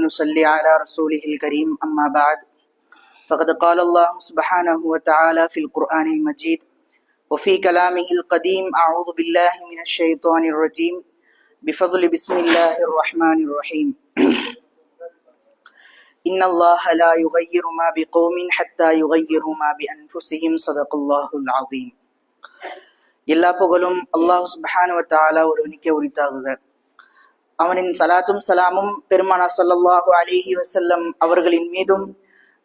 ونصلي على رسوله الكريم أما بعد فقد قال الله سبحانه وتعالى في القرآن المجيد وفي كلامه القديم أعوذ بالله من الشيطان الرجيم بفضل بسم الله الرحمن الرحيم إن الله لا يغير ما بقوم حتى يغيروا ما بأنفسهم صدق الله العظيم. எல்லா புகழும் அல்லாஹ் சுப்ஹானஹு வ தஆலா ஒருவனுக்கே உரித்தாகுக. அவனின் சலாத்தும் சலாமும் பெருமானா ஸல்லல்லாஹு அலைஹி வஸல்லம் அவர்களின் மீதும்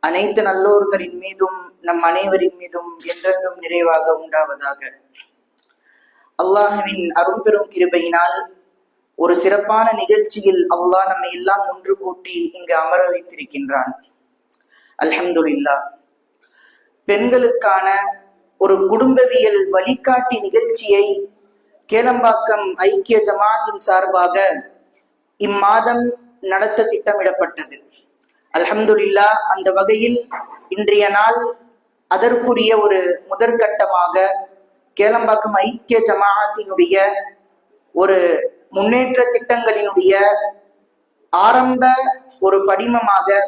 அனைத்து நல்லோர்களின் மீதும் நம் அனைவரின் மீதும் என்றென்றும் நிறைவாக உண்டாவதாக. அல்லாஹ்வின் அரும்பெரும் கிருபையினால் ஒரு சிறப்பான நிகழ்ச்சியில் அல்லாஹ் நம்மை எல்லாம் ஒன்று கூட்டி இங்கு அமர வைத்திருக்கின்றான். அல்ஹம்துலில்லாஹ். பெண்களுக்கான ஒரு குடும்பவியல் வழிகாட்டி நிகழ்ச்சியை கேளம்பாக்கம் ஐக்கிய ஜமாத்தின் சார்பாக இம்மாதம் நடத்த திட்டமிடப்பட்டது. அல்ஹம்துலில்லாஹ். அந்த வகையில் இன்றைய நாள் அதற்குரிய ஒரு முதற்கட்டமாக கேளம்பாக்கம் ஐக்கிய ஜமாத்தினுடைய ஒரு முன்னேற்ற திட்டங்களினுடைய ஆரம்ப ஒரு படிமமாக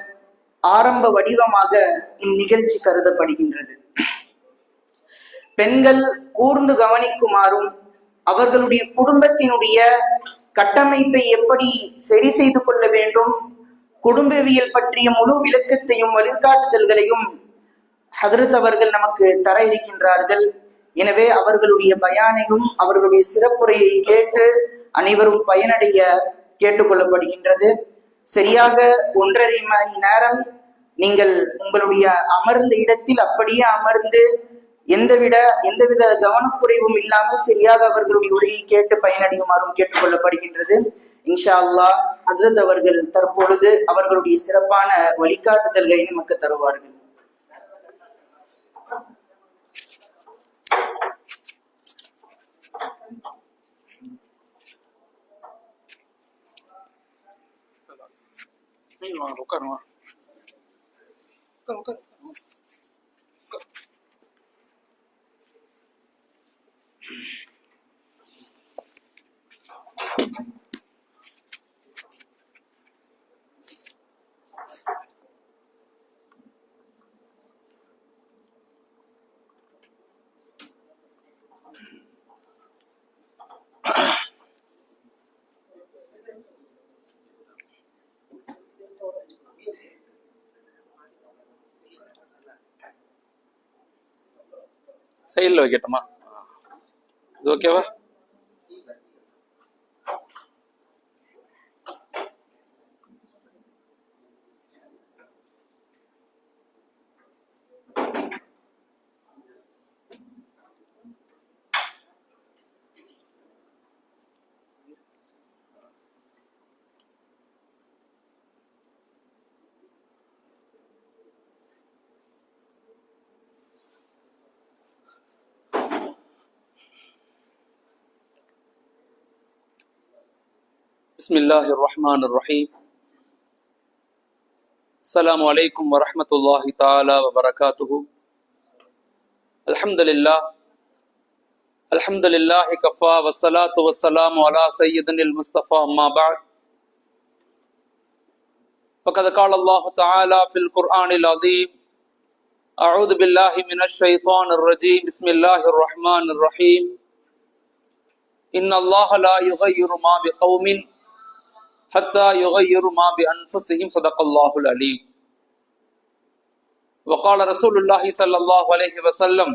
ஆரம்ப வடிவமாக இந்நிகழ்ச்சி கருதப்படுகின்றது. பெண்கள் கூர்ந்து கவனிக்குமாறும் அவர்களுடைய குடும்பத்தினுடைய கட்டமைப்பை எப்படி சரி செய்து கொள்ள வேண்டும், குடும்பவியல் பற்றிய முழு விளக்கத்தையும் வழிகாட்டுதல்களையும் ஹதரத் அவர்கள் நமக்கு தர இருக்கின்றார்கள். எனவே அவர்களுடைய பயானையும் அவர்களுடைய சிறப்புரையை கேட்டு அனைவரும் பயனடைய கேட்டுக்கொள்ளப்படுகின்றது. சரியாக 1.5 மணி நேரம் நீங்கள் உங்களுடைய அமர்ந்த இடத்தில் அப்படியே அமர்ந்து எந்தவித கவனக்குறைவும் இல்லாமல் சரியாக அவர்களுடைய உரையை கேட்டு பயனடையுமாறும் கேட்டுக்கொள்ளப்படுகின்றது. இன்ஷா அல்லாஹ் ஹஸ்ரத் அவர்கள் தற்பொழுது அவர்களுடைய சிறப்பான வழிகாட்டுதல்களை நமக்கு தருவார்கள். சைடில் வைக்கட்டுமா? இது ஓகேவா? بسم الله الرحمن الرحيم. السلام عليكم ورحمة الله تعالى وبركاته. الحمد لله كفى والصلاة والسلام على سيدنا المصطفى أما بعد فقد قال الله تعالى في القرآن العظيم أعوذ بالله من الشيطان الرجيم بسم الله الرحمن الرحيم إن الله لا يغير ما بقوم حتى يغيروا ما بأنفسهم صدق الله العليم. وقال رسول الله صلى الله عليه وسلم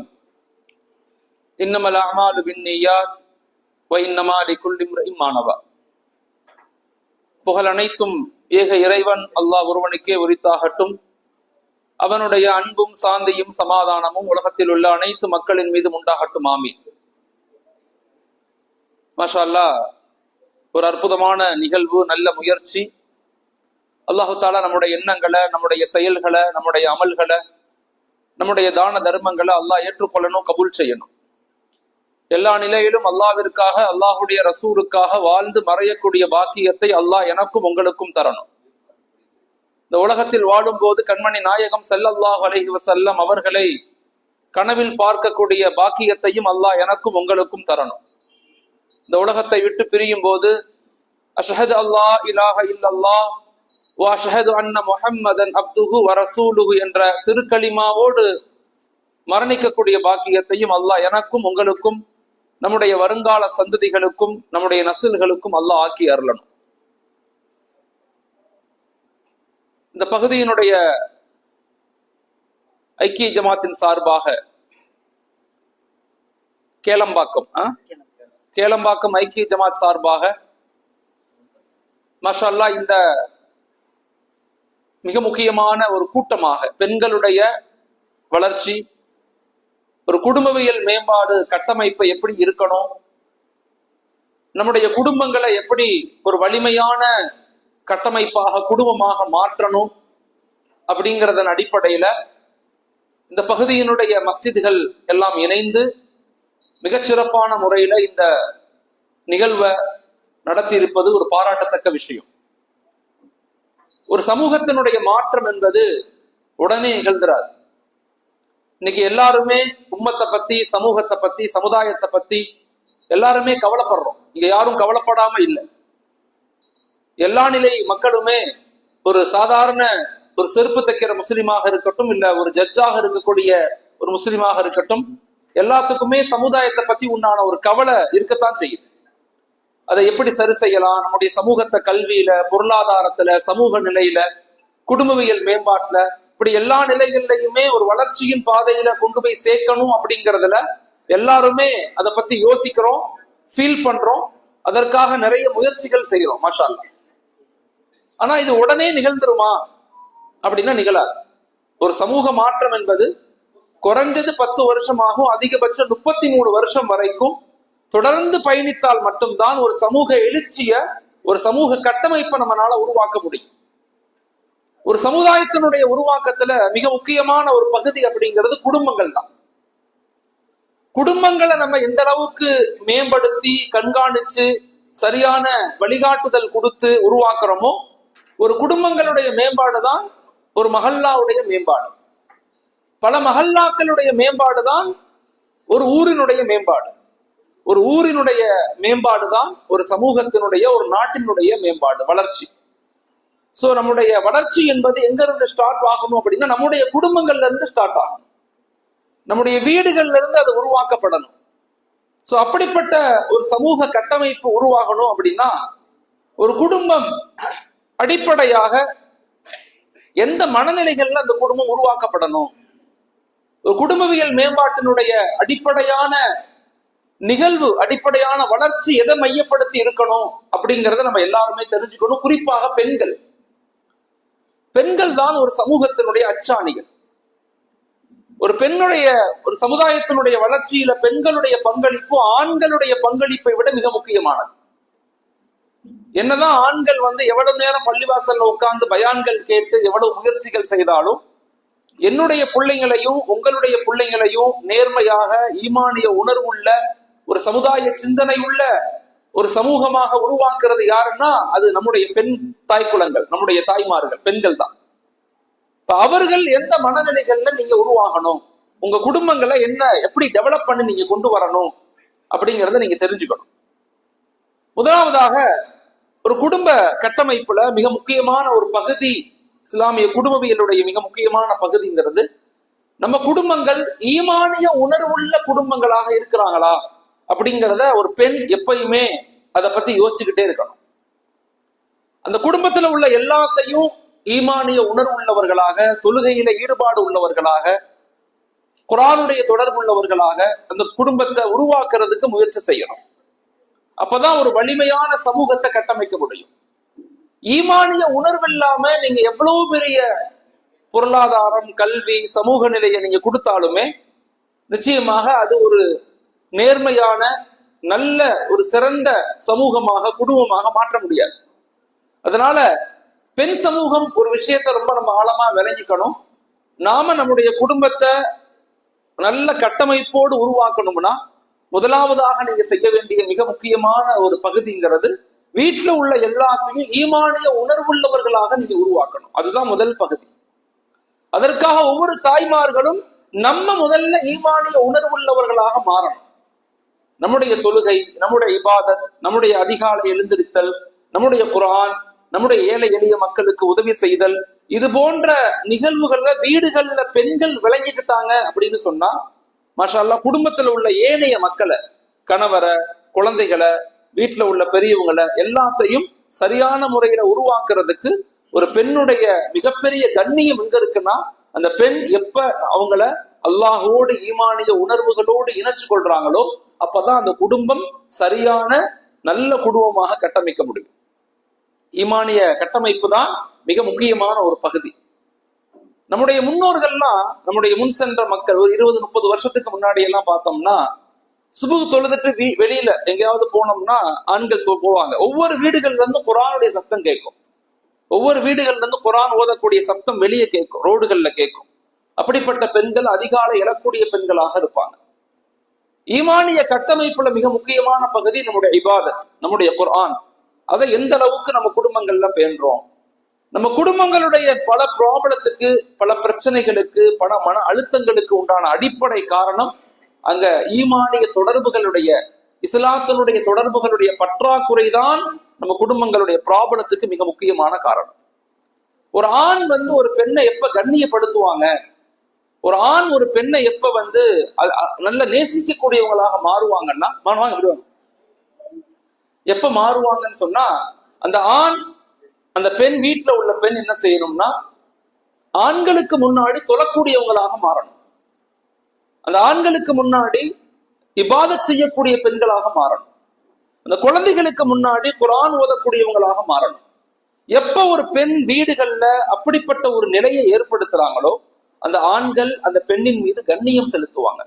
إنما الأعمال بالنيات وإنما لكل امرئ ما نوى. புகழ் அனைத்தும் ஏக இறைவன் அல்லாஹ் ஒருவனுக்கே உரித்தாகட்டும். அவனுடைய அன்பும் சாந்தியும் சமாதானமும் உலகத்தில் உள்ள அனைத்து மக்களின் மீதும் உண்டாகட்டும். ஆமீன். மாஷா அல்லாஹ். ஒரு அற்புதமான நிகழ்வு, நல்ல முயற்சி. அல்லாஹு தாலா நம்முடைய எண்ணங்களை, நம்முடைய செயல்களை, நம்முடைய அமல்களை, நம்முடைய தான தர்மங்களை அல்லாஹ் ஏற்றுக்கொள்ளணும், கபூல் செய்யணும். எல்லா நிலையிலும் அல்லாஹ்விற்காக, அல்லாஹுடைய ரசூலுக்காக வாழ்ந்து மறையக்கூடிய பாக்கியத்தை அல்லாஹ் எனக்கும் உங்களுக்கும் தரணும். இந்த உலகத்தில் வாழும் போது கண்மணி நாயகம் ஸல்லல்லாஹு அலைஹி வஸல்லம் அவர்களை கனவில் பார்க்கக்கூடிய பாக்கியத்தையும் அல்லாஹ் எனக்கும் உங்களுக்கும் தரணும். இந்த உலகத்தை விட்டு பிரியும் போது அஷ்ஹது அல்லா இலாஹ இல்லல்லாஹ் வஅஷ்ஹது அன்ன முஹம்மதன் அப்துஹு வ ரசூலுஹு என்ற திருக்கலிமாவோடு மரணிக்கக்கூடிய பாக்கியத்தையும் அல்லாஹ் எனக்கும் உங்களுக்கும் நம்முடைய வருங்கால சந்ததிகளுக்கும் நம்முடைய நஸ்ல்களுக்கும் அல்லாஹ் ஆக்கி அருளணும். இந்த பகுதியினுடைய ஐக்கிய ஜமாத்தின் சார்பாக கேளம்பாக்கம் ஐக்கிய ஜமாத் சார்பாக மாஷா அல்லாஹ் இந்த மிக முக்கியமான ஒரு கூட்டமாக பெண்களுடைய வளர்ச்சி, ஒரு குடும்பவியல் மேம்பாடு கட்டமைப்பை எப்படி இருக்கணும், நம்முடைய குடும்பங்களை எப்படி ஒரு வலிமையான கட்டமைப்பாக குடும்பமாக மாற்றணும் அப்படிங்கிறதன் அடிப்படையில இந்த பகுதியினுடைய மஸ்ஜிதுகள் எல்லாம் இணைந்து மிகச்சிறப்பான முறையில இந்த நிகழ்வை நடத்தி இருப்பது ஒரு பாராட்டத்தக்க விஷயம். ஒரு சமூகத்தினுடைய மாற்றம் என்பது உடனே நிகழ்ந்துறாது. இன்னைக்கு எல்லாருமே உம்மத்தை பத்தி, சமூகத்தை பத்தி, சமுதாயத்தை பத்தி எல்லாருமே கவலைப்படுறோம். இங்க யாரும் கவலைப்படாம இல்லை. எல்லா நிலை மக்களுமே ஒரு சாதாரண ஒரு செருப்பு தைக்கிற முஸ்லிமாக இருக்கட்டும், இல்ல ஒரு ஜட்ஜாக இருக்கக்கூடிய ஒரு முஸ்லிமாக இருக்கட்டும், எல்லாத்துக்குமே சமுதாயத்தை பத்தி உண்டான ஒரு கவலை இருக்கத்தான் செய்யுது. அதை எப்படி சரி செய்யலாம், நம்முடைய சமூகத்தை கல்வியில, பொருளாதாரத்துல, சமூக நிலையில, குடும்பவியல் மேம்பாட்டுல, இப்படி எல்லா நிலைகள்லையுமே ஒரு வளர்ச்சியின் பாதையில கொண்டு போய் சேர்க்கணும் அப்படிங்கிறதுல எல்லாருமே அதை பத்தி யோசிக்கிறோம், ஃபீல் பண்றோம், அதற்காக நிறைய முயற்சிகள் செய்யறோம். மாஷா அல்லாஹ். ஆனா இது உடனே நிகழ்ந்துருமா அப்படின்னா நிகழாது. ஒரு சமூக மாற்றம் என்பது குறைஞ்சது 10 வருஷமாகும், அதிகபட்சம் 33 வருஷம் வரைக்கும் தொடர்ந்து பயணித்தால் மட்டும்தான் ஒரு சமூக எழுச்சிய, ஒரு சமூக கட்டமைப்பை நம்மளால உருவாக்க முடியும். ஒரு சமுதாயத்தினுடைய உருவாக்கத்துல மிக முக்கியமான ஒரு பகுதி அப்படிங்கிறது குடும்பங்கள் தான். குடும்பங்களை நம்ம எந்த அளவுக்கு மேம்படுத்தி கண்காணிச்சு சரியான வழிகாட்டுதல் கொடுத்து உருவாக்குறோமோ, ஒரு குடும்பங்களுடைய மேம்பாடு தான் ஒரு மஹல்லாவுடைய மேம்பாடு. பல மஹல்லாக்களுடைய மேம்பாடு தான் ஒரு ஊரினுடைய மேம்பாடு. ஒரு ஊரினுடைய மேம்பாடு தான் ஒரு சமூகத்தினுடைய, ஒரு நாட்டினுடைய மேம்பாடு, வளர்ச்சி. சோ நம்முடைய வளர்ச்சி என்பது எங்க இருந்து ஸ்டார்ட் ஆகணும் அப்படின்னா நம்முடைய குடும்பங்கள்ல இருந்து ஸ்டார்ட் ஆகணும், நம்முடைய வீடுகள்ல இருந்து அது உருவாக்கப்படணும். சோ அப்படிப்பட்ட ஒரு சமூக கட்டமைப்பு உருவாகணும் அப்படின்னா ஒரு குடும்பம் அடிப்படையாக எந்த மனநிலைகள்ல அந்த குடும்பம் உருவாக்கப்படணும், ஒரு குடும்பவியல் மேம்பாட்டினுடைய அடிப்படையான நிகழ்வு, அடிப்படையான வளர்ச்சி எதை மையப்படுத்தி இருக்கணும் அப்படிங்கிறத நம்ம எல்லாருமே தெரிஞ்சுக்கணும். குறிப்பாக பெண்கள் தான் ஒரு சமூகத்தினுடைய அச்சாணிகள். ஒரு பெண்ணுடைய, ஒரு சமுதாயத்தினுடைய வளர்ச்சியில பெண்களுடைய பங்களிப்பு ஆண்களுடைய பங்களிப்பை விட மிக முக்கியமானது. என்னதான் ஆண்கள் எவ்வளவு நேரம் பள்ளிவாசல்ல உட்கார்ந்து பயான்கள் கேட்டு எவ்வளவு முயற்சிகள் செய்தாலும் என்னுடைய பிள்ளைங்களையும் உங்களுடைய பிள்ளைங்களையும் நேர்மையாக, ஈமானிய உணர்வுள்ள, ஒரு சமுதாய சிந்தனை உள்ள ஒரு சமூகமாக உருவாக்குறது யாருன்னா அது நம்முடைய பெண் தாய்க்குலங்கள், நம்முடைய தாய்மார்கள், பெண்கள் தான். அவர்கள் எந்த மனநிலைகள்ல நீங்க உருவாகணும், உங்க குடும்பங்களை என்ன எப்படி டெவலப் பண்ணி நீங்க கொண்டு வரணும் அப்படிங்கிறத நீங்க தெரிஞ்சுக்கணும். முதலாவதாக ஒரு குடும்ப கட்டமைப்புல மிக முக்கியமான ஒரு பகுதி, இஸ்லாமிய குடும்பவியலுடைய மிக முக்கியமான பகுதிங்கிறது, நம்ம குடும்பங்கள் ஈமானிய உணர்வுள்ள குடும்பங்களாக இருக்கிறாங்களா அப்படிங்கிறத ஒரு பெண் எப்பயுமே அதை பத்தி யோசிச்சுக்கிட்டே இருக்கணும். அந்த குடும்பத்துல உள்ள எல்லாத்தையும் ஈமானிய உணர்வு உள்ளவர்களாக, தொழுகையில ஈடுபாடு உள்ளவர்களாக, குர்ஆனுடைய தொடர்பு உள்ளவர்களாக அந்த குடும்பத்தை உருவாக்குறதுக்கு முயற்சி செய்யணும். அப்பதான் ஒரு வலிமையான சமூகத்தை கட்டமைக்க முடியும். ஈமானிய உணர்வு இல்லாம நீங்க எவ்வளவு பெரிய பொருளாதாரம், கல்வி, சமூக நிலையை நீங்க கொடுத்தாலுமே நிச்சயமாக அது ஒரு நேர்மையான, நல்ல ஒரு சிறந்த சமூகமாக, குடும்பமாக மாற்ற முடியாது. அதனால பெண் சமூகம் ஒரு விஷயத்த ரொம்ப நம்ம ஆழமா விளங்கிக்கணும். நாம நம்முடைய குடும்பத்தை நல்ல கட்டமைப்போடு உருவாக்கணும்னா முதலாவதாக நீங்க செய்ய வேண்டிய மிக முக்கியமான ஒரு பகுதிங்கிறது வீட்டுல உள்ள எல்லாத்தையும் ஈமானிய உணர்வுள்ளவர்களாக நீங்க உருவாக்கணும். அதுதான் முதல் பகுதி. அதற்காக ஒவ்வொரு தாய்மார்களும் நம்ம முதல்ல ஈமானிய உணர்வுள்ளவர்களாக மாறணும். நம்முடைய தொழுகை, நம்முடைய இபாதத், நம்முடைய அதிகாலை எழுந்திருத்தல், நம்முடைய குர்ஆன், நம்முடைய ஏழை எளிய மக்களுக்கு உதவி செய்தல், இது போன்ற நிகழ்வுகள்ல வீடுகள்ல பெண்கள் விளங்கிக்கிட்டாங்க அப்படின்னு சொன்னா மாஷா அல்லாஹ் குடும்பத்துல உள்ள ஏனைய மக்களை, கணவரை, குழந்தைகளை, வீட்டுல உள்ள பெரியவங்களை எல்லாத்தையும் சரியான முறையில உருவாக்குறதுக்கு ஒரு பெண்ணுடைய மிகப்பெரிய கண்ணியம் எங்க இருக்குன்னா, அந்த பெண் எப்ப அவங்கள அல்லாஹோடு ஈமானிய உணர்வுகளோடு இணைச்சு கொள்றாங்களோ அப்பதான் அந்த குடும்பம் சரியான நல்ல குடும்பமாக கட்டமைக்க முடியும். ஈமானிய கட்டமைப்பு தான் மிக முக்கியமான ஒரு பகுதி. நம்முடைய முன்னோர்கள்லாம், நம்முடைய முன் சென்ற மக்கள் ஒரு 20-30 வருஷத்துக்கு முன்னாடி எல்லாம் பார்த்தோம்னா, சுபுகு தொழுதுட்டு வெளியில எங்கேயாவது போனோம்னா ஆண்கள் போவாங்க. ஒவ்வொரு வீடுகள்ல இருந்து குர்ஆனுடைய சத்தம் கேட்கும். ஒவ்வொரு வீடுகள்ல இருந்து குர்ஆன் ஓதக்கூடிய சத்தம் வெளியே கேட்கும், ரோடுகள்ல கேட்கும். அப்படிப்பட்ட பெண்கள் அதிகாலை எழக்கூடிய பெண்களாக இருப்பாங்க. ஈமானிய கட்டமைப்புல மிக முக்கியமான பகுதி நம்முடைய இபாதத், நம்முடைய குர்ஆன். அதை எந்த அளவுக்கு நம்ம குடும்பங்கள்ல பேணுறோம்? நம்ம குடும்பங்களுடைய பல ப்ராப்ளத்துக்கு, பல பிரச்சனைகளுக்கு, பல மன அழுத்தங்களுக்கு உண்டான அடிப்படை காரணம் அங்க ஈமானிய தொடர்புகளுடைய, இஸ்லாத்தினுடைய தொடர்புகளுடைய பற்றாக்குறைதான் நம்ம குடும்பங்களுடைய ப்ராப்ளத்துக்கு மிக முக்கியமான காரணம். ஒரு ஆண் ஒரு பெண்ணை எப்ப கண்ணியப்படுத்துவாங்க, ஒரு ஆண் ஒரு பெண்ணை எப்ப நல்ல நேசிக்கக்கூடியவங்களாக மாறுவாங்கன்னா, எப்ப மாறுவாங்கன்னு சொன்னா, அந்த ஆண் அந்த பெண், வீட்டுல உள்ள பெண் என்ன செய்யணும்னா ஆண்களுக்கு முன்னாடி தொழக்கூடியவங்களாக மாறணும். அந்த ஆண்களுக்கு முன்னாடி இபாதத் செய்யக்கூடிய பெண்களாக மாறணும். அந்த குழந்தைகளுக்கு முன்னாடி குர்ஆன் ஓதக்கூடியவங்களாக மாறணும். எப்ப ஒரு பெண் வீடுகள்ல அப்படிப்பட்ட ஒரு நிலையை ஏற்படுத்துறாங்களோ அந்த ஆண்கள் அந்த பெண்ணின் மீது கண்ணியம் செலுத்துவாங்க.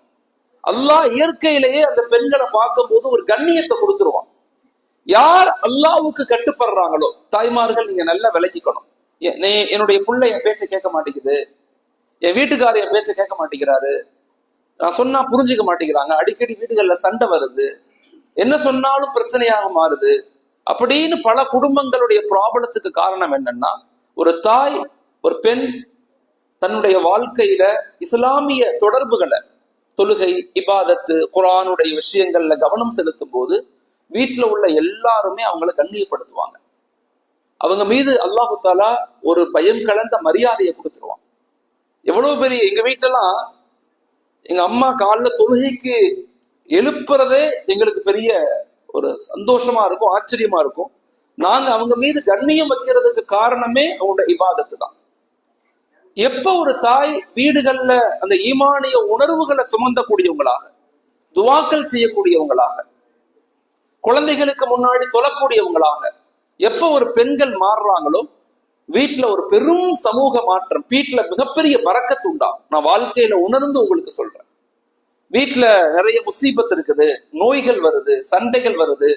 அல்லாஹ் இயற்கையிலேயே அந்த பெண்களை பார்க்கும் போது ஒரு கண்ணியத்தை கொடுத்துருவான். யார் அல்லாஹ்வுக்கு கட்டுப்படுறாங்களோ, தாய்மார்கள் நீங்க நல்லா விளக்கிக்கணும். என்னுடைய புள்ள என் பேச்சை கேட்க மாட்டேங்குது, என் வீட்டுக்காரர் என் பேச்சை கேட்க மாட்டேங்கிறாரு, நான் சொன்னா புரிஞ்சுக்க மாட்டேங்கிறாங்க, அடிக்கடி வீடுகள்ல சண்டை வருது, என்ன சொன்னாலும் பிரச்சனையாக மாறுது அப்படின்னு பல குடும்பங்களுடைய ப்ராப்ளத்துக்கு காரணம் என்னன்னா, ஒரு தாய், ஒரு பெண் தன்னுடைய வாழ்க்கையில இஸ்லாமிய தொடர்புகளை, தொழுகை, இபாதத்து, குர்ஆனுடைய விஷயங்கள்ல கவனம் செலுத்தும் போது வீட்டுல உள்ள எல்லாருமே அவங்களை கண்ணியப்படுத்துவாங்க. அவங்க மீது அல்லாஹு தாலா ஒரு பயம் கலந்த மரியாதையை கொடுத்துருவான். எவ்வளவு பெரிய, எங்க வீட்டுலாம் எங்க அம்மா காலைல தொழுகைக்கு எழுப்புறதே எங்களுக்கு பெரிய ஒரு சந்தோஷமா இருக்கும், ஆச்சரியமா இருக்கும். நாங்க அவங்க மீது கண்ணியம் வைக்கிறதுக்கு காரணமே அவங்களோட இபாதத்து தான். எப்ப ஒரு தாய் வீடுகள்ல அந்த ஈமானிய உணர்வுகளை சுமந்தக்கூடியவங்களாக, துவாக்கள் செய்யக்கூடியவங்களாக, குழந்தைகளுக்கு முன்னாடி தொழக்கூடியவங்களாக எப்ப ஒரு பெண்கள் மாறுறாங்களோ வீட்டுல ஒரு பெரும் சமூக மாற்றம், வீட்டுல மிகப்பெரிய பரக்கத்து உண்டாகும். நான் வாழ்க்கையில உணர்ந்து உங்களுக்கு சொல்றேன். வீட்டுல நிறைய முசீபத் இருக்குது, நோய்கள் வருது, சண்டைகள் வருது,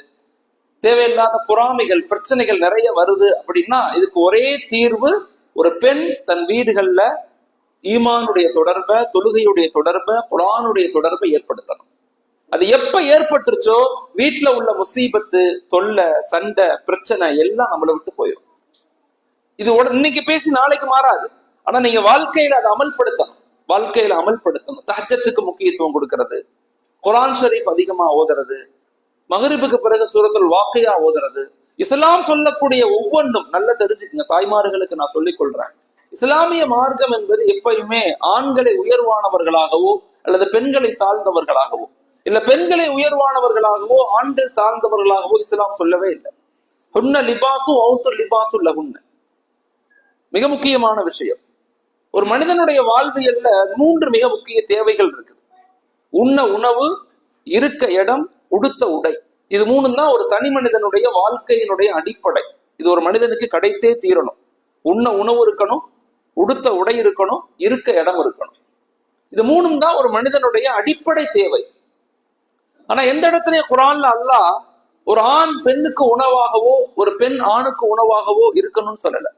தேவையில்லாத பொறாமைகள், பிரச்சனைகள் நிறைய வருது அப்படின்னா இதுக்கு ஒரே தீர்வு, ஒரு பெண் தன் வீடுகள்ல ஈமானுடைய தொடர்பை, தொழுகையுடைய தொடர்பை, குர்ஆனுடைய தொடர்பை ஏற்படுத்தணும். அது எப்ப ஏற்பட்டுருச்சோ வீட்டுல உள்ள முசீபத்து, தொல்லை, சண்டை, பிரச்சனை எல்லாம் நம்மளை விட்டு போயிடும். இது இன்னைக்கு பேசி நாளைக்கு மாறாது. ஆனா நீங்க வாழ்க்கையில அதை அமல்படுத்தணும். வாழ்க்கையில அமல்படுத்தணும். தஹஜ்ஜத்துக்கு முக்கியத்துவம் கொடுக்கிறது, குர்ஆன் ஷரீஃப் அதிகமா ஓதுறது, மகரிபுக்கு பிறகு சூரத்துல் வாக்கியா ஓதுறது, இஸ்லாம் சொல்லக்கூடிய ஒவ்வொன்றும் நல்லா தெரிஞ்சுக்குங்க. தாய்மார்களுக்கு நான் சொல்லிக் கொள்றேன், இஸ்லாமிய மார்க்கம் என்பது எப்பயுமே ஆண்களை உயர்வானவர்களாகவோ அல்லது பெண்களை தாழ்ந்தவர்களாகவோ, இல்ல பெண்களை உயர்வானவர்களாகவோ ஆண்கள் தாழ்ந்தவர்களாகவோ இஸ்லாம் சொல்லவே இல்லை. ஹுன்ன லிபாசு வௌத்து லிபாசு லஹுன்ன. மிக முக்கியமான விஷயம். ஒரு மனிதனுடைய வாழ்வியல்ல 3 மிக முக்கிய தேவைகள் இருக்குது. உண்ண உணவு, இருக்க இடம், உடுத்த உடை. இது 3 தான் ஒரு தனி மனிதனுடைய வாழ்க்கையினுடைய அடிப்படை. இது ஒரு மனிதனுக்கு கிடைத்தே தீரணும். உண்ண உணவு இருக்கணும், உடுத்த உடை இருக்கணும், இருக்க இடம் இருக்கணும். இது 3 தான் ஒரு மனிதனுடைய அடிப்படை தேவை. ஆனா எந்த இடத்துலயும் குர்ஆன்ல அல்லாஹ் ஒரு ஆண் பெண்ணுக்கு உணவாகவோ ஒரு பெண் ஆணுக்கு உணவாகவோ இருக்கணும்னு சொல்லல.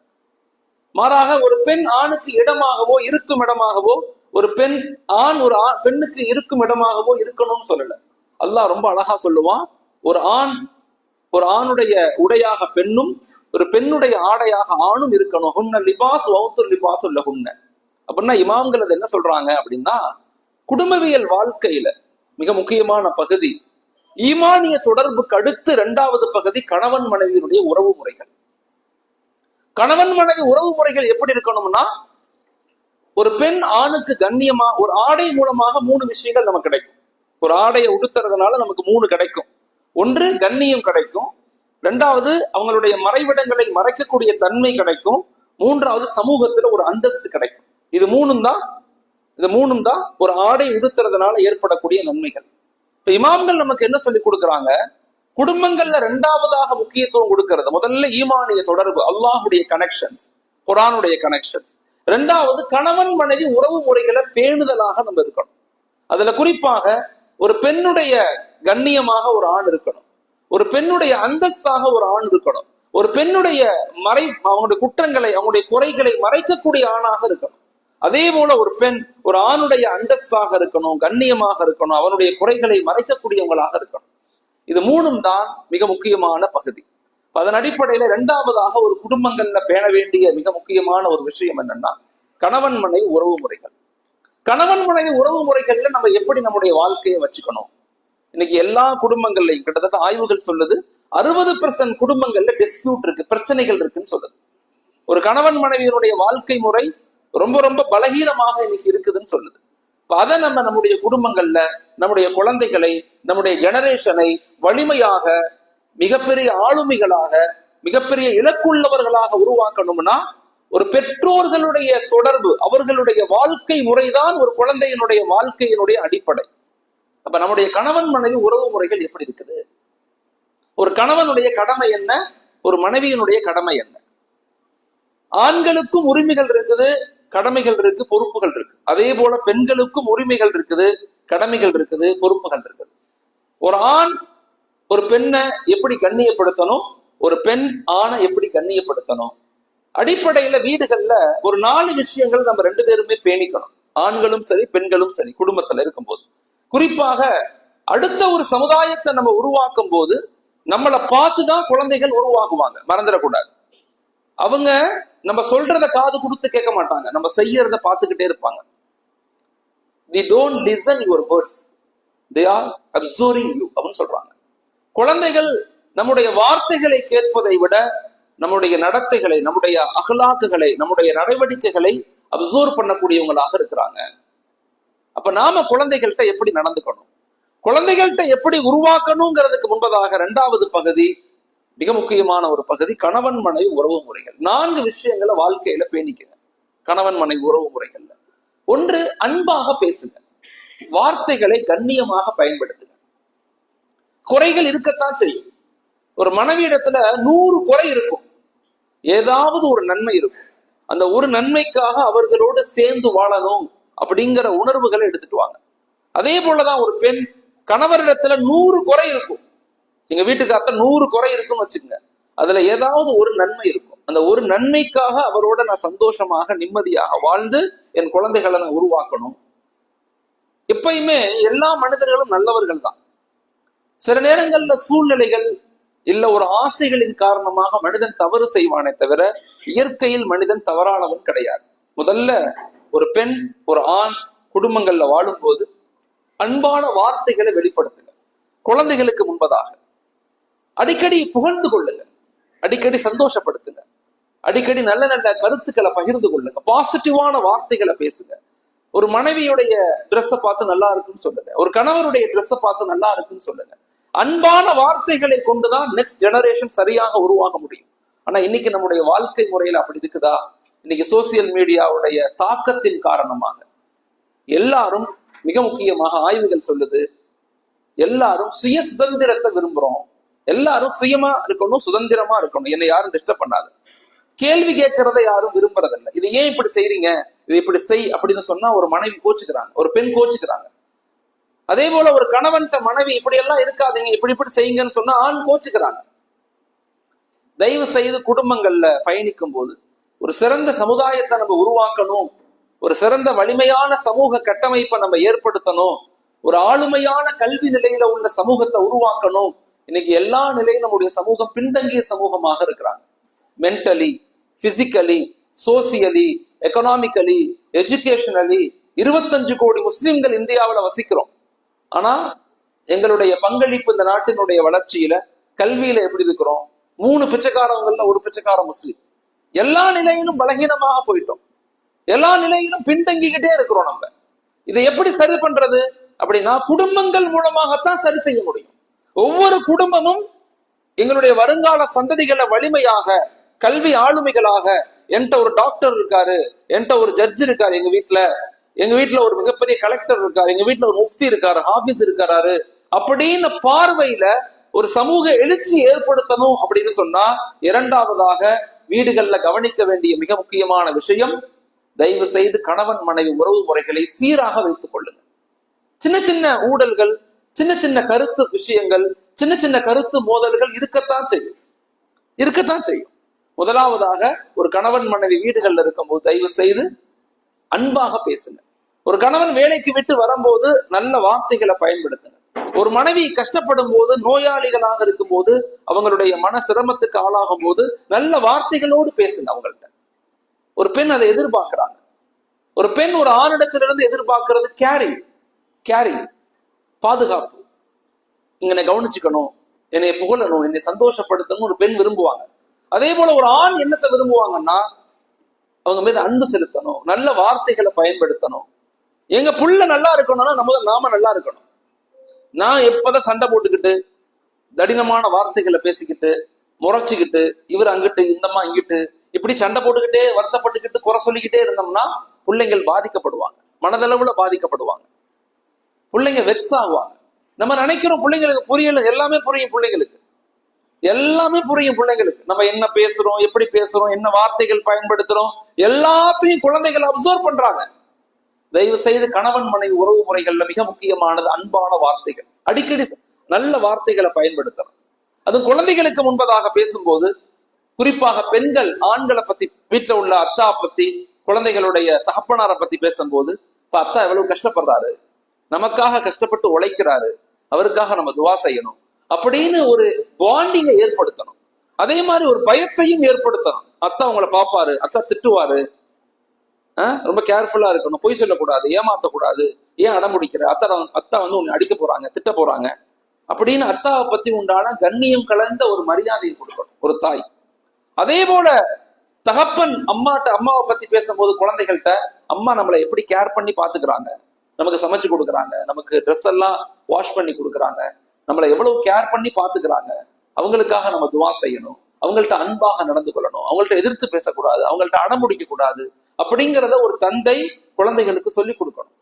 மாறாக ஒரு பெண் ஆணுக்கு இடமாகவோ இருக்கும் இடமாகவோ, ஒரு பெண் ஆண் ஒரு பெண்ணுக்கு இருக்கும் இடமாகவோ இருக்கணும்னு சொல்லல. அல்லாஹ் ரொம்ப அழகா சொல்லுவான், ஒரு ஆண் ஒரு ஆணுடைய உடையாக பெண்ணும், ஒரு பெண்ணுடைய ஆடையாக ஆணும் இருக்கணும். ஹுன்ன லிபாஸ் வௌத்து லிபாசு லஹுன்ன. அப்படின்னா இமாம்கள் அது என்ன சொல்றாங்க அப்படின்னா, குடும்பவியல் வாழ்க்கையில மிக முக்கியமான பகுதி ஈமானிய தொடர்புக்கு அடுத்து 2வது பகுதி கணவன் மனைவியினுடைய உறவு முறைகள். கணவன் மனைவி உறவு முறைகள் எப்படி இருக்கணும்னா, ஒரு பெண் ஆணுக்கு கண்ணியமா ஒரு ஆடை மூலமாக 3 விஷயங்கள் நமக்கு கிடைக்கும். ஒரு ஆடையை உடுத்துறதுனால நமக்கு 3 கிடைக்கும். ஒன்று கண்ணியம் கிடைக்கும், 2வது அவங்களுடைய மறைவிடங்களை மறைக்கக்கூடிய தன்மை கிடைக்கும், 3வது சமூகத்துல ஒரு அந்தஸ்து கிடைக்கும். இது மூணும் தான் ஒரு ஆடை உடுத்துறதுனால ஏற்படக்கூடிய நன்மைகள். இப்ப இமாம்கள் நமக்கு என்ன சொல்லி கொடுக்குறாங்க, குடும்பங்கள்ல 2வதாக முக்கியத்துவம் கொடுக்கிறது. முதல்ல ஈமானிய தொடர்பு, அல்லாஹுடைய கனெக்ஷன்ஸ், குர்ஆனுடைய கனெக்ஷன்ஸ். 2வது கணவன் மனைவி உறவு முறைகளை பேணுதலாக நம்ம இருக்கணும். அதுல குறிப்பாக ஒரு பெண்ணுடைய கண்ணியமாக ஒரு ஆண் இருக்கணும், ஒரு பெண்ணுடைய அந்தஸ்தாக ஒரு ஆண் இருக்கணும், ஒரு பெண்ணுடைய அவங்களுடைய குற்றங்களை அவங்களுடைய குறைகளை மறைக்கக்கூடிய ஆணாக இருக்கணும். அதே போல ஒரு பெண் ஒரு ஆணுடைய அந்தஸ்தாக இருக்கணும், கண்ணியமாக இருக்கணும், அவனுடைய குறைகளை மறைக்கக்கூடியவங்களாக இருக்கணும். இது 3ம் தான் மிக முக்கியமான பகுதி. அதன் அடிப்படையில 2வதாக ஒரு குடும்பங்கள்ல பேண வேண்டிய மிக முக்கியமான ஒரு விஷயம் என்னன்னா, கணவன் மனைவி உறவு முறைகள். கணவன் மனைவி உறவு முறைகள்ல நம்ம எப்படி நம்முடைய வாழ்க்கையை வச்சுக்கணும். இன்னைக்கு எல்லா குடும்பங்கள்லையும் கிட்டத்தட்ட ஆய்வுகள் சொல்லுது 60% குடும்பங்கள்ல டிஸ்பியூட் இருக்கு, பிரச்சனைகள் இருக்குன்னு சொல்லுது. ஒரு கணவன் மனைவியினுடைய வாழ்க்கை முறை ரொம்ப ரொம்ப பலகீனமாக இன்னைக்கு இருக்குதுன்னு சொல்லுது. அதை நம்ம நம்முடைய குடும்பங்கள்ல நம்முடைய குழந்தைகளை, நம்முடைய ஜெனரேஷனை வலிமையாக, மிகப்பெரிய ஆளுமைகளாக, மிகப்பெரிய இலக்குள்ளவர்களாக உருவாக்கணும்னா ஒரு பெற்றோர்களுடைய தொடர்பு, அவர்களுடைய வாழ்க்கை முறைதான் ஒரு குழந்தையினுடைய வாழ்க்கையினுடைய அடிப்படை. அப்ப நம்முடைய கணவன் மனைவி உறவு முறைகள் எப்படி இருக்குது, ஒரு கணவனுடைய கடமை என்ன, ஒரு மனைவியினுடைய கடமை என்ன. ஆண்களுக்கும் உரிமைகள் இருக்குது, கடமைகள் இருக்கு, பொறுப்புகள் இருக்கு. அதே போல பெண்களுக்கும் உரிமைகள் இருக்குது, கடமைகள் இருக்குது, பொறுப்புகள் இருக்குது. ஒரு ஆண் ஒரு பெண்ணை எப்படி கண்ணியப்படுத்தணும், ஒரு பெண் ஆணை எப்படி கண்ணியப்படுத்தணும். அடிப்படையில வீடுகள்ல ஒரு 4 விஷயங்கள் நம்ம 2 பேருமே பேணிக்கணும், ஆண்களும் சரி பெண்களும் சரி. குடும்பத்துல இருக்கும்போது குறிப்பாக அடுத்த ஒரு சமுதாயத்தை நம்ம உருவாக்கும் போது நம்மளை பார்த்துதான் குழந்தைகள் உருவாகுவாங்க, மறந்துடக்கூடாது. அவங்க நம்ம சொல்றத காது கொடுத்து கேட்க மாட்டாங்க, நம்ம செய்யறத பார்த்துக்கிட்டே இருப்பாங்க. They don't listen your words, they are absorbing you அப்படின்னு சொல்றாங்க. குழந்தைகள் நம்முடைய வார்த்தைகளை கேட்பதை விட நம்முடைய நடத்தைகளை, நம்முடைய அகலாக்குகளை, நம்முடைய நடவடிக்கைகளை அப்சர்வ் பண்ணக்கூடியவங்களாக இருக்கிறாங்க. அப்ப நாம குழந்தைகள்கிட்ட எப்படி நடந்துக்கணும், குழந்தைகள்கிட்ட எப்படி உருவாக்கணுங்கிறதுக்கு முன்பதாக 2வது பகுதி, மிக முக்கியமான ஒரு பகுதி, கணவன் மனைவி உறவு முறைகள். 4 விஷயங்களை வாழ்க்கையில பேணிக்குங்க கணவன் மனைவி உறவு முறைகள்ல. ஒன்று, அன்பாக பேசுங்க, வார்த்தைகளை கண்ணியமாக பயன்படுத்துங்க. குறைகள் இருக்கத்தான் செய்யும். ஒரு மனைவியிடத்துல 100 குறை இருக்கும், ஏதாவது ஒரு நன்மை இருக்கும். அந்த ஒரு நன்மைக்காக அவர்களோடு சேர்ந்து வாழணும் அப்படிங்கிற உணர்வுகளை எடுத்துட்டு வாங்க. அதே போலதான் ஒரு பெண் கணவரிடத்துல 100 குறை இருக்கும். எங்க வீட்டுக்கார்ட்ட 100 குறை இருக்குன்னு வச்சுக்கோங்க, அதுல ஏதாவது ஒரு நன்மை இருக்கும். அந்த ஒரு நன்மைக்காக அவரோட நான் சந்தோஷமாக நிம்மதியாக வாழ்ந்து என் குழந்தைகளை நான் உருவாக்கணும். எப்பயுமே எல்லா மனிதர்களும் நல்லவர்கள் தான். சில நேரங்கள்ல சூழ்நிலைகள் இல்ல ஒரு ஆசைகளின் காரணமாக மனிதன் தவறு செய்வானே தவிர இயற்கையில் மனிதன் தவறானவன் கிடையாது. முதல்ல ஒரு பெண் ஒரு ஆண் குடும்பங்கள்ல வாழும்போது அன்பான வார்த்தைகளை வெளிப்படுத்துங்க. குழந்தைகளுக்கு முன்பதாக அடிக்கடி புகழ்ந்து கொள்ளுங்க, அடிக்கடி சந்தோஷப்படுத்துங்க, அடிக்கடி நல்ல நல்ல கருத்துக்களை பகிர்ந்து கொள்ளுங்க, பாசிட்டிவான வார்த்தைகளை பேசுங்க. ஒரு மனைவியுடைய ட்ரெஸ்ஸை பார்த்து நல்லா இருக்குன்னு சொல்லுங்க, ஒரு கணவருடைய ட்ரெஸ்ஸை பார்த்து நல்லா இருக்குன்னு சொல்லுங்க. அன்பான வார்த்தைகளை கொண்டுதான் நெக்ஸ்ட் ஜெனரேஷன் சரியாக உருவாக முடியும். ஆனா இன்னைக்கு நம்முடைய வாழ்க்கை முறையில அப்படி இருக்குதா? இன்னைக்கு சோசியல் மீடியாவுடைய தாக்கத்தின் காரணமாக எல்லாரும், மிக முக்கியமாக ஆய்வுகள் சொல்லுது, எல்லாரும் சுய சுதந்திரத்தை விரும்புறோம். எல்லாரும் சுயமா இருக்கணும், சுதந்திரமா இருக்கணும், என்னை யாரும் டிஸ்டர்ப் பண்ணாது. கேள்வி கேட்கறத யாரும் விரும்புறதில்லை. இது ஏன் இப்படி செய்றீங்க, இது இப்படி செய் அப்படின்னு சொன்னா ஒரு மனைவி கோச்சுக்கிறாங்க, ஒரு பெண் கோச்சுக்கிறாங்க. அதே போல ஒரு கணவன்கிட்ட மனைவி இப்படி எல்லாம் இருக்காதீங்க, இப்படி செய்யுங்கன்னு சொன்னா ஆண் கோச்சுக்கிறாங்க. தயவு செய்து குடும்பங்கள்ல பயணிக்கும் போது ஒரு சிறந்த சமுதாயத்தை நம்ம உருவாக்கணும், ஒரு சிறந்த வலிமையான சமூக கட்டமைப்பை நம்ம ஏற்படுத்தணும், ஒரு ஆளுமையான கல்வி நிலையில உள்ள சமூகத்தை உருவாக்கணும். இன்னைக்கு எல்லா நிலையும் நம்முடைய சமூகம் பின்தங்கிய சமூகமாக இருக்கிறாங்க. Mentally, physically, socially, economically, educationally 25 கோடி முஸ்லிம்கள் இந்தியாவில் வசிக்கிறோம். ஆனா எங்களுடைய பங்களிப்பு இந்த நாட்டினுடைய வளர்ச்சியில, கல்வியில எப்படி இருக்கிறோம்? 3 பிச்சைக்காரவங்கள்ல ஒரு பிச்சைக்கார முஸ்லிம். எல்லா நிலையிலும் பலகீனமாக போயிட்டோம், எல்லா நிலையிலும் பின்தங்கிக்கிட்டே இருக்கிறோம். நம்ம இதை எப்படி சரி பண்றது அப்படின்னா குடும்பங்கள் மூலமாகத்தான் சரி செய்ய முடியும். ஒவ்வொரு குடும்பமும் எங்களுடைய வருங்கால சந்ததிகளை வலிமையாக, கல்வி ஆளுமைகளாக, என்கிட்ட ஒரு டாக்டர் இருக்காரு, என்கிட்ட ஒரு ஜட்ஜ் இருக்காரு, எங்க வீட்டுல ஒரு மிகப்பெரிய கலெக்டர் இருக்காரு, எங்க வீட்டுல ஒரு முஃப்தி இருக்காரு, ஹாஃபிஸ் இருக்காரு அப்படின்னு பார்வையில ஒரு சமூக எழுச்சி ஏற்படுத்தணும் அப்படின்னு சொன்னா, இரண்டாவதாக வீடுகள்ல கவனிக்க வேண்டிய மிக முக்கியமான விஷயம், தயவு செய்து கணவன் மனைவி உறவு முறைகளை சீராக வைத்துக் கொள்ளுங்க. சின்ன சின்ன ஊழல்கள், சின்ன சின்ன கருத்து விஷயங்கள், சின்ன சின்ன கருத்து மோதல்கள் இருக்கத்தான் செய்யும். முதலாவதாக ஒரு கணவன் மனைவி வீடுகள்ல இருக்கும்போது தயவு செய்து அன்பாக பேசுங்க. ஒரு கணவன் வேலைக்கு விட்டு வரும்போது நல்ல வார்த்தைகளை பயன்படுத்துங்க. ஒரு மனைவி கஷ்டப்படும் போது, நோயாளிகளாக இருக்கும் போது, அவங்களுடைய மன சிரமத்துக்கு ஆளாகும் போது நல்ல வார்த்தைகளோடு பேசுங்க அவங்கள்ட்ட. ஒரு பெண் அதை எதிர்பார்க்கிறாங்க. ஒரு பெண் ஒரு ஆணிடத்திலிருந்து எதிர்பார்க்கிறது கேரி, பாதுகாப்பு. என்னை கவனிச்சுக்கணும், என்னை புகழணும், என்னை சந்தோஷப்படுத்தணும் ஒரு பெண் விரும்புவாங்க. அதே போல ஒரு ஆண் என்னத்தை விரும்புவாங்கன்னா, அவங்க மீது அன்பு செலுத்தணும், நல்ல வார்த்தைகளை பயன்படுத்தணும். எங்க புள்ள நல்லா இருக்கணும்னா நாம நல்லா இருக்கணும். நான் எப்பதான் சண்டை போட்டுக்கிட்டு, தடினமான வார்த்தைகளை பேசிக்கிட்டு, முறைச்சுக்கிட்டு, இவர் அங்கிட்டு இந்தம்மா இங்கிட்டு இப்படி சண்டை போட்டுக்கிட்டே, வருத்தப்பட்டுக்கிட்டு, குறை சொல்லிக்கிட்டே இருந்தோம்னா பிள்ளைங்கள் பாதிக்கப்படுவாங்க, மனதளவுல பாதிக்கப்படுவாங்க, பிள்ளைங்க வெக்ஸ் ஆகுவாங்க. நம்ம நினைக்கிறோம் பிள்ளைங்களுக்கு புரியல, எல்லாமே புரியும் பிள்ளைங்களுக்கு, எல்லாமே புரியும் பிள்ளைங்களுக்கு. நம்ம என்ன பேசுறோம், எப்படி பேசுறோம், என்ன வார்த்தைகள் பயன்படுத்துறோம், எல்லாத்தையும் குழந்தைகள் அப்சர்வ் பண்றாங்க. தயவு செய்து கணவன் மனைவி உறவு முறைகள்ல மிக முக்கியமானது அன்பான வார்த்தைகள். அடிக்கடி நல்ல வார்த்தைகளை பயன்படுத்தணும். அது குழந்தைகளுக்கு முன்பதாக பேசும்போது, குறிப்பாக பெண்கள் ஆண்களை பத்தி, வீட்டுல உள்ள அத்தா பத்தி, குழந்தைகளுடைய தகப்பனாரை பத்தி பேசும்போது, இப்ப அத்தா எவ்வளவு கஷ்டப்படுறாரு, நமக்காக கஷ்டப்பட்டு உழைக்கிறாரு, அவருக்காக நம்ம துவா செய்யணும் அப்படின்னு ஒரு பாண்டிங்கை ஏற்படுத்தணும். அதே மாதிரி ஒரு பயத்தையும் ஏற்படுத்தணும். அத்தா உங்களை பார்ப்பாரு, அத்தா திட்டுவாரு, ரொம்ப கேர்ஃபுல்லா இருக்கணும், பொய் சொல்லக்கூடாது, ஏமாத்தக்கூடாது, ஏன் அடம்பிடிக்கிற, அத்தா வந்து உன்னை அடிக்க போறாங்க, திட்ட போறாங்க அப்படின்னு அத்தாவை பத்தி உண்டான கண்ணியம் கலந்த ஒரு மரியாதையை கொடுக்கணும் ஒரு தாய். அதே போல தகப்பன் அம்மாவை பத்தி பேசும்போது குழந்தைகள்கிட்ட, அம்மா நம்மளை எப்படி கேர் பண்ணி பாத்துக்கிறாங்க, நமக்கு சமைச்சு கொடுக்குறாங்க, நமக்கு ட்ரெஸ் எல்லாம் வாஷ் பண்ணி கொடுக்குறாங்க, நம்மளை எவ்வளவு கேர் பண்ணி பாத்துக்கிறாங்க, அவங்களுக்காக நம்ம துவா செய்யணும், அவங்கள்ட்ட அன்பாக நடந்து கொள்ளணும், அவங்கள்ட்ட எதிர்த்து பேசக்கூடாது, அவங்கள்ட்ட அடம்பிடிக்க கூடாது அப்படிங்கிறத ஒரு தந்தை குழந்தைகளுக்கு சொல்லிக் கொடுக்கணும்.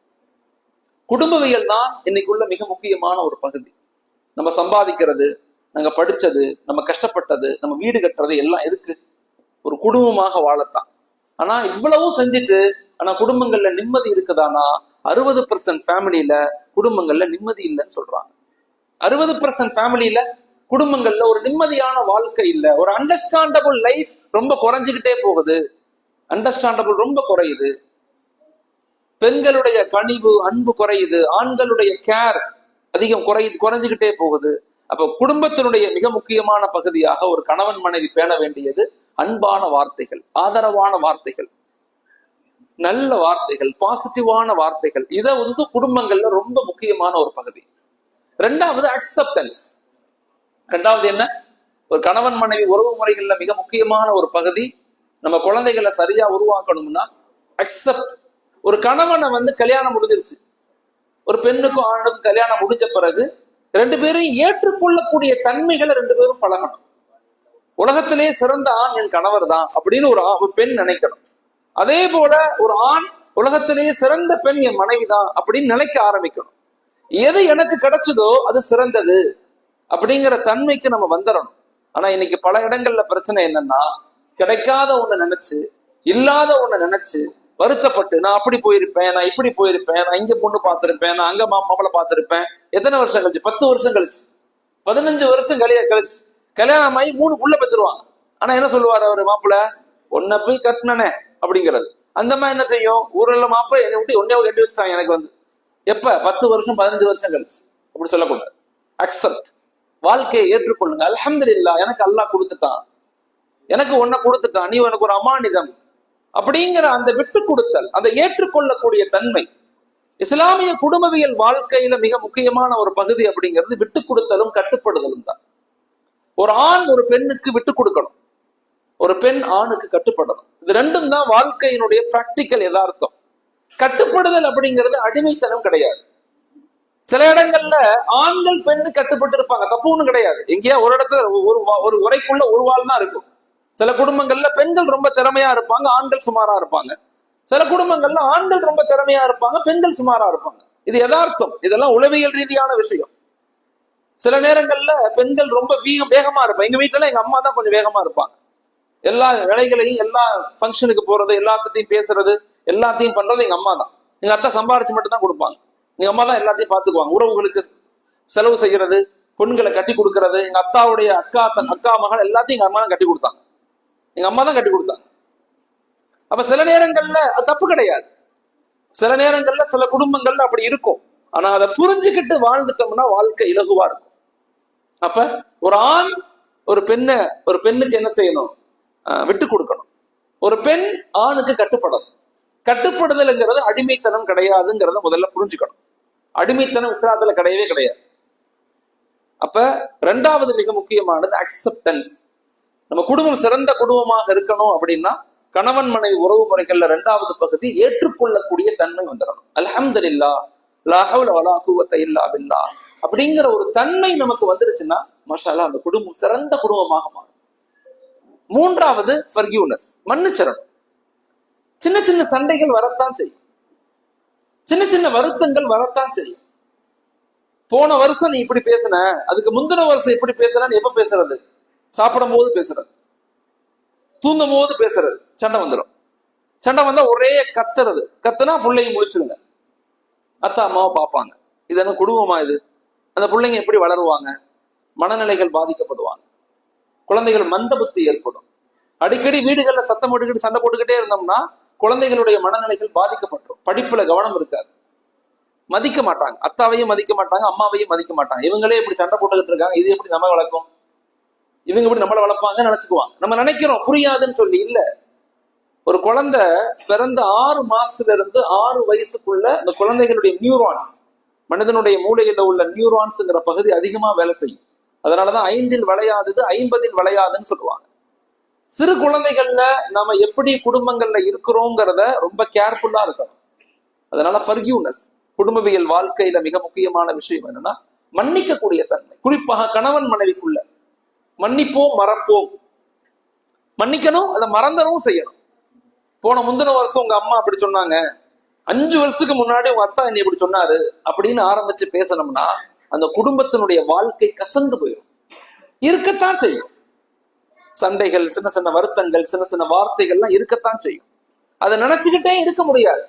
குடும்பவியல் தான் இன்னைக்குள்ள மிக முக்கியமான ஒரு பகுதி. நம்ம சம்பாதிக்கிறது, நாங்க படிச்சது, நம்ம கஷ்டப்பட்டது, நம்ம வீடு கட்டுறது எல்லாம் எதுக்கு? ஒரு குடும்பமாக வாழத்தான். ஆனா இவ்வளவும் செஞ்சுட்டு ஆனா குடும்பங்கள்ல நிம்மதி இருக்குதானா? 60% ஃபேமிலியில குடும்பங்கள்ல நிம்மதி இல்லைன்னு சொல்றாங்க. 60% ஃபேமிலியில குடும்பங்கள்ல ஒரு நிம்மதியான வாழ்க்கை இல்ல, ஒரு அண்டர்ஸ்டாண்டபிள் லைஃப் ரொம்ப குறைஞ்சுக்கிட்டே போகுது, அண்டர்ஸ்டாண்டபிள் ரொம்ப குறையுது, பெண்களுடைய கனிவு அன்பு குறையுது, ஆண்களுடைய கேர் அதிகம் குறைஞ்சுக்கிட்டே போகுது. அப்ப குடும்பத்தினுடைய மிக முக்கியமான பகுதியாக ஒரு கணவன் மனைவி பேண வேண்டியது அன்பான வார்த்தைகள், ஆதரவான வார்த்தைகள், நல்ல வார்த்தைகள், பாசிட்டிவான வார்த்தைகள். இதை வந்து குடும்பங்கள்ல ரொம்ப முக்கியமான ஒரு பகுதி. ரெண்டாவது அக்செப்டன்ஸ். ரெண்டாவது என்ன? ஒரு கணவன் மனைவி உறவு முறைகள்ல மிக முக்கியமான ஒரு பகுதி, நம்ம குழந்தைகளை சரியா உருவாக்கணும்னா அக்செப்ட். ஒரு கணவனை வந்து கல்யாணம் முடிஞ்சிருச்சு, ஒரு பெண்ணுக்கும் ஆணுக்கும் கல்யாணம் முடிஞ்ச பிறகு ரெண்டு பேரையும் ஏற்றுக்கொள்ளக்கூடிய தன்மைகளை ரெண்டு பேரும் பழகணும். உலகத்திலேயே சிறந்த ஆண் என் கணவர் தான் அப்படின்னு ஒரு பெண் நினைக்கணும். அதே போல ஒரு ஆண் உலகத்திலேயே சிறந்த பெண் என் மனைவி தான் அப்படின்னு நினைக்க ஆரம்பிக்கணும். எது எனக்கு கிடைச்சதோ அது சிறந்தது அப்படிங்கிற தன்மைக்கு நம்ம வந்துடணும். ஆனா இன்னைக்கு பல இடங்கள்ல பிரச்சனை என்னன்னா, கிடைக்காத ஒண்ணு நினைச்சு, இல்லாத ஒண்ணு நினைச்சு வருத்தப்பட்டு, நான் அப்படி போயிருப்பேன், நான் இப்படி போயிருப்பேன், நான் இங்க பொண்ணு பார்த்திருப்பேன், நான் அங்க மாப்பிளை பார்த்திருப்பேன். எத்தனை வருஷம் கழிச்சு? 10 வருஷம் கழிச்சு, 15 வருஷம் கழிச்சு கல்யாணம் ஆகி 3 புள்ள பெற்றுருவாங்க. ஆனா என்ன சொல்லுவாரு அவரு மாப்பிள்ள, ஒன்ன போய் கட்டினே அப்படிங்கிறது. அந்த மாதிரி என்ன செய்யும், ஊர்ல மாப்பிள்ள என்னை விட்டு ஒன்னே கட்டி வச்சுட்டாங்க எனக்கு வந்து. எப்ப? 10 வருஷம் 15 வருஷம் கழிச்சு. அப்படி சொல்லக்கூடாது. அக்செப்ட். வாழ்க்கையை ஏற்றுக்கொள்ளுங்க. அல்ஹம்துலில்லாஹ், எனக்கு அல்லாஹ் கொடுத்துட்டான், எனக்கு ஒன்ன கொடுத்துட்டான், நீ எனக்கு ஒரு அமானிதம் அப்படிங்கிற அந்த விட்டு கொடுத்தல், அந்த ஏற்றுக்கொள்ளக்கூடிய தன்மை இஸ்லாமிய குடும்பவியல் வாழ்க்கையில மிக முக்கியமான ஒரு பகுதி. அப்படிங்கிறது விட்டு கொடுத்தலும் கட்டுப்படுதலும் தான். ஒரு ஆண் ஒரு பெண்ணுக்கு விட்டு கொடுக்கணும், ஒரு பெண் ஆணுக்கு கட்டுப்படணும். இது ரெண்டும் தான் வாழ்க்கையினுடைய பிராக்டிக்கல் யதார்த்தம். கட்டுப்படுதல் அப்படிங்கிறது அடிமைத்தனம் கிடையாது. சில இடங்கள்ல ஆண்கள் பெண்ணு கட்டுப்பட்டு இருப்பாங்க, தப்பு ஒண்ணும் கிடையாது. எங்கேயா ஒரு இடத்துல ஒரு உரைக்குள்ள ஒரு வாழ் தான் இருக்கும். சில குடும்பங்கள்ல பெண்கள் ரொம்ப திறமையா இருப்பாங்க, ஆண்கள் சுமாரா இருப்பாங்க. சில குடும்பங்கள்ல ஆண்கள் ரொம்ப திறமையா இருப்பாங்க, பெண்கள் சுமாரா இருப்பாங்க. இது யதார்த்தம், இதெல்லாம் உளவியல் ரீதியான விஷயம். சில நேரங்கள்ல பெண்கள் ரொம்ப வேகமா இருப்பாங்க. எங்க வீட்டுல எங்க அம்மா தான் கொஞ்சம் வேகமா இருப்பாங்க. எல்லா வேலைகளையும், எல்லா ஃபங்க்ஷனுக்கு போறது, எல்லாத்தையும் பேசுறது, எல்லாத்தையும் பண்றது எங்க அம்மா தான். எங்க அத்தா சம்பாரிச்சு மட்டும் தான் கொடுப்பாங்க. எங்க அம்மா தான் எல்லாத்தையும் பாத்துக்குவாங்க. உறவுகளுக்கு செலவு செய்யறது, பொண்களை கட்டி கொடுக்கறது, எங்க அத்தாவுடைய அக்கா மகள் எல்லாத்தையும் எங்க அம்மா தான் கட்டி கொடுத்தாங்க. எங்க அம்மா தான் கட்டி கொடுத்தாங்க. அப்ப சில நேரங்கள்ல அது தப்பு கிடையாது. சில நேரங்கள்ல சில குடும்பங்கள்ல அப்படி இருக்கும். ஆனா அதை புரிஞ்சுக்கிட்டு வாழ்ந்துட்டோம்னா வாழ்க்கை இலகுவா இருக்கும். அப்ப ஒரு ஆண் ஒரு பெண்ணுக்கு என்ன செய்யணும்? விட்டு கொடுக்கணும். ஒரு பெண் ஆணுக்கு கட்டுப்படணும். கட்டுப்படுதல்ங்கிறது அடிமைத்தனம் கிடையாதுங்கிறத முதல்ல புரிஞ்சுக்கணும். அடிமைத்தனம் இஸ்லாத்துல கிடையவே கிடையாது. அப்ப ரெண்டாவது மிக முக்கியமானது அக்செப்டன்ஸ். நம்ம குடும்பம் சிறந்த குடும்பமாக இருக்கணும் அப்படின்னா கணவன் மனைவி உறவு முறைகள்ல ரெண்டாவது பகுதி ஏற்றுக்கொள்ளக்கூடிய தன்மை வந்துடணும். அல்ஹம்துலில்லாஹ் லா ஹவ்ல வலா குவத்த இல்லா பில்லாஹ் அப்படிங்கிற ஒரு தன்மை நமக்கு வந்துருச்சுன்னா மாஷா அல்லாஹ் அந்த குடும்பம் சிறந்த குடும்பமாக மாறும். மூன்றாவது ஃபர்கிவ்னஸ், மன்னிச்சிடணும். சின்ன சின்ன சண்டைகள் வரத்தான் செய்யும், சின்ன சின்ன வருத்தங்கள் வரத்தான் செய்யும். போன வருஷம் நீ இப்படி பேசுன, அதுக்கு முந்தின வருஷம் இப்படி பேசுறான்னு எப்ப பேசுறது? சாப்பிடும் போது பேசுறது, தூங்கும் போது பேசுறது. சண்டை வந்துடும். சண்டை வந்தா ஒரே கத்துனா பிள்ளைங்க முழிச்சிருங்க. அத்தா அம்மாவை பார்ப்பாங்க. இது என்ன குடும்பமா இது? அந்த பிள்ளைங்க எப்படி வளருவாங்க? மனநிலைகள் பாதிக்கப்படுவாங்க. குழந்தைகள் மந்த புத்தி ஏற்படும். அடிக்கடி வீடுகள்ல சத்தம் போட்டுக்கிட்டு சண்டை போட்டுக்கிட்டே இருந்தோம்னா குழந்தைகளுடைய மனநிலைகள் பாதிக்கப்பட்டுரும். படிப்புல கவனம் இருக்காது, மதிக்க மாட்டாங்க, அத்தாவையும் மதிக்க மாட்டாங்க, அம்மாவையும் மதிக்க மாட்டாங்க. இவங்களே இப்படி சண்டை போட்டுக்கிட்டு இருக்காங்க, இது எப்படி நம்ம வளர்க்கும்? இவங்க எப்படி நம்மளை வளர்ப்பாங்கன்னு நினைச்சுக்குவாங்க. நம்ம நினைக்கிறோம் புரியாதுன்னு சொல்லி. இல்ல, ஒரு குழந்தை பிறந்த 6 மாசத்துல இருந்து 6 வயசுக்குள்ள இந்த குழந்தைகளுடைய நியூரான்ஸ், மனிதனுடைய மூளையில உள்ள நியூரான்ஸ்ங்கிற பகுதி அதிகமா வேலை செய்யும். அதனாலதான் 5இல் விளையாதது 50இல் விளையாதுன்னு சொல்லுவாங்க. சிறு குழந்தைகள்ல நாம எப்படி குடும்பங்கள்ல இருக்கிறோங்கிறத ரொம்ப கேர்ஃபுல்லா இருக்கணும். அதனால ஃபர்கிவ்னஸ் குடும்பவியல் வாழ்க்கையில மிக முக்கியமான விஷயம் என்னன்னா மன்னிக்கக்கூடிய தன்மை. குறிப்பாக கணவன் மனைவிக்குள்ள மன்னிப்போம், மறப்போம். மன்னிக்கணும், அதை மறந்துடவும் செய்யணும். முந்தின வருஷம் உங்க அம்மா அப்படி சொன்னாங்க, 5 வருஷத்துக்கு முன்னாடி உங்க அத்தா என்னை இப்படி சொன்னாரு அப்படின்னு ஆரம்பிச்சு பேசணும்னா அந்த குடும்பத்தினுடைய வாழ்க்கை கசந்து போயிடும். இருக்கத்தான் செய்யும் சண்டைகள், சின்ன சின்ன வருத்தங்கள், சின்ன சின்ன வார்த்தைகள்லாம் இருக்கத்தான் செய்யும். அதை நினைச்சுக்கிட்டே இருக்க முடியாது.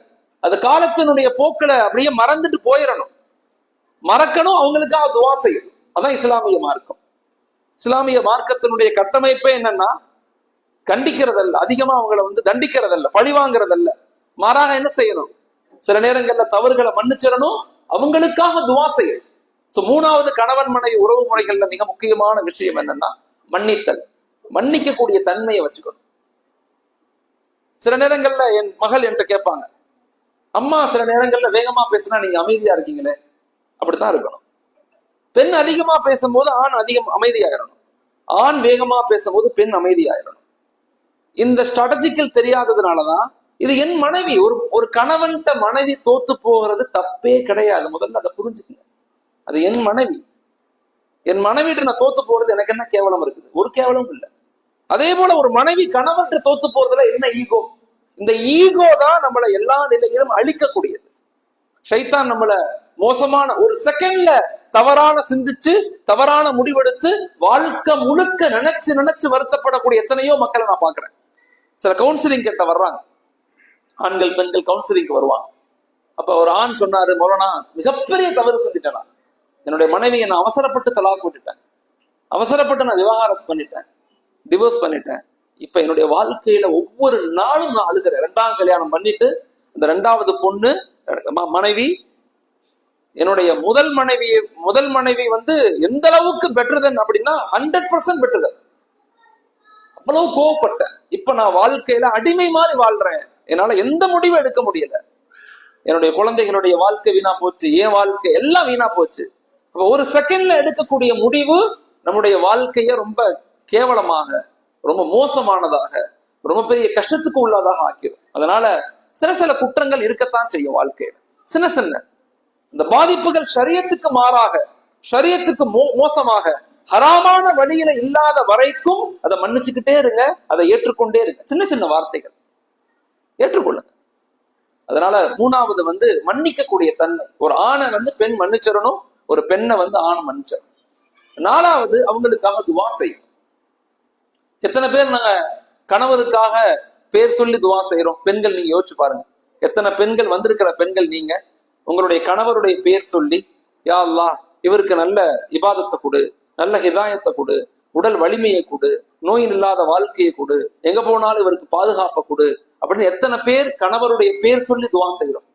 அது காலத்தினுடைய போக்கில அப்படியே மறந்துட்டு போயிடணும். மறக்கணும், அவங்களுக்காக துவா செய்யணும். அதான் இஸ்லாமிய மார்க்கம். இஸ்லாமிய மார்க்கத்தினுடைய கட்டமைப்பே என்னன்னா கண்டிக்கிறதல்ல, அதிகமா அவங்களை தண்டிக்கிறதல்ல, பழிவாங்கிறதல்ல. மாறாக என்ன செய்யணும்? சில நேரங்கள்ல தவறுகளை மன்னிச்சிடணும், அவங்களுக்காக துவா செய்யணும். மூணாவது கணவன் மனைவி உறவு முறைகள்ல மிக முக்கியமான விஷயம் என்னன்னா மன்னித்தல். மன்னிக்கக்கூடிய தன்மையை வச்சுக்கணும். சில நேரங்கள்ல என் மகள் என்கிட்ட கேட்பாங்க, அம்மா சில நேரங்கள்ல வேகமா பேசினா நீங்க அமைதியா இருக்கீங்களே. அப்படித்தான் இருக்கணும். பெண் அதிகமா பேசும்போது ஆண் அமைதியாயிரணும். ஆண் வேகமா பேசும்போது பெண் அமைதியாயிரணும். இந்த ஸ்ட்ராட்டஜிக்கல் தெரியாததுனாலதான் இது என் மனைவி. ஒரு கணவன்கிட்ட மனைவி தோத்து போகிறது தப்பே கிடையாது. முதல்ல அதை புரிஞ்சுக்கங்க. அது என் மனைவி. என் மனைவிட்டு நான் தோத்து போறது எனக்கு என்ன கேவலம் இருக்குது? ஒரு கேவலமும் இல்லை. அதே போல ஒரு மனைவி கணவன்கிட்ட தோத்து போறதுல என்ன ஈகோ? இந்த ஈகோ தான் நம்மளை எல்லா நிலையிலும் அழிக்கக்கூடியது. ஷைத்தான் நம்மள மோசமான ஒரு செகண்ட்ல தவறான சிந்திச்சு தவறான முடிவெடுத்து வாழ்க்கை முழுக்க நினைச்சு வருத்தப்படக்கூடிய எத்தனையோ மக்களை நான் பாக்குறேன். சில கவுன்சிலிங் கிட்ட வர்றாங்க, ஆண்கள் பெண்கள் கவுன்சிலிங்க்கு வருவாங்க. அப்ப ஒரு ஆண் சொன்னாரு, மௌலானா மிகப்பெரிய தவறு செஞ்சுட்டேனா, என்னுடைய மனைவியை நான் அவசரப்பட்டு தலாக் விட்டுட்டேன், அவசரப்பட்டு நான் விவாகரத்து பண்ணிட்டேன், டிவோர்ஸ் பண்ணிட்டேன். இப்ப என்னுடைய வாழ்க்கையில ஒவ்வொரு நாளும் நான் அழுகிறேன். 2ஆம் கல்யாணம் பண்ணிட்டு அந்த 2வது பொண்ணு மனைவி, என்னுடைய முதல் மனைவி எந்த அளவுக்கு பெட்டர் தென் அப்படின்னா 100% பெட்டர். அவ்வளவு கோவப்பட்டேன். இப்ப நான் வாழ்க்கையில அடிமை மாதிரி வாழ்றேன். என்னால எந்த முடிவும் எடுக்க முடியல. என்னுடைய குழந்தைகளுடைய வாழ்க்கை வீணா போச்சு, என் வாழ்க்கை எல்லாம் வீணா போச்சு. அப்ப ஒரு செகண்ட்ல எடுக்கக்கூடிய முடிவு நம்முடைய வாழ்க்கைய ரொம்ப கேவலமாக, ரொம்ப மோசமானதாக, ரொம்ப பெரிய கஷ்டத்துக்கு உள்ளதாக ஆக்கிடும். அதனால சில குற்றங்கள் இருக்கத்தான் செய்யும் வாழ்க்கையில. சின்ன இந்த பாதிப்புகள் ஷரியத்துக்கு மாறாக, ஷரியத்துக்கு மோசமாக, ஹராமான வழியில இல்லாத வரைக்கும் அதை மன்னிச்சுக்கிட்டே இருங்க, அதை ஏற்றுக்கொண்டே இருங்க. சின்ன வார்த்தைகள் ஏற்றுக்கொள்ளுங்க. அதனால மூணாவது மன்னிக்கக்கூடிய தன்மை. ஒரு ஆணை பெண் மன்னிச்சிடணும், ஒரு பெண்ணை ஆண் மன்னிச்சிடணும். நாலாவது அவங்களுக்காக துவா செய்யும். எத்தனை பேர் நாங்க கணவருக்காக பேர் சொல்லி துவா செய்யறோம்? பெண்கள் நீங்க யோசிச்சு பாருங்க. எத்தனை பெண்கள் வந்திருக்கிற பெண்கள் நீங்க உங்களுடைய கணவருடைய பேர் சொல்லி, யா அல்லாஹ் இவருக்கு நல்ல இபாதத்தை கொடு, நல்ல ஹிதாயத்தை கொடு, உடல் வலிமையை கொடு, நோய் இல்லாத வாழ்க்கையை கொடு, எங்க போனாலும் இவருக்கு பாதுகாப்பை கொடு அப்படின்னு எத்தனை பேர் கணவருடைய பேர் சொல்லி துவா செய்யறோம்?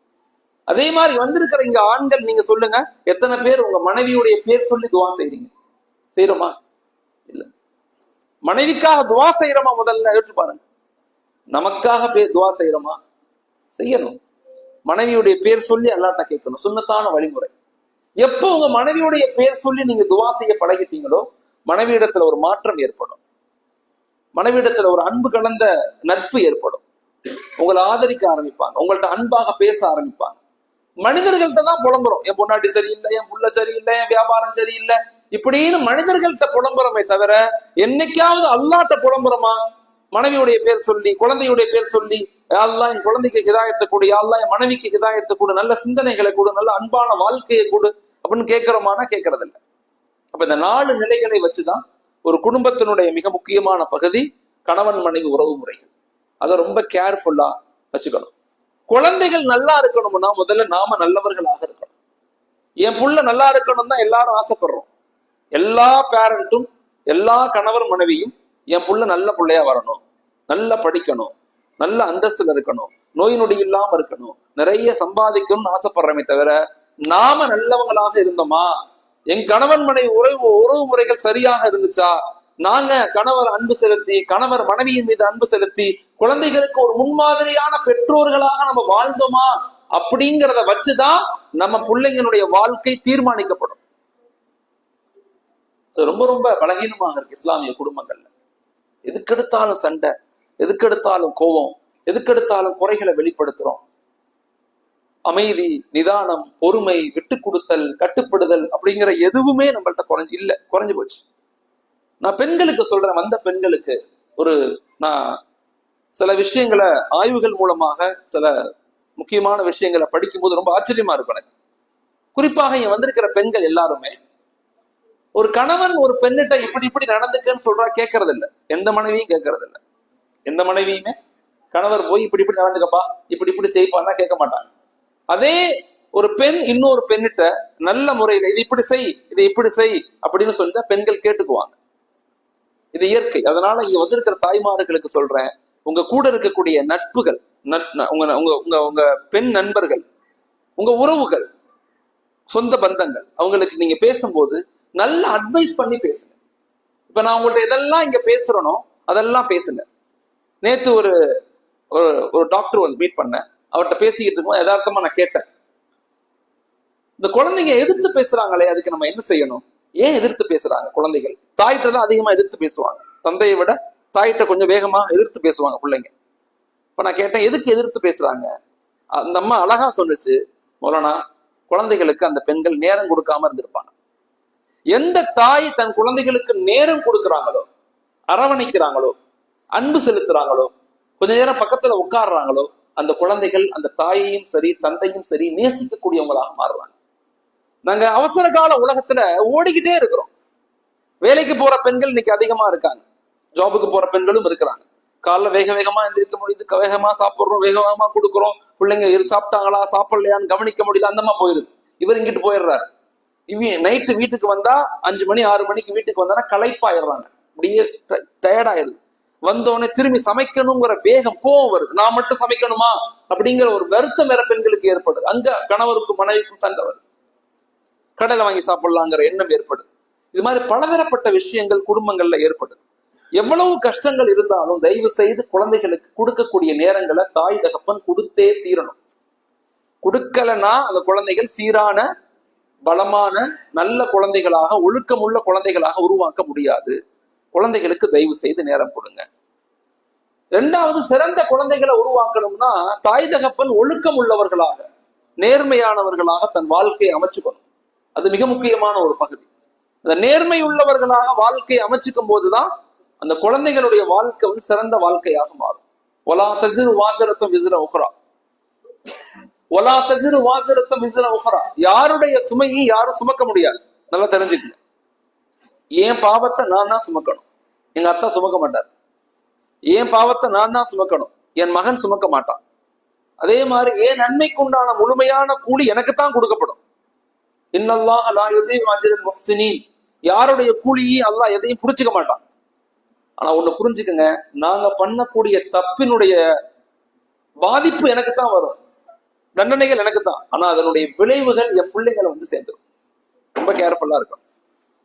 அதே மாதிரி வந்திருக்கிற இங்க ஆண்கள் நீங்க சொல்லுங்க, எத்தனை பேர் உங்க மனைவியுடைய பேர் சொல்லி துவா செய்றீங்க? செய்யறோமா? இல்ல. மனைவிக்காக துவா செய்யறோமா? முதல்ல யோசிச்சு பாருங்க. நமக்காக துவா செய்யறோமா? செய்யணும். மனைவியுடைய பேர் சொல்லி அல்லாஹ்ட்ட கேட்கணும். சுன்னத்தான வழிமுறை. எப்போ உங்க மனைவியுடைய பேர் சொல்லி நீங்க துவா செய்ய பழகிட்டீங்களோ, மனைவியிடத்துல ஒரு மாற்றம் ஏற்படும். மனைவியிடத்துல ஒரு அன்பு கலந்த நட்பு ஏற்படும். உங்களை ஆதரிக்க ஆரம்பிப்பாங்க, உங்கள்ட்ட அன்பாக பேச ஆரம்பிப்பாங்க. மனிதர்கள்ட்ட தான் புலம்புறோம், என் பொண்டாட்டி சரியில்லை, என் புள்ள சரியில்லை, என் வியாபாரம் சரியில்லை, இப்படின்னு மனிதர்கள்ட்ட புலம்புறமே தவிர என்னைக்காவது அல்லாஹ்ட்ட புலம்புறோமா? மனைவியுடைய பேர் சொல்லி, குழந்தையுடைய பேர் சொல்லி, அல்லாஹ் என் குழந்தைக்கு ஹிதாயத்தை கொடு, அல்லாஹ் என் மனைவிக்கு ஹிதாயத்தை கொடு, நல்ல சிந்தனைகளை கொடு, நல்ல அன்பான வாழ்க்கையை கொடு அப்படின்னு கேட்கிறோமானா கேட்கறது இல்லை. அப்ப இந்த 4 நிலைகளை வச்சுதான் ஒரு குடும்பத்தினுடைய மிக முக்கியமான பகுதி கணவன் மனைவி உறவு முறைகள். அதை ரொம்ப கேர்ஃபுல்லா வச்சுக்கணும். குழந்தைகள் நல்லா இருக்கணும்னா முதல்ல நாம நல்லவர்களாக இருக்கணும். என் புள்ள நல்லா இருக்கணும் தான் எல்லாரும் ஆசைப்படுறோம். எல்லா பேரண்ட்டும், எல்லா கணவர் மனைவியும் என் புள்ள நல்ல பிள்ளையா வரணும், நல்லா படிக்கணும், நல்ல அந்தஸ்துல இருக்கணும், நோய் நொடி இல்லாம இருக்கணும், நிறைய சம்பாதிக்கணும்னு ஆசைப்படுறமே தவிர நாம நல்லவங்களாக இருந்தோமா, என் கணவன் மனைவி உறவு முறைகள் சரியாக இருந்துச்சா, நாங்க கணவர் அன்பு செலுத்தி, கணவர் மனைவியின் மீது அன்பு செலுத்தி, குழந்தைகளுக்கு ஒரு முன்மாதிரியான பெற்றோர்களாக நம்ம வாழ்ந்தோமா அப்படிங்கிறத வச்சுதான் நம்ம பிள்ளைங்களுடைய வாழ்க்கை தீர்மானிக்கப்படும். ரொம்ப ரொம்ப பலகீனமாக இருக்கு இஸ்லாமிய குடும்பங்கள்ல. எதுக்கெடுத்தாலும் சண்டை, எதுக்கெடுத்தாலும் கோபம், எதுக்கெடுத்தாலும் குறைகளை வெளிப்படுத்துறோம். அமைதி, நிதானம், பொறுமை, விட்டு கொடுத்தல், கட்டுப்படுதல் அப்படிங்கிற எதுவுமே நம்மள்ட்ட குறைஞ்சு போச்சு. நான் பெண்களுக்கு சொல்றேன், வந்த பெண்களுக்கு நான் சில விஷயங்களை ஆய்வுகள் மூலமாக சில முக்கியமான விஷயங்களை படிக்கும்போது ரொம்ப ஆச்சரியமா இருக்கும். குறிப்பாக இங்க வந்திருக்கிற பெண்கள் எல்லாருமே ஒரு கணவன் ஒரு பெண்ணிட்ட இப்படி நடந்துக்கன்னு சொல்றா கேட்கறது இல்லை. எந்த மனைவியும் கேட்கறது இல்லை. எந்த மனைவியுமே கணவர் போய் இப்படி நடந்துக்கப்பா, இப்படி செய்ப்பான்னா கேட்க மாட்டாங்க. அதே ஒரு பெண் இன்னொரு பெண்ணிட்ட நல்ல முறையில இது இப்படி செய், இது இப்படி செய் அப்படின்னு சொல்லிட்டா பெண்கள் கேட்டுக்குவாங்க. இது இயற்கை. அதனால இங்க வந்திருக்கிற தாய்மார்களுக்கு சொல்றேன், உங்க கூட இருக்கக்கூடிய நட்புகள், உங்க பெண் நண்பர்கள், உங்க உறவுகள், சொந்த பந்தங்கள், அவங்களுக்கு நீங்க பேசும்போது நல்ல அட்வைஸ் பண்ணி பேசுங்க. இப்ப நான் உங்கள்ட்ட எதெல்லாம் இங்க பேசுறனோ அதெல்லாம் பேசுங்க. நேத்து ஒரு டாக்டர் மீட் பண்ணேன். அவர்கிட்ட பேசிக்கிட்டு இருக்கும் யதார்த்தமா நான் கேட்டேன், இந்த குழந்தைங்க எதிர்த்து பேசுறாங்களே அதுக்கு நம்ம என்ன செய்யணும்? ஏன் எதிர்த்து பேசுறாங்க குழந்தைகள்? தாயிட்ட தான் அதிகமா எதிர்த்து பேசுவாங்க. தந்தையை விட தாயிட்ட கொஞ்சம் வேகமா எதிர்த்து பேசுவாங்க பிள்ளைங்க. இப்ப நான் கேட்டேன், எதுக்கு எதிர்த்து பேசுறாங்க? அந்த அம்மா அழகா சொல்லுச்சு, மௌலானா குழந்தைகளுக்கு அந்த பெண்கள் நேரம் கொடுக்காம இருந்திருப்பாங்க. எந்த தாய் தன் குழந்தைகளுக்கு நேரம் கொடுக்குறாங்களோ, அரவணைக்கிறாங்களோ, அன்பு செலுத்துறாங்களோ, கொஞ்ச நேரம் பக்கத்துல உட்காடுறாங்களோ, அந்த குழந்தைகள் அந்த தாயையும் சரி தந்தையும் சரி நேசிக்கக்கூடியவங்களாக மாறுறாங்க. நாங்க அவசர கால உலகத்துல ஓடிக்கிட்டே இருக்கிறோம். வேலைக்கு போற பெண்கள் இன்னைக்கு அதிகமா இருக்காங்க, ஜாபுக்கு போற பெண்களும் இருக்கிறாங்க. காலைல வேகமா எந்திரிக்க முடியுது, வேகமா சாப்பிடுறோம், வேகமா கொடுக்குறோம். பிள்ளைங்க சாப்பிட்டாங்களா சாப்பிடலையான்னு கவனிக்க முடியல, அந்தமா போயிருது. இவர் இங்கிட்டு போயிடுறாரு. நைட்டு வீட்டுக்கு வந்தா 5 மணி 6 மணிக்கு வீட்டுக்கு வந்தா களைப்பாயிடுறாங்க, அப்படியே டயர்டாயிருது. வந்தோடனே திரும்பி சமைக்கணுங்கிற வேகம், கோவம் வருது. நான் மட்டும் சமைக்கணுமா அப்படிங்கிற ஒரு வருத்தம் வேற பெண்களுக்கு ஏற்படுது. அங்க கணவருக்கும் மனைவிக்கும் சண்டை வருது. கடையில வாங்கி சாப்பிடலாங்கிற எண்ணம் ஏற்படுது. இது மாதிரி பலதரப்பட்ட விஷயங்கள் குடும்பங்கள்ல ஏற்படுது. எவ்வளவு கஷ்டங்கள் இருந்தாலும் தயவு செய்து குழந்தைகளுக்கு கொடுக்கக்கூடிய நேரங்களை தாய் தகப்பன் கொடுத்தே தீரணும். கொடுக்கலன்னா அந்த குழந்தைகள் சீரான பலமான நல்ல குழந்தைகளாக, ஒழுக்கமுள்ள குழந்தைகளாக உருவாக்க முடியாது. குழந்தைகளுக்கு தயவு செய்து நேரம் கொடுங்க. இரண்டாவது, சிறந்த குழந்தைகளை உருவாக்கணும்னா தாய் தகப்பன் ஒழுக்கம் உள்ளவர்களாக, நேர்மையானவர்களாக தன் வாழ்க்கையை அமைச்சுக்கணும். அது மிக முக்கியமான ஒரு பகுதி. அந்த நேர்மை உள்ளவர்களாக வாழ்க்கையை அமைச்சுக்கும் போதுதான் அந்த குழந்தைகளுடைய வாழ்க்கை சிறந்த வாழ்க்கையாக மாறும். ஒலா தசிறு வாசரத்தம் விசிற உஹ்ரா, ஒலா தசிறு வாசரத்தம் விசிற உஹ்ரா. யாருடைய சுமையை யாரும் சுமக்க முடியாது. நல்லா தெரிஞ்சுக்கங்க. ஏன் பாவத்தை நான் தான் சுமக்கணும், எங்க அத்தா சுமக்க மாட்டார். ஏன் பாவத்தை நான் தான் சுமக்கணும், என் மகன் சுமக்க மாட்டான். அதே மாதிரி ஏன் நன்மைக்கு உண்டான முழுமையான கூலி எனக்குத்தான் கொடுக்கப்படும். இன்னல்லாஹ லா யுதீஉ அஜ்ரல் முஹ்ஸினீன். யாருடைய கூலியை அல்லாஹ் எதையும் புடிச்சுக்க மாட்டான். ஆனா ஒண்ணு புரிஞ்சுக்கங்க, நாங்க பண்ணக்கூடிய தப்பினுடைய பாதிப்பு எனக்கு தான் வரும், தண்டனைகள் எனக்கு தான். ஆனா அதனுடைய விளைவுகள் என் பிள்ளைகளை சேர்ந்துடும். ரொம்ப கேர்ஃபுல்லா இருக்கணும்.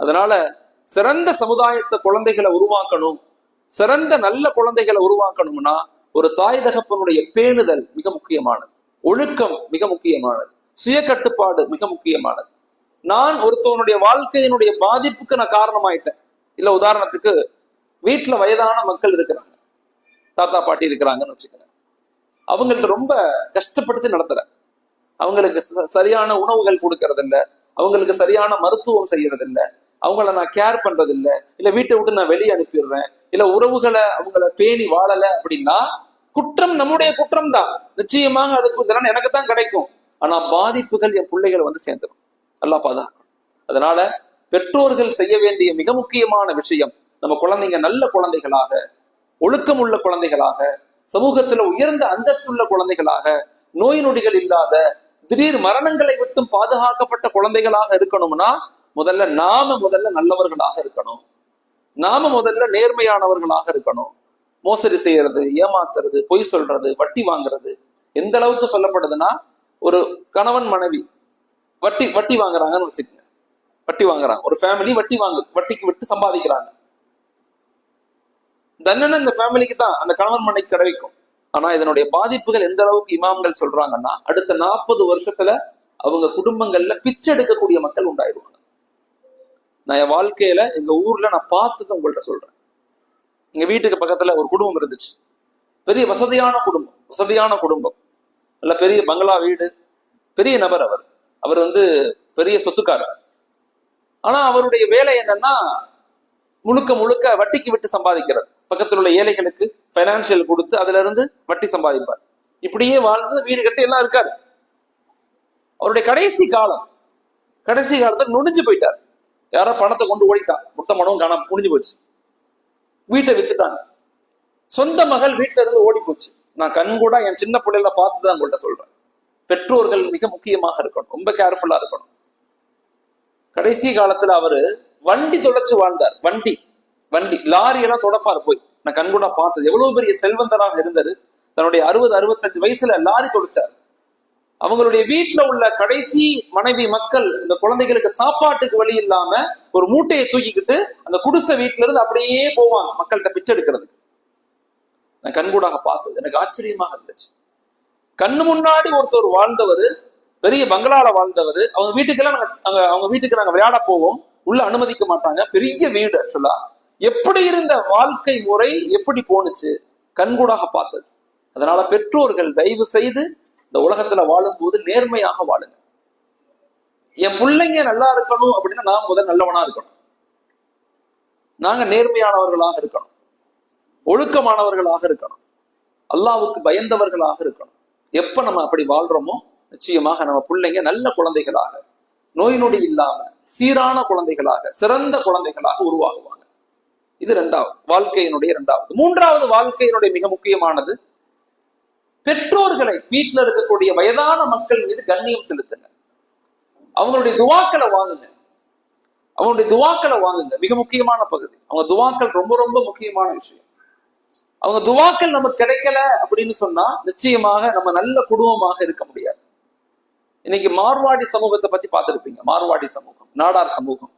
அதனால சிறந்த சமுதாயத்தை குழந்தைகளை உருவாக்கணும், சிறந்த நல்ல குழந்தைகளை உருவாக்கணும்னா ஒரு தாய் தகப்பனுடைய பேணுதல் மிக முக்கியமானது, ஒழுக்கம் மிக முக்கியமானது, சுய கட்டுப்பாடு மிக முக்கியமானது. நான் ஒருத்தவனுடைய வாழ்க்கையினுடைய பாதிப்புக்கு நான் காரணமாயிட்டேன். இல்ல உதாரணத்துக்கு வீட்டுல வயதான மக்கள் இருக்கிறாங்க, தாத்தா பாட்டி இருக்கிறாங்கன்னு வச்சுக்கிறேன். அவங்கள்ட்ட ரொம்ப கஷ்டப்படுத்தி நடத்துற, அவங்களுக்கு சரியான உணவுகள் கொடுக்கறது இல்லை, அவங்களுக்கு சரியான மருத்துவம் செய்யறது இல்லை, அவங்கள நான் கேர் பண்றது இல்லை, இல்ல வீட்டை விட்டு நான் வெளியே அனுப்பிடுறேன், இல்ல உறவுகளை அவங்கள பேணி வாழல அப்படின்னா குற்றம் நம்முடைய குற்றம் தான். நிச்சயமாக அதுக்கு எனக்கு தான் கிடைக்கும். ஆனா பாதிப்புகள் என் பிள்ளைகளை சேர்ந்துடும். நல்லா பாதுகாக்கணும். அதனால பெற்றோர்கள் செய்ய வேண்டிய மிக முக்கியமான விஷயம், நம்ம குழந்தைங்க நல்ல குழந்தைகளாக, ஒழுக்கம் உள்ள குழந்தைகளாக, சமூகத்துல உயர்ந்த அந்தஸ்துள்ள குழந்தைகளாக, நோய் நொடிகள் இல்லாத, திடீர் மரணங்களை விட்டும் பாதுகாக்கப்பட்ட குழந்தைகளாக இருக்கணும்னா முதல்ல நல்லவர்களாக இருக்கணும். நாம முதல்ல நேர்மையானவர்களாக இருக்கணும். மோசடி செய்யறது, ஏமாத்துறது, பொய் சொல்றது, வட்டி வாங்குறது எந்த அளவுக்கு சொல்லப்படுதுன்னா, ஒரு கணவன் மனைவி வட்டி வாங்குறாங்கன்னு வச்சுக்கோங்க. வட்டி வாங்குறாங்க, ஒரு ஃபேமிலி வட்டிக்கு விட்டு சம்பாதிக்கிறாங்க. தண்டனை இந்த ஃபேமிலிக்கு தான், அந்த கணவன் மனைவி கிடைக்கும். ஆனா இதனுடைய பாதிப்புகள் எந்த அளவுக்கு இமாம்கள் சொல்றாங்கன்னா, அடுத்த 40 வருஷத்துல அவங்க குடும்பங்கள்ல பிச்சை எடுக்கக்கூடிய மக்கள் உண்டாயிருவாங்க. நான் என் வாழ்க்கையில எங்க ஊர்ல நான் பார்த்தது உங்கள்ட்ட சொல்றேன். எங்க வீட்டுக்கு பக்கத்துல ஒரு குடும்பம் இருந்துச்சு, பெரிய வசதியான குடும்பம், நல்ல பெரிய பங்களா வீடு, பெரிய நபர். அவர் பெரிய சொத்துக்காரர். ஆனா அவருடைய வேலை என்னன்னா முழுக்க வட்டிக்கு விட்டு சம்பாதிக்கிறது. பக்கத்தில் உள்ள ஏழைகளுக்கு பைனான்சியல் கொடுத்து அதுல இருந்து வட்டி சம்பாதிப்பார். இப்படியே வாழ்ந்து வீடு கட்டி எல்லாம் இருக்காரு. அவருடைய கடைசி காலத்துல நொடிஞ்சு போயிட்டார். யாரோ பணத்தை கொண்டு ஓடிட்டான், மொத்த பணமும் காணாம முடிஞ்சு போச்சு. வீட்டை வித்துட்டாங்க. சொந்த மகள் வீட்டுல இருந்து ஓடி போச்சு. நான் கண்கூட என் சின்ன பிள்ளைல பார்த்துதான் உங்கள்கிட்ட சொல்றேன். பெற்றோர்கள் மிக முக்கியமாக இருக்கணும், ரொம்ப கேர்ஃபுல்லா இருக்கணும். கடைசி காலத்துல அவரு வண்டி தொலைச்சு வாழ்ந்தார். வண்டி லாரி எல்லாம் தொடப்பாரு போய். நான் கண்கூட பார்த்தது. எவ்வளவு பெரிய செல்வந்தராக இருந்தாரு. தன்னுடைய 60-65 வயசுல லாரி தொலைச்சார். அவங்களுடைய வீட்டுல உள்ள கடைசி மனைவி மக்கள் இந்த குழந்தைகளுக்கு சாப்பாட்டுக்கு வழி இல்லாம ஒரு மூட்டையை தூக்கிக்கிட்டு அந்த குடிசை வீட்டுல இருந்து அப்படியே போவாங்க மக்கள்கிட்ட பிச்சை எடுக்கிறதுக்கு. நான் கண்கூடாக பார்த்தது எனக்கு ஆச்சரியமாக இருந்துச்சு. கண்ணு முன்னாடி ஒருத்தர் வாழ்ந்தவர், பெரிய பங்களால வாழ்ந்தவர். அவங்க வீட்டுக்கு நாங்க விளையாட போவோம், உள்ள அனுமதிக்க மாட்டாங்க. பெரிய வீடு. ஆக்சுவலா எப்படி இருந்த வாழ்க்கை முறை எப்படி போனுச்சு கண்கூடாக பார்த்தது. அதனால பெற்றோர்கள் தயவு செய்து இந்த உலகத்துல வாழும்போது நேர்மையாக வாழுங்க. என் பிள்ளைங்க நல்லா இருக்கணும் அப்படின்னா நான் முதல் நல்லவனா இருக்கணும். நாங்க நேர்மையானவர்களாக இருக்கணும், ஒழுக்கமானவர்களாக இருக்கணும், அல்லாஹ்வுக்கு பயந்தவர்களாக இருக்கணும். எப்ப நம்ம அப்படி வாழ்றோமோ நிச்சயமாக நம்ம பிள்ளைங்க நல்ல குழந்தைகளாக, நோய் நொடி இல்லாம சீரான குழந்தைகளாக, சிறந்த குழந்தைகளாக உருவாகுவாங்க. இது வாழ்க்கையினுடைய இரண்டாவது. மூன்றாவது வாழ்க்கையினுடைய மிக முக்கியமானது, பெற்றோர்களை, வீட்டில் இருக்கக்கூடிய வயதான மக்கள் மீது கண்ணியம் செலுத்துங்க. அவங்களுடைய துவாக்களை வாங்குங்க. மிக முக்கியமான பகுதி. அவங்க துவாக்கள் ரொம்ப ரொம்ப முக்கியமான விஷயம். அவங்க துவாக்கள் நமக்கு கிடைக்கல அப்படின்னு சொன்னா நிச்சயமாக நம்ம நல்ல குடும்பமாக இருக்க முடியாது. இன்னைக்கு மார்வாடி சமூகத்தை பத்தி பார்த்திருப்பீங்க. மார்வாடி சமூகம், நாடார் சமூகம்,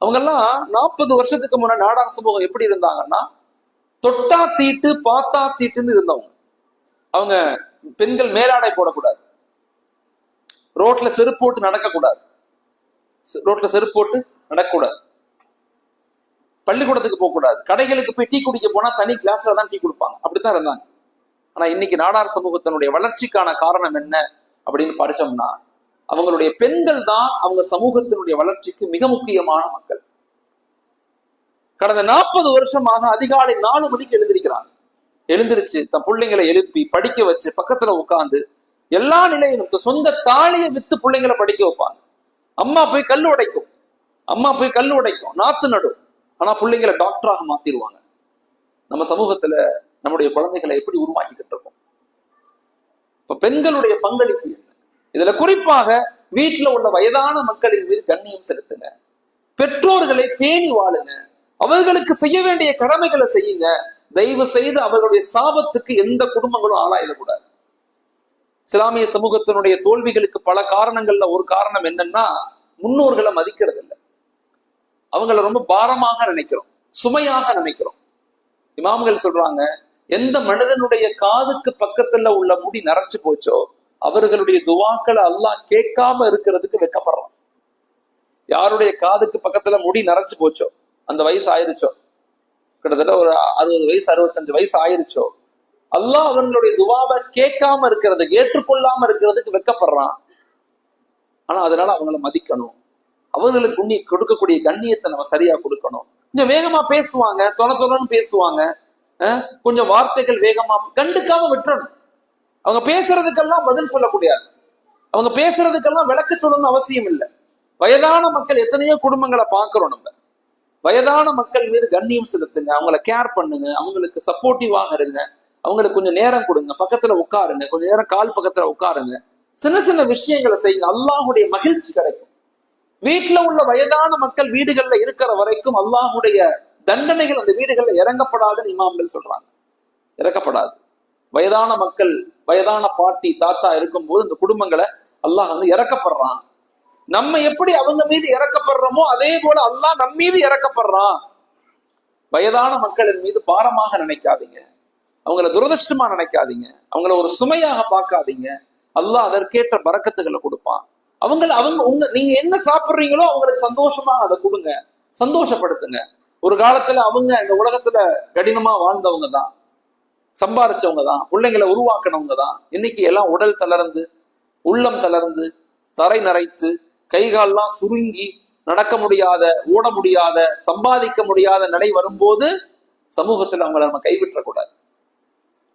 அவங்க எல்லாம் 40 வருஷத்துக்கு முன்ன நாடார் சமூகம் எப்படி இருந்தாங்கன்னா, தொட்டா தீட்டு பாத்தா தீட்டுன்னு இருந்தவங்க. அவங்க பெண்கள் மேலாடை போடக்கூடாது, ரோட்ல செருப்பு போட்டு நடக்கக்கூடாது, பள்ளிக்கூடத்துக்கு போக கூடாது, கடைகளுக்கு போய் டீ குடிக்க போனா தனி கிளாஸ்ல தான் டீ கொடுப்பாங்க, அப்படித்தான் இருந்தாங்க. ஆனா இன்னைக்கு நாடார் சமூகத்தினுடைய வளர்ச்சிக்கான காரணம் என்ன அப்படின்னு படிச்சோம்னா, அவங்களுடைய பெண்கள் தான் அவங்க சமூகத்தினுடைய வளர்ச்சிக்கு மிக முக்கியமான மக்கள். கடந்த 40 வருஷமாக அதிகாலை 4 மணிக்கு எழுந்திருக்கிறாங்க. எழுந்திருச்சு தன் பிள்ளைங்களை எழுப்பி படிக்க வச்சு பக்கத்துல உட்கார்ந்து எல்லா நிலையிலும் சொந்த தாலியை வித்து பிள்ளைங்களை படிக்க வைப்பாங்க. அம்மா போய் கல் உடைக்கும், நாத்து நடும். ஆனா பிள்ளைங்களை டாக்டராக மாத்திடுவாங்க. நம்ம சமூகத்துல நம்முடைய குழந்தைகளை எப்படி உருவாக்கிக்கிட்டு இருக்கோம்? இப்ப பெண்களுடைய பங்களிப்பு என்ன? இதுல குறிப்பாக வீட்டுல உள்ள வயதான மக்களின் மீது கண்ணியம் செலுத்துங்க. பெற்றோர்களை பேணி வாழுங்க. அவர்களுக்கு செய்ய வேண்டிய கடமைகளை செய்யுங்க. தயவு செய்து அவர்களுடைய சாபத்துக்கு எந்த குடும்பங்களும் ஆளாயிடக்கூடாது. இஸ்லாமிய சமூகத்தினுடைய தோல்விகளுக்கு பல காரணங்கள்ல ஒரு காரணம் என்னன்னா, முன்னோர்களை மதிக்கிறது இல்லை. அவங்கள ரொம்ப பாரமாக நினைக்கிறோம், சுமையாக நினைக்கிறோம். இமாம்கள் சொல்றாங்க, எந்த மனிதனுடைய காதுக்கு பக்கத்துல உள்ள முடி நரைச்சு போச்சோ அவர்களுடைய துவாக்களை அல்லாஹ் கேட்காம இருக்கிறதுக்கு வெக்கப்படுறான். யாருடைய காதுக்கு பக்கத்துல முடி நரைச்சு போச்சோ, அந்த வயசு ஆயிருச்சோ, கிட்டத்தட்ட ஒரு 60 வயசு 65 வயசு ஆயிருச்சோ, அல்லாஹ் அவர்களுடைய துவாவை கேட்காம இருக்கிறதுக்கு, ஏற்றுக்கொள்ளாம இருக்கிறதுக்கு வெக்கப்படுறான். ஆனா அதனால அவங்கள மதிக்கணும். அவர்களுக்கு கொடுக்கக்கூடிய கண்ணியத்தை நம்ம சரியா கொடுக்கணும். கொஞ்சம் வேகமா பேசுவாங்க, தொணன்னு பேசுவாங்க, கொஞ்சம் வார்த்தைகள் வேகமா கண்டுக்காம விட்டுறணும். அவங்க பேசுறதுக்கெல்லாம் பதில் சொல்லக்கூடாது, அவங்க பேசுறதுக்கெல்லாம் விளக்க சொல்லணும்னு அவசியம் இல்லை. வயதான மக்கள் எத்தனையோ குடும்பங்களை பார்க்கிறோம். நம்ம வயதான மக்கள் மீது கண்ணியம் செலுத்துங்க, அவங்கள கேர் பண்ணுங்க, அவங்களுக்கு சப்போர்ட்டிவாக இருங்க, அவங்களுக்கு கொஞ்சம் நேரம் கொடுங்க, பக்கத்துல உட்காருங்க, கொஞ்சம் நேரம் கால் பக்கத்துல உட்காருங்க, சின்ன சின்ன விஷயங்களை செய்யுங்க. அல்லாஹுடைய மகிழ்ச்சி கிடைக்கும். வீட்டுல உள்ள வயதான மக்கள் வீடுகள்ல இருக்கிற வரைக்கும் அல்லாஹுடைய தண்டனைகள் அந்த வீடுகள்ல இறங்கப்படாதுன்னு இமாம்கள் சொல்றாங்க. இறக்கப்படாது. வயதான மக்கள், வயதான பாட்டி தாத்தா இருக்கும்போது இந்த குடும்பங்களை அல்லாஹ் வந்து இறக்கப்படுறான். நம்ம எப்படி அவங்க மீது இறக்கப்படுறோமோ அதே போல அல்லாஹ் நம் மீது இறக்கப்படுறான். வயதான மக்களின் மீது பாரமாக நினைக்காதீங்க, அவங்கள துரதிருஷ்டமா நினைக்காதீங்க, அவங்கள ஒரு சுமையாக பார்க்காதீங்க. அல்லாஹ் அதற்கேற்ற பரக்கத்துகளை கொடுப்பான். நீங்க என்ன சாப்பிடுறீங்களோ அவங்களுக்கு சந்தோஷமா அதை கொடுங்க, சந்தோஷப்படுத்துங்க. ஒரு காலத்துல அவங்க இந்த உலகத்துல கடினமா வாழ்ந்தவங்க தான், சம்பாரிச்சவங்க தான், பிள்ளைங்களை உருவாக்கினவங்க தான். இன்னைக்கு எல்லாம் உடல் தளர்ந்து, உள்ளம் தளர்ந்து, தரை நரைத்து, கைகால்லாம் சுருங்கி, நடக்க முடியாத, ஓட முடியாத, சம்பாதிக்க முடியாத நிலை வரும்போது சமூகத்துல அவங்களை நம்ம கைவிட்டக்கூடாது.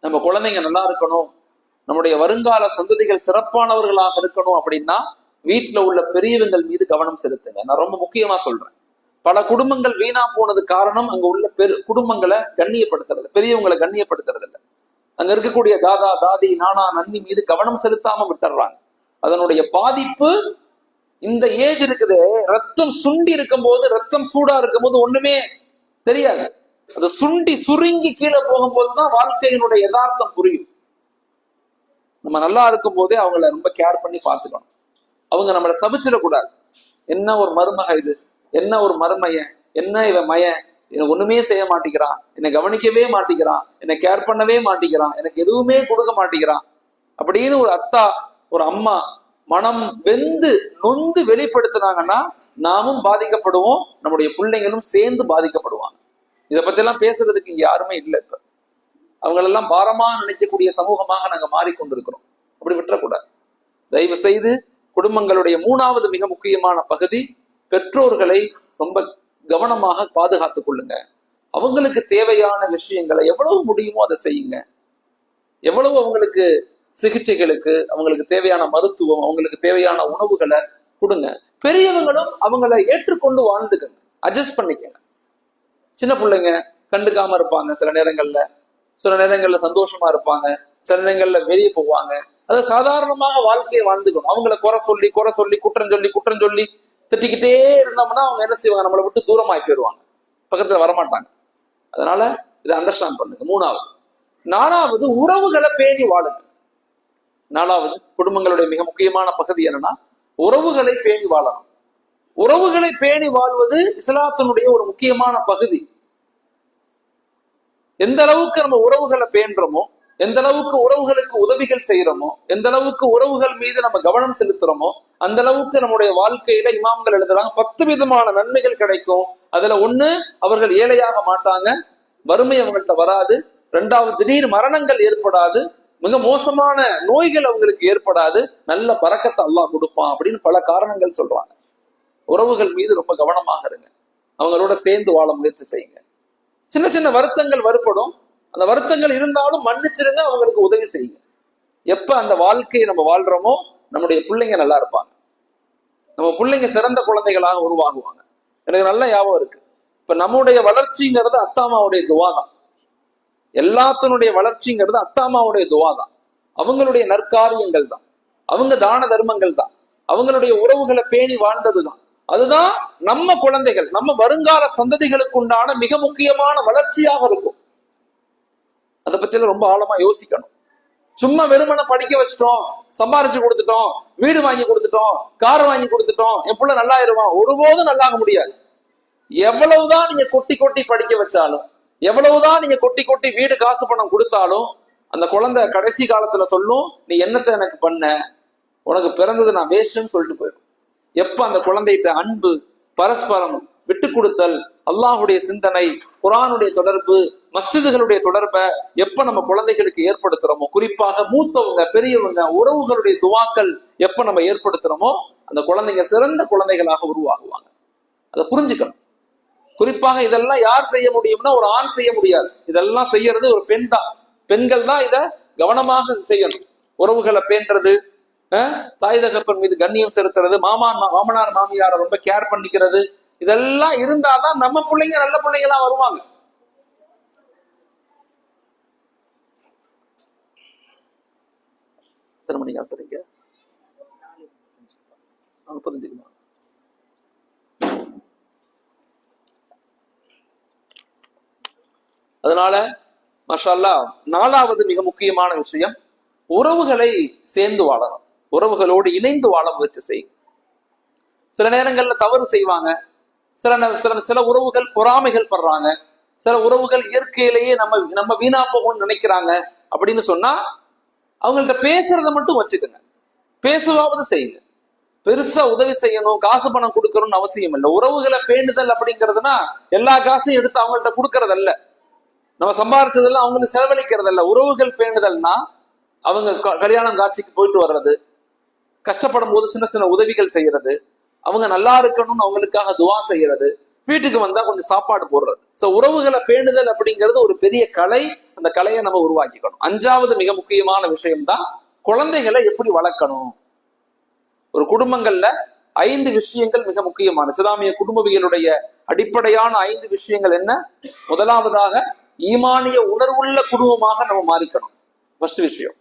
நம்ம குழந்தைங்க நல்லா இருக்கணும், நம்முடைய வருங்கால சந்ததிகள் சிறப்பானவர்களாக இருக்கணும் அப்படின்னா வீட்டுல உள்ள பெரியவங்கள் மீது கவனம் செலுத்துங்க. நான் ரொம்ப முக்கியமா சொல்றேன். பல குடும்பங்கள் வீணா போனது காரணம் அங்க உள்ள குடும்பங்களை கண்ணியப்படுத்துறது, பெரியவங்களை கண்ணியப்படுத்துறது இல்லை. அங்க இருக்கக்கூடிய தாதா தாதி நானா நன்னி மீது கவனம் செலுத்தாம விட்டுறாங்க. அதனுடைய பாதிப்பு இந்த ஏஜ் இருக்குது. ரத்தம் சுண்டி இருக்கும் போது, ரத்தம் சூடா இருக்கும் போது ஒண்ணுமே தெரியாது. அது சுண்டி சுருங்கி கீழே போகும்போதுதான் வாழ்க்கையினுடைய யதார்த்தம் புரியும். நம்ம நல்லா இருக்கும் போதே அவங்கள ரொம்ப கேர் பண்ணி பார்த்துக்கணும். அவங்க நம்மளை சபிச்சிடக்கூடாது. என்ன ஒரு மருமக இது, என்ன ஒரு மருமையன், என்ன இவன் மயன், எனக்கு ஒண்ணுமே செய்ய மாட்டேங்கிறான், என்னை கவனிக்கவே மாட்டேங்கிறான், என்னை கேர் பண்ணவே மாட்டேங்கிறான், எனக்கு எதுவுமே கொடுக்க மாட்டேங்கிறான் அப்படின்னு ஒரு அத்தா ஒரு அம்மா மனம் வெந்து நொந்து வெளிப்படுத்தினாங்கன்னா நாமும் பாதிக்கப்படுவோம், நம்முடைய பிள்ளைங்களும் சேர்ந்து பாதிக்கப்படுவாங்க. இதை பத்தி எல்லாம் பேசுறதுக்கு இங்க யாருமே இல்லை. இப்ப அவங்களெல்லாம் பாரமா நினைக்கக்கூடிய சமூகமாக நாங்க மாறிக்கொண்டிருக்கிறோம். அப்படி விட்டுறக்கூடாது. தயவு செய்து குடும்பங்களுடைய 3வது மிக முக்கியமான பகுதி, பெற்றோர்களை ரொம்ப கவனமாக பாதுகாத்துக் கொள்ளுங்க. அவங்களுக்கு தேவையான விஷயங்களை எவ்வளவு முடியுமோ அதை செய்யுங்க. எவ்வளவு அவங்களுக்கு சிகிச்சைகளுக்கு, அவங்களுக்கு தேவையான மருத்துவம், அவங்களுக்கு தேவையான உணவுகளை கொடுங்க. பெரியவங்களும் அவங்களை ஏற்றுக்கொண்டு வாழ்ந்துக்கங்க, அட்ஜஸ்ட் பண்ணிக்கங்க. சின்ன பிள்ளைங்க கண்டுக்காம இருப்பாங்க, சில நேரங்கள்ல சந்தோஷமா இருப்பாங்க, சில நேரங்கள்ல வெளியே போவாங்க. அதை சாதாரணமாக வாழ்க்கையை வாழ்ந்துக்கணும். அவங்கள குறை சொல்லி குற்றம் சொல்லி திட்டிக்கிட்டே இருந்தோம்னா அவங்க என்ன செய்வாங்க, நம்மளை விட்டு தூரமாய் போயிடுவாங்க, பக்கத்துல வரமாட்டாங்க. அதனால இதை அண்டர்ஸ்டாண்ட் பண்ணுங்க. 3வது. 4வது, உறவுகளை பேணி வாழுங்க. 4வது குடும்பங்களுடைய மிக முக்கியமான பகுதி என்னன்னா, உறவுகளை பேணி வாழணும். உறவுகளை பேணி வாழ்வது இஸ்லாத்தினுடைய ஒரு முக்கியமான பகுதி. எந்த அளவுக்கு நம்ம உறவுகளை பேணுறோமோ எந்த அளவுக்கு உறவுகளுக்கு உதவிகள் செய்யறோமோ, எந்த அளவுக்கு உறவுகள் மீது நம்ம கவனம் செலுத்துறோமோ, அந்த அளவுக்கு நம்முடைய வாழ்க்கையில இமாம்கள் எழுதுறாங்க 10 விதமான நன்மைகள் கிடைக்கும். அதுல ஒண்ணு, அவர்கள் ஏழையாக மாட்டாங்க, வறுமை அவங்கள்ட்ட வராது. 2வது, திடீர் மரணங்கள் ஏற்படாது, மிக மோசமான நோய்கள் அவங்களுக்கு ஏற்படாது, நல்ல பரக்கத்தை அல்லாஹ் கொடுப்பான் அப்படின்னு பல காரணங்கள் சொல்றாங்க. உறவுகள் மீது ரொம்ப கவனமாக இருங்க, அவங்களோட சேர்ந்து வாழ முயற்சி செய்யுங்க. சின்ன சின்ன வருத்தங்கள் வருப்படும், அந்த வருத்தங்கள் இருந்தாலும் மன்னிச்சிருங்க, அவங்களுக்கு உதவி செய்யுங்க. எப்ப அந்த வாழ்க்கையை நம்ம வாழ்றோமோ நம்முடைய பிள்ளைங்க நல்லா இருப்பாங்க, நம்ம பிள்ளைங்க சிறந்த குழந்தைகளாக உருவாகுவாங்க. எனக்கு நல்ல ஞாபகம் இருக்கு, இப்ப நம்முடைய வளர்ச்சிங்கிறது அத்தாமாவுடைய துவா தான். எல்லாத்தினுடைய வளர்ச்சிங்கிறது அத்தாமாவுடைய துவா தான், அவங்களுடைய நற்காரியங்கள் தான், அவங்க தான தர்மங்கள் தான், அவங்களுடைய உறவுகளை பேணி வாழ்ந்ததுதான். அதுதான் நம்ம குழந்தைகள், நம்ம வருங்கால சந்ததிகளுக்கு உண்டான மிக முக்கியமான வளர்ச்சியாக இருக்கும். அதை பத்தி ரொம்ப ஆழமா யோசிக்கணும். சும்மா வெறுமனை படிக்க வச்சுட்டோம், சம்பாரிச்சு கொடுத்துட்டோம், வீடு வாங்கி கொடுத்துட்டோம், கார் வாங்கி கொடுத்துட்டோம், என் பிள்ளை நல்லா இருவான், ஒருபோதும் நல்லாக முடியாது. எவ்வளவுதான் நீங்க கொட்டி கொட்டி படிக்க வச்சாலும், எவ்வளவுதான் நீங்க கொட்டி கொட்டி வீடு காசு பணம் கொடுத்தாலும், அந்த குழந்தை கடைசி காலத்துல சொல்லும், நீ என்னத்தை எனக்கு பண்ண, உனக்கு பிறந்தது நான் வேஸ்ட்னு சொல்லிட்டு போயிடும். எப்ப அந்த குழந்தைகிட்ட அன்பு, பரஸ்பரம் விட்டு கொடுத்தல், அல்லாஹுடைய சிந்தனை, குர்ஆனுடைய தொடர்பு, மஸ்ஜிதுகளுடைய தொடர்பை எப்ப நம்ம குழந்தைகளுக்கு ஏற்படுத்துறோமோ, குறிப்பாக மூத்தவங்க பெரியவங்க உறவுகளுடைய துவாக்கள் எப்ப நம்ம ஏற்படுத்துறோமோ, அந்த குழந்தைங்க சிறந்த குழந்தைகளாக உருவாகுவாங்க. அதை புரிஞ்சுக்கணும். குறிப்பாக இதெல்லாம் யார் செய்ய முடியும்னா ஒரு ஆண் செய்ய முடியாது, இதெல்லாம் செய்யறது ஒரு பெண் தான். பெண்கள் தான் இதை கவனமாக செய்யணும். உறவுகளை பேண்றது, தாய் தகப்பன் மீது கண்ணியம் செலுத்துறது, மாமனார் மாமியாரை ரொம்ப கேர் பண்ணிக்கிறது, இதெல்லாம் இருந்தாதான் நம்ம பிள்ளைங்க நல்ல பிள்ளைங்களா வருவாங்க. திருமணிக்கா சரிங்க புரிஞ்சுக்கணும். அதனால மாஷா அல்லாஹ் 4வது மிக முக்கியமான விஷயம், உறவுகளை சேர்ந்து வாழணும், உறவுகளோடு இணைந்து வாழ முயற்சி செய்யும். சில நேரங்கள்ல தவறு செய்வாங்க, சில உறவுகள் பொறாமைகள் படுறாங்க, சில உறவுகள் இயற்கையிலேயே நம்ம வீணா போகும்னு நினைக்கிறாங்க. அப்படின்னு சொன்னா அவங்கள்ட்ட பேசுறத மட்டும் வச்சுக்கோங்க, பேசுவாவது செய்யுங்க. பெருசா உதவி செய்யணும், காசு பணம் கொடுக்கணும்னு அவசியம் இல்லை. உறவுகளை பேணுதல் அப்படிங்கிறதுனா எல்லா காசையும் எடுத்து அவங்கள்ட்ட கொடுக்கறதல்ல, நம்ம சம்பாரிச்சதெல்லாம் அவங்களுக்கு செலவழிக்கிறதல்ல. உறவுகள் பேணுதல்னா அவங்க கல்யாணம் காட்சிக்கு போயிட்டு வர்றது, கஷ்டப்படும் போது சின்ன சின்ன உதவிகள் செய்யறது, அவங்க நல்லா இருக்கணும்னு அவங்களுக்காக துவா செய்யறது, வீட்டுக்கு வந்தா கொஞ்சம் சாப்பாடு போடுறது. சோ உறவுகளை பேணுதல் அப்படிங்கிறது ஒரு பெரிய கலை. அந்த கலையை நம்ம உருவாக்கிக்கணும். 5வது மிக முக்கியமான விஷயம்தான் குழந்தைகளை எப்படி வளர்க்கணும். ஒரு குடும்பங்கள்ல 5 விஷயங்கள் மிக முக்கியமான இஸ்லாமிய குடும்பவியலுடைய அடிப்படையான 5 விஷயங்கள் என்ன? முதலாவதாக ஈமானிய உணர்வுள்ள குடும்பமாக நம்ம மாறிக்கணும். ஃபர்ஸ்ட் விஷயம்,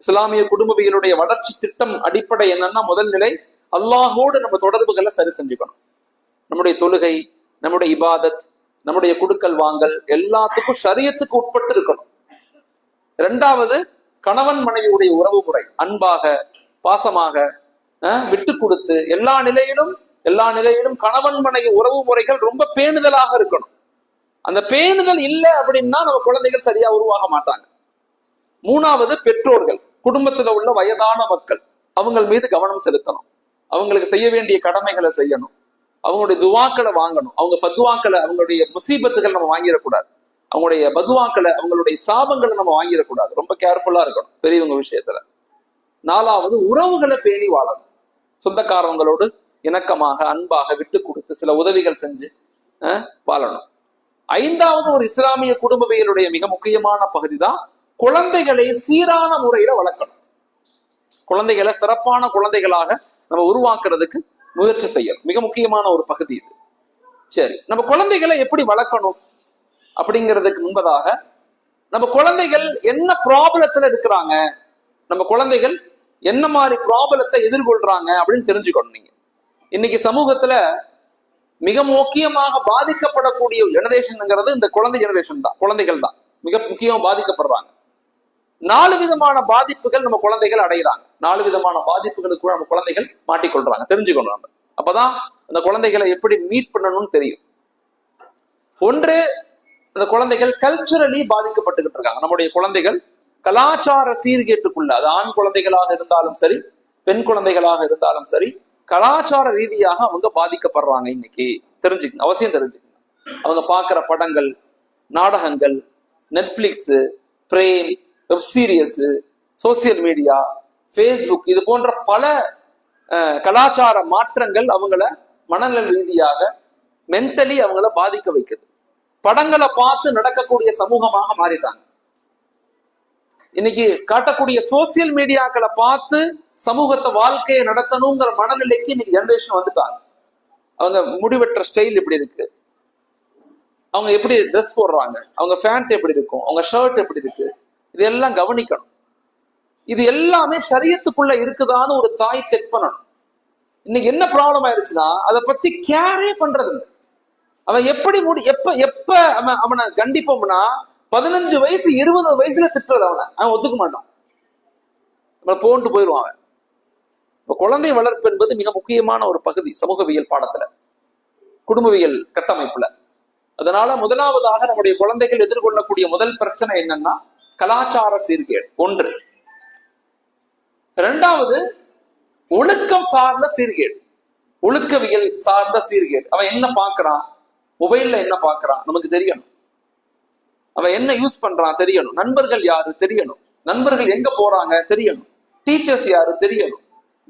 இஸ்லாமிய குடும்பவியலுடைய வளர்ச்சி திட்டம் அடிப்படை என்னன்னா, முதல் நிலை அல்லாஹோடு நம்ம தொடர்புகளை சரி செஞ்சுக்கணும். நம்முடைய தொழுகை, நம்முடைய இபாதத், நம்முடைய குடுக்கல் வாங்கல் எல்லாத்துக்கும் ஷரியத்துக்கு உட்பட்டு இருக்கணும். 2வது கணவன் மனைவியுடைய உறவு முறை அன்பாக, பாசமாக, விட்டு கொடுத்து எல்லா நிலையிலும் கணவன் மனைவி உறவு முறைகள் ரொம்ப பேணுதலாக இருக்கணும். அந்த பேணுதல் இல்லை அப்படின்னா நம்ம குழந்தைகள் சரியா உருவாக மாட்டாங்க. 3வது பெற்றோர்கள், குடும்பத்துல உள்ள வயதான மக்கள், அவங்கள் மீது கவனம் செலுத்தணும். அவங்களுக்கு செய்ய வேண்டிய கடமைகளை செய்யணும், அவங்களுடைய துவாக்களை வாங்கணும். அவங்க ஃபத்வாக்களை, அவங்களுடைய முசீபத்துகள் நம்ம வாங்கிடக்கூடாது, அவங்களுடைய பதுவாக்களை, அவங்களுடைய சாபங்களை நம்ம வாங்கிடக்கூடாது. ரொம்ப கேர்ஃபுல்லா இருக்கணும் பெரியவங்க விஷயத்துல. 4வது உறவுகளை பேணி வாழணும். சொந்தக்காரவங்களோடு இணக்கமாக, அன்பாக, விட்டு கொடுத்து சில உதவிகள் செஞ்சு வாழணும். 5வது ஒரு இஸ்லாமிய குடும்பவியலுடைய மிக முக்கியமான பகுதி தான் குழந்தைகளை சீரான முறையில வளர்க்கணும். குழந்தைகளை சிறப்பான குழந்தைகளாக நம்ம உருவாக்குறதுக்கு முயற்சி செய்யணும். மிக முக்கியமான ஒரு பகுதி இது. சரி, நம்ம குழந்தைகளை எப்படி வளர்க்கணும் அப்படிங்கிறதுக்கு முன்பதாக நம்ம குழந்தைகள் என்ன ப்ராப்ளத்துல இருக்கிறாங்க, நம்ம குழந்தைகள் என்ன மாதிரி ப்ராப்ளத்தை எதிர்கொள்றாங்க அப்படின்னு தெரிஞ்சுக்கணும். நீங்க இன்னைக்கு சமூகத்துல மிக முக்கியமாக பாதிக்கப்படக்கூடிய ஜெனரேஷன்ங்கிறது இந்த குழந்தை ஜெனரேஷன் தான், குழந்தைகள் தான் மிக முக்கியமா பாதிக்கப்படுறாங்க. 4 விதமான பாதிப்புகள் நம்ம குழந்தைகள் அடைகிறாங்க. 4 விதமான பாதிப்புகளுக்கு நம்ம குழந்தைகள் மாட்டிக்கொள்றாங்க. தெரிஞ்சுக்கணும் நம்ம. அப்பதான் அந்த குழந்தைகளை எப்படி மீட் பண்ணணும்னு தெரியும். ஒன்று, அந்த குழந்தைகள் கல்ச்சுரலி பாதிக்கப்பட்டுக்கிட்டு இருக்காங்க. நம்முடைய குழந்தைகள் கலாச்சார சீர்கேட்டுக்குள்ள, அது ஆண் குழந்தைகளாக இருந்தாலும் சரி, பெண் குழந்தைகளாக இருந்தாலும் சரி, கலாச்சார ரீதியாக அவங்க பாதிக்கப்படுறாங்க. இன்னைக்கு தெரிஞ்சுக்கங்க, அவசியம் தெரிஞ்சுக்கங்க. அவங்க பார்க்கிற படங்கள், நாடகங்கள், Netflix, Prime, web series, social media, Facebook, இது போன்ற பல கலாச்சார மாற்றங்கள் அவங்கள மனநல ரீதியாக மென்டலி அவங்கள பாதிக்க வைக்குது. படங்களை பார்த்து நடக்கக்கூடிய சமூகமாக மாறிட்டாங்க. இன்னைக்கு காட்டக்கூடிய சோசியல் மீடியாக்களை பார்த்து சமூகத்தை வாழ்க்கையை நடத்தணுங்கிற மனநிலைக்கு இன்னைக்கு ஜெனரேஷன் வந்துட்டாங்க. அவங்க முடிவெற்ற ஸ்டைல் எப்படி இருக்கு, அவங்க எப்படி ட்ரெஸ் போடுறாங்க, அவங்க பேண்ட் எப்படி இருக்கும், அவங்க ஷர்ட் எப்படி இருக்கு, இதெல்லாம் கவனிக்கணும். இது எல்லாமே ஷரியத்துக்குள்ள இருக்குதான்னு ஒரு தாய் செக் பண்ணணும். இன்னைக்கு என்ன ப்ராப்ளம் ஆயிடுச்சுன்னா அதை பத்தி கேரே பண்றது இல்லை. அவன் எப்படி எப்ப அவனை கண்டிப்போம்னா 15 வயசு 20 வயசுல திட்டுறது அவன் ஒத்துக்க மாட்டான், நம்மளை போன்ட்டு போயிடுவான் அவன். இப்ப குழந்தை வளர்ப்பு என்பது மிக முக்கியமான ஒரு பகுதி சமூகவியல் பாடத்துல, குடும்பவியல் கட்டமைப்புல. அதனால முதலாவதாக நம்முடைய குழந்தைகள் எதிர்கொள்ளக்கூடிய முதல் பிரச்சனை என்னன்னா கலாச்சார சீர்கேடு ஒன்று. இரண்டாவது ஒழுக்கம் சார்ந்த சீர்கேடு, ஒழுக்கவியல் சார்ந்த சீர்கேடு. அவன் என்ன பாக்குறான், மொபைல்ல என்ன பாக்குறான் நமக்கு தெரியணும், அவன் என்ன யூஸ் பண்றான் தெரியணும், நண்பர்கள் யாரு தெரியணும், நண்பர்கள் எங்க போறாங்க தெரியணும், டீச்சர்ஸ் யாரு தெரியணும்,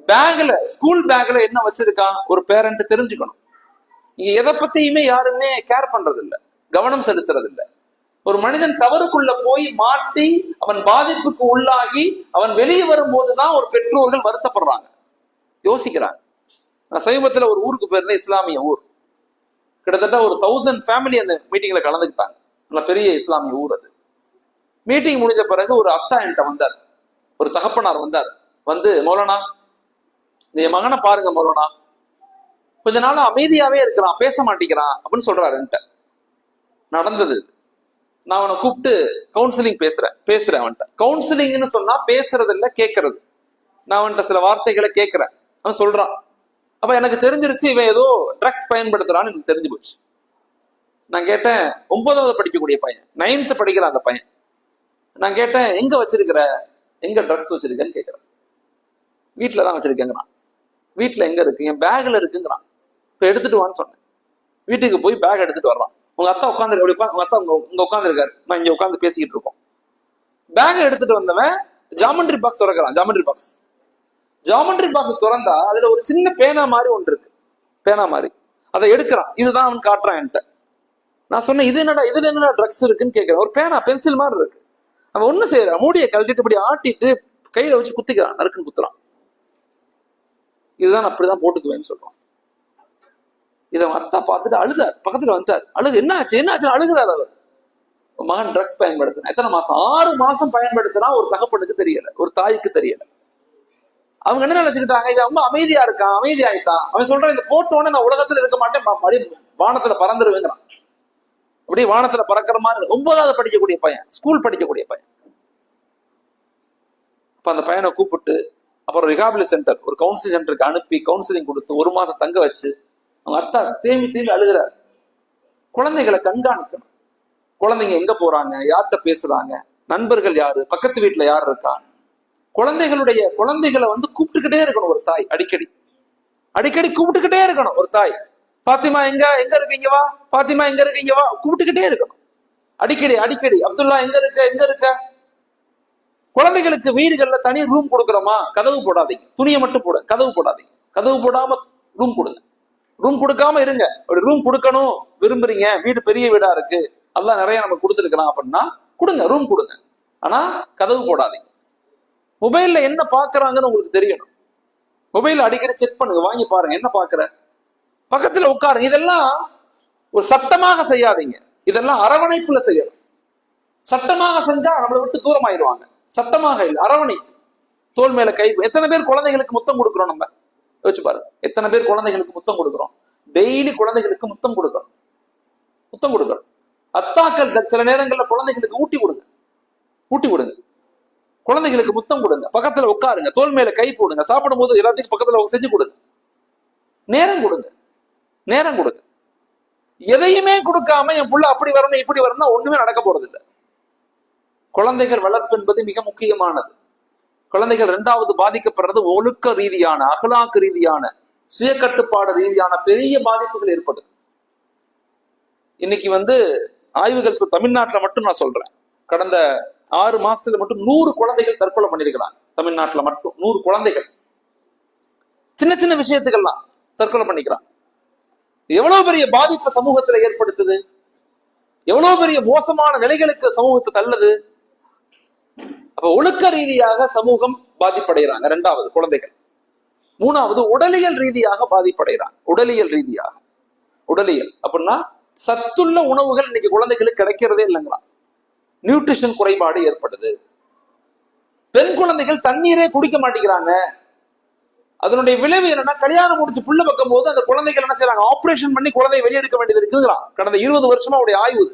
பேக்ல ஸ்கூல் பேக்ல என்ன வச்சிருக்கான் ஒரு பேரண்ட் தெரிஞ்சுக்கணும். இங்க எதை பத்தியுமே யாருமே கேர் பண்றது இல்லை, கவனம் செலுத்துறது இல்லை. ஒரு மனிதன் தவறுக்குள்ள போய் மாட்டி அவன் பாதிப்புக்கு உள்ளாகி அவன் வெளியே வரும்போதுதான் ஒரு பெற்றோர்கள் வருத்தப்படுறாங்க, யோசிக்கிறாங்க. நான் சமீபத்துல ஒரு ஊருக்கு போயிருந்தேன், இஸ்லாமிய ஊர். கிட்டத்தட்ட ஒரு 1000 ஃபேமிலி அந்த மீட்டிங்ல கலந்துக்கிட்டாங்க. நல்ல பெரிய இஸ்லாமிய ஊர் அது. மீட்டிங் முடிஞ்ச பிறகு ஒரு அத்தா என்கிட்ட வந்தார், ஒரு தகப்பனார் வந்தார். வந்து, மௌலானா என் மகனை பாருங்க மௌலானா, கொஞ்ச நாள் அமைதியாவே இருக்கிறான், பேச மாட்டேங்கிறான் அப்படின்னு சொல்றாரு என்கிட்ட. நடந்தது. நான் அவனை கூப்பிட்டு கவுன்சிலிங் பேசுறேன் அவன்கிட்ட. கவுன்சிலிங்னு சொன்னா பேசுறது இல்ல, கேட்கறது. நான் அவன்கிட்ட சில வார்த்தைகளை கேட்கிறேன், அவன் சொல்றான். அப்ப எனக்கு தெரிஞ்சிருச்சு இவன் ஏதோ ட்ரக்ஸ் பயன்படுத்துறான்னு எனக்கு தெரிஞ்சு போச்சு. நான் கேட்டேன், 9வது படிக்கக்கூடிய பையன், 9th படிக்கிற அந்த பையன். நான் கேட்டேன், எங்க வச்சிருக்கிற, எங்க ட்ரக்ஸ் வச்சிருக்கேன்னு கேட்கிறேன். வீட்டுலதான் வச்சிருக்கேங்கிறான். வீட்டுல எங்க இருக்கு, என் பேக்ல இருக்குங்கிறான். இப்ப எடுத்துட்டு வான்னு சொன்னேன். வீட்டுக்கு போய் பேக் எடுத்துட்டு வர்றான். உங்க அத்தா உட்காந்து உங்க அத்தா இங்க உட்காந்து இருக்காரு, நான் இங்க உட்காந்து பேசிக்கிட்டு இருக்கோம். பேக் எடுத்துட்டு வந்தவன் ஜாமெண்ட்ரி பாக்ஸ் திறக்கிறான். ஜாமெண்ட்ரி பாக்ஸ் திறந்தா அதுல ஒரு சின்ன பேனா மாதிரி ஒன்று இருக்கு, பேனா மாதிரி. அதை எடுக்கிறான். இதுதான் அவன் காட்டுறான் என்கிட்ட. நான் சொன்னேன், இதுல என்னடா ட்ரக்ஸ் இருக்குன்னு கேட்கிறேன். ஒரு பேனா, பென்சில் மாதிரி இருக்கு. அவன் ஒண்ணு செய்யறான், மூடியை கழட்டிட்டு இப்படி ஆட்டிட்டு கையில வச்சு குத்திக்கிறான், நறுக்குன்னு குத்துறான். இதுதான் அப்படிதான் போட்டுக்குவேன்னு சொல்றான். இதை அத்தா பார்த்துட்டு அழுதார், பக்கத்துல வந்துட்டார். என்ன ஆச்சு அழுகிறார் அவர். மகன் ட்ரக்ஸ் பயன்படுத்தினா எத்தனை மாசம், 6 மாசம் பயன்படுத்தினா ஒரு தகப்பனுக்கு தெரியல, ஒரு தாய்க்கு தெரியல. அவங்க என்ன நினைச்சுக்கிட்டாங்க, இது ரொம்ப அமைதியா இருக்கான், அமைதியாயிட்டான். அவன் சொல்றான், இந்த போட்டோன்னு நான் உலகத்துல இருக்க மாட்டேன், வானத்துல பறந்துருவேங்கிறான். அப்படியே வானத்துல பறக்கிற மாதிரி. 9வது படிக்கக்கூடிய பையன், ஸ்கூல் படிக்கக்கூடிய பையன். அப்ப அந்த பையனை கூப்பிட்டு அப்புறம் ரிஹாபிலி சென்டர், ஒரு கவுன்சிலிங் சென்டருக்கு அனுப்பி கவுன்சிலிங் கொடுத்து 1 மாசம் தங்க வச்சு அவங்க அத்தா தேம்பி அழுகிறார். குழந்தைகளை கண்காணிக்கணும். குழந்தைங்க எங்க போறாங்க, யார்கிட்ட பேசுறாங்க, நண்பர்கள் யாரு, பக்கத்து வீட்டுல யார் இருக்கா. குழந்தைகளை வந்து கூப்பிட்டுக்கிட்டே இருக்கணும் ஒரு தாய். அடிக்கடி கூப்பிட்டுக்கிட்டே இருக்கணும் ஒரு தாய். பாத்திமா எங்க இருக்கீங்க வா, பாத்திமா எங்க இருக்கீங்க வா, கூப்பிட்டுக்கிட்டே இருக்கணும் அடிக்கடி. அப்துல்லா எங்க இருக்க. குழந்தைகளுக்கு வீடுகள்ல தனி ரூம் கொடுக்குறோமா, கதவு போடாதீங்க, துணியை மட்டும் போட, கதவு போடாதீங்க. கதவு போடாம ரூம் கொடுங்க. ரூம் கொடுக்காம இருங்க. அப்படி ரூம் கொடுக்கணும் விரும்புறீங்க, வீடு பெரிய வீடா இருக்கு, அல்லாஹ் நிறைய நம்ம கொடுத்துருக்கலாம் அப்படின்னா கொடுங்க, ரூம் கொடுங்க. ஆனா கதவு போடாதீங்க. மொபைல்ல என்ன பாக்குறாங்கன்னு உங்களுக்கு தெரியணும். மொபைல் அடிக்கடி செக் பண்ணுங்க, வாங்கி பாருங்க என்ன பாக்குற, பக்கத்துல உட்காருங்க. இதெல்லாம் ஒரு சட்டமாக செய்யாதீங்க, இதெல்லாம் அரவணைப்புல செய்யணும். சட்டமாக செஞ்சா நம்மளை விட்டு தூரம் ஆயிடுவாங்க. சட்டமாக இல்லை, அரவணைப்பு. தோல் மேல கை. எத்தனை பேர் குழந்தைகளுக்கு முத்தம் கொடுக்குறோம், நம்ம யோசிச்சு பாருங்க. எத்தனை பேர் குழந்தைகளுக்கு முத்தம் கொடுக்குறோம். டெய்லி குழந்தைகளுக்கு முத்தம் கொடுக்கணும். அத்தாக்கள் சில நேரங்கள்ல குழந்தைகளுக்கு ஊட்டி கொடுங்க. குழந்தைகளுக்கு முத்தம் கொடுங்க, பக்கத்துல உட்காருங்க, தோல் மேல கை போடுங்க, சாப்பிடும் போது எல்லாத்தையும் பக்கத்துல செஞ்சு கொடுங்க. நேரம் கொடுங்க. எதையுமே கொடுக்காம என் புள்ள அப்படி வரணும் இப்படி வரணும்னா ஒண்ணுமே நடக்க போறது இல்லை. குழந்தைகள் வளர்ப்பு என்பது மிக முக்கியமானது. குழந்தைகள் இரண்டாவது பாதிக்கப்படுறது ஒழுக்க ரீதியான, அகலாக்கு ரீதியான, சுய கட்டுப்பாடு ரீதியான பெரிய பாதிப்புகள் ஏற்படுது. இன்னைக்கு ஆய்வுகள் தமிழ்நாட்டுல மட்டும் நான் சொல்றேன், கடந்த 6 மாசத்துல மட்டும் 100 குழந்தைகள் தற்கொலை பண்ணிருக்கிறாங்க. தமிழ்நாட்டுல மட்டும் 100 குழந்தைகள் சின்ன சின்ன விஷயத்துக்கெல்லாம் தற்கொலை பண்ணிக்கிறாங்க. எவ்வளவு பெரிய பாதிப்பு சமூகத்துல ஏற்படுத்துது, எவ்வளவு பெரிய மோசமான நிலைகளுக்கு சமூகத்தை தள்ளுது. அப்ப ஒழுக்க ரீதியாக சமூகம் பாதிப்படைகிறாங்க, 2வது குழந்தைகள். 3வது உடலியல் ரீதியாக பாதிப்படைகிறாங்க. உடலியல் அப்படின்னா சத்துள்ள உணவுகள் இன்னைக்கு குழந்தைகளுக்கு கிடைக்கிறதே இல்லைங்களா, நியூட்ரிஷன் குறைபாடு ஏற்படுது. பெண் குழந்தைகள் தண்ணீரே குடிக்க மாட்டேங்கிறாங்க. அதனுடைய விளைவு என்னன்னா, கல்யாணம் முடிச்சு புள்ள வைக்கும் போது அந்த குழந்தைகள் என்ன செய்யறாங்க, ஆபரேஷன் பண்ணி குழந்தையை வெளியெடுக்க வேண்டியது இருக்குங்கிறான். கடந்த 20 வருஷமா அவருடைய ஆய்வு.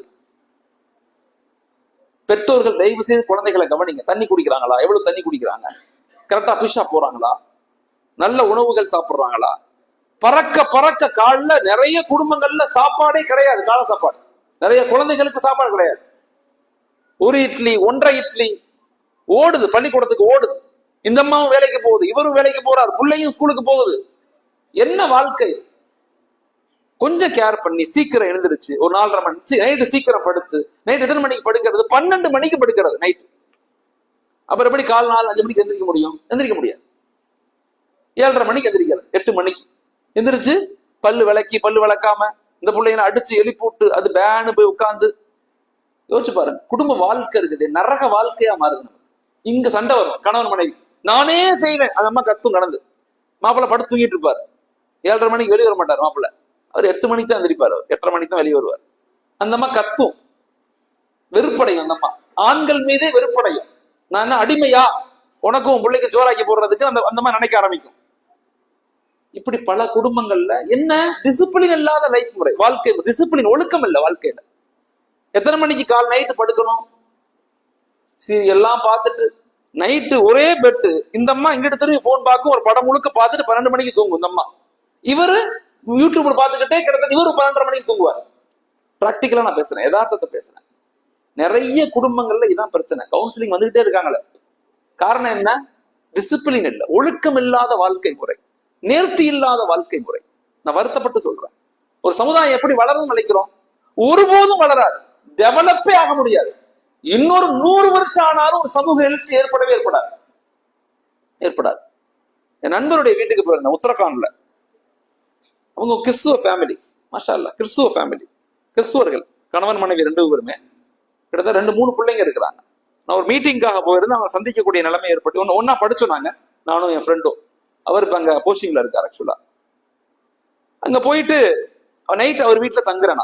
பெற்றோர்கள் தயவு செய்து குழந்தைகளை கவனிங்க. தண்ணி குடிக்கிறாங்களா, எவ்வளவு தண்ணி குடிக்கிறாங்க, கரெக்டா பிஷா போறாங்களா, நல்ல உணவுகள் சாப்பிடுறாங்களா. பறக்க பறக்க காலில் நிறைய குடும்பங்கள்ல சாப்பாடே கிடையாது, கால சாப்பாடு. நிறைய குழந்தைகளுக்கு சாப்பாடு கிடையாது. 1 இட்லி 1.5 இட்லி ஓடுது, பள்ளிக்கூடத்துக்கு ஓடுது. இந்த அம்மாவும் வேலைக்கு போகுது, இவரும் வேலைக்கு போறாரு, பிள்ளையும் ஸ்கூலுக்கு போகுது. என்ன வாழ்க்கை? கொஞ்சம் கேர் பண்ணி சீக்கிரம் எழுந்திருச்சு, ஒரு 4:30 மணி நைட்டு சீக்கிரம் படுத்து, நைட் எத்தனை மணிக்கு படுக்கிறது, 12 மணிக்கு படுக்கிறது நைட்டு. அப்புறம் எப்படி கால் 4-5 மணிக்கு எந்திரிக்க முடியும்? எந்திரிக்க முடியாது. 7:30 மணிக்கு எந்திரிக்கிறது, 8 மணிக்கு எந்திரிச்சு பல்லு விளக்காம இந்த பிள்ளைங்களை அடிச்சு எழுப்பிவிட்டு அது பேனு போய் உட்காந்து யோசிச்சு பாருங்க. குடும்ப வாழ்க்கை இருக்குது, நரக வாழ்க்கையா மாறுது. நமக்கு இங்க சண்டை வரும், கணவன் மனைவி. நானே செய்வேன், அந்த அம்மா கத்தும் கடந்து. மாப்பிள்ளை படுத்து தூங்கிட்டு இருப்பாரு, 7:30 மணிக்கு வெளியே வர மாட்டார் மாப்பிள்ளை. அவர் 8 மணிக்கு தான் எந்திரிப்பாரு, 8:30 மணிக்கு தான் வெளியே வருவார். அந்த அம்மா கத்தும், வெறுப்படையும். அந்த அம்மா ஆண்கள் மீதே வெறுப்படையும். நான் என்ன அடிமையா, உனக்கும் பிள்ளைக்கு ஜோராக்கி போடுறதுக்கு அந்த அம்மா நினைக்க ஆரம்பிக்கும். இப்படி பல குடும்பங்கள்ல என்ன டிசிப்ளின் இல்லாத லைஃப் முறை, வாழ்க்கை டிசிப்ளின், ஒழுக்கம் இல்ல வாழ்க்கையில. எத்தனை மணிக்கு நைட்டு படுக்கணும், எல்லாம் பார்த்துட்டு நைட்டு ஒரே பெட்டு. இந்த அம்மா இங்கிட்ட திரும்பி போன் பார்க்கும், ஒரு படம் முழுக்க பார்த்துட்டு 12 மணிக்கு தூங்கும் இந்த அம்மா. இவரு யூடியூப்ல பார்த்துக்கிட்டே கிட்டத்தட்ட இவரு 12:30 மணிக்கு தூங்குவார். பிராக்டிக்கலா நான் பேசுறேன், யதார்த்தத்தை பேசுறேன். நிறைய குடும்பங்கள்ல இதான் பிரச்சனை. கவுன்சிலிங் வந்துகிட்டே இருக்காங்களே, காரணம் என்ன? டிசிப்ளின் இல்ல, ஒழுக்கம் இல்லாத வாழ்க்கை முறை, நேர்த்தி இல்லாத வாழ்க்கை முறை. நான் வருத்தப்பட்டு சொல்றேன். ஒரு சமுதாயம் எப்படி வளரும் நினைக்கிறோம், ஒருபோதும் வளராது, டெவலப்பே ஆக முடியாது. இன்னொரு 100 வருஷம் ஆனாலும் ஒரு சமூக எழுச்சி ஏற்படாது. என் நண்பருடைய வீட்டுக்கு போயிருந்தேன், உத்தரகாண்ட்ல. அவங்க கிறிஸ்துவ ஃபேமிலி, மாஷா அல்லாஹ், கிறிஸ்துவ ஃபேமிலி, கிறிஸ்துவர்கள், கணவன் மனைவி 2 பேருமே. கிட்டத்தட்ட 2-3 பிள்ளைங்க இருக்கிறாங்க. நான் ஒரு மீட்டிங்காக போயிருந்து அவங்க சந்திக்கக்கூடிய நிலைமை ஏற்பட்டு ஒன்னா படிச்சோம் நாங்க, நானும் என் ஃப்ரெண்டும். அவர் இப்ப அங்க போஸ்டிங்ல இருக்காரு. ஆக்சுவலா அங்க போயிட்டு நைட் அவர் வீட்டுல தங்குறேன்.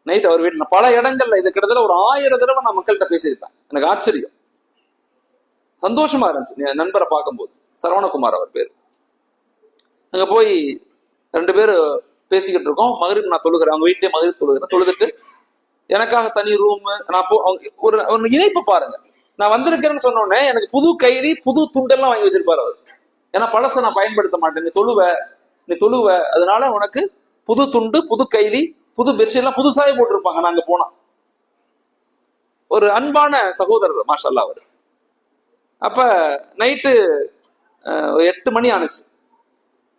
நைட் அவர் வீட்டுல பல இடங்கள்ல இது கிட்டத்தட்ட ஒரு 1000 தடவை நான் மக்கள்கிட்ட பேசியிருப்பேன். எனக்கு ஆச்சரியம், சந்தோஷமா இருந்துச்சு என் நண்பரை பார்க்கும்போது. சரவணகுமார் அவர் பேரு. அங்க போய் 2 பேர் பேசிக்கிட்டு இருக்கோம். மகரிப் நான் தொழுகிறேன், அவங்க வீட்லயே மகரிப் தொழுதுட்டு எனக்காக தனி ரூம். நான் ஒரு இணைப்பு பாருங்க, நான் வந்திருக்கிறேன்னு சொன்ன உடனே எனக்கு புது கைலி புது துண்டெல்லாம் வாங்கி வச்சிருப்பாரு அவர். ஏன்னா பழச நான் பயன்படுத்த மாட்டேன், நீ தொழுவ அதனால உனக்கு புது துண்டு, புது கைலி, புது பெட்ஷீட் எல்லாம் புதுசாவே போட்டிருப்பாங்க. நாங்க போனா ஒரு அன்பான சகோதரர், மாஷா அல்லாஹ் அவர். அப்ப நைட்டு 8 மணி ஆனிச்சு.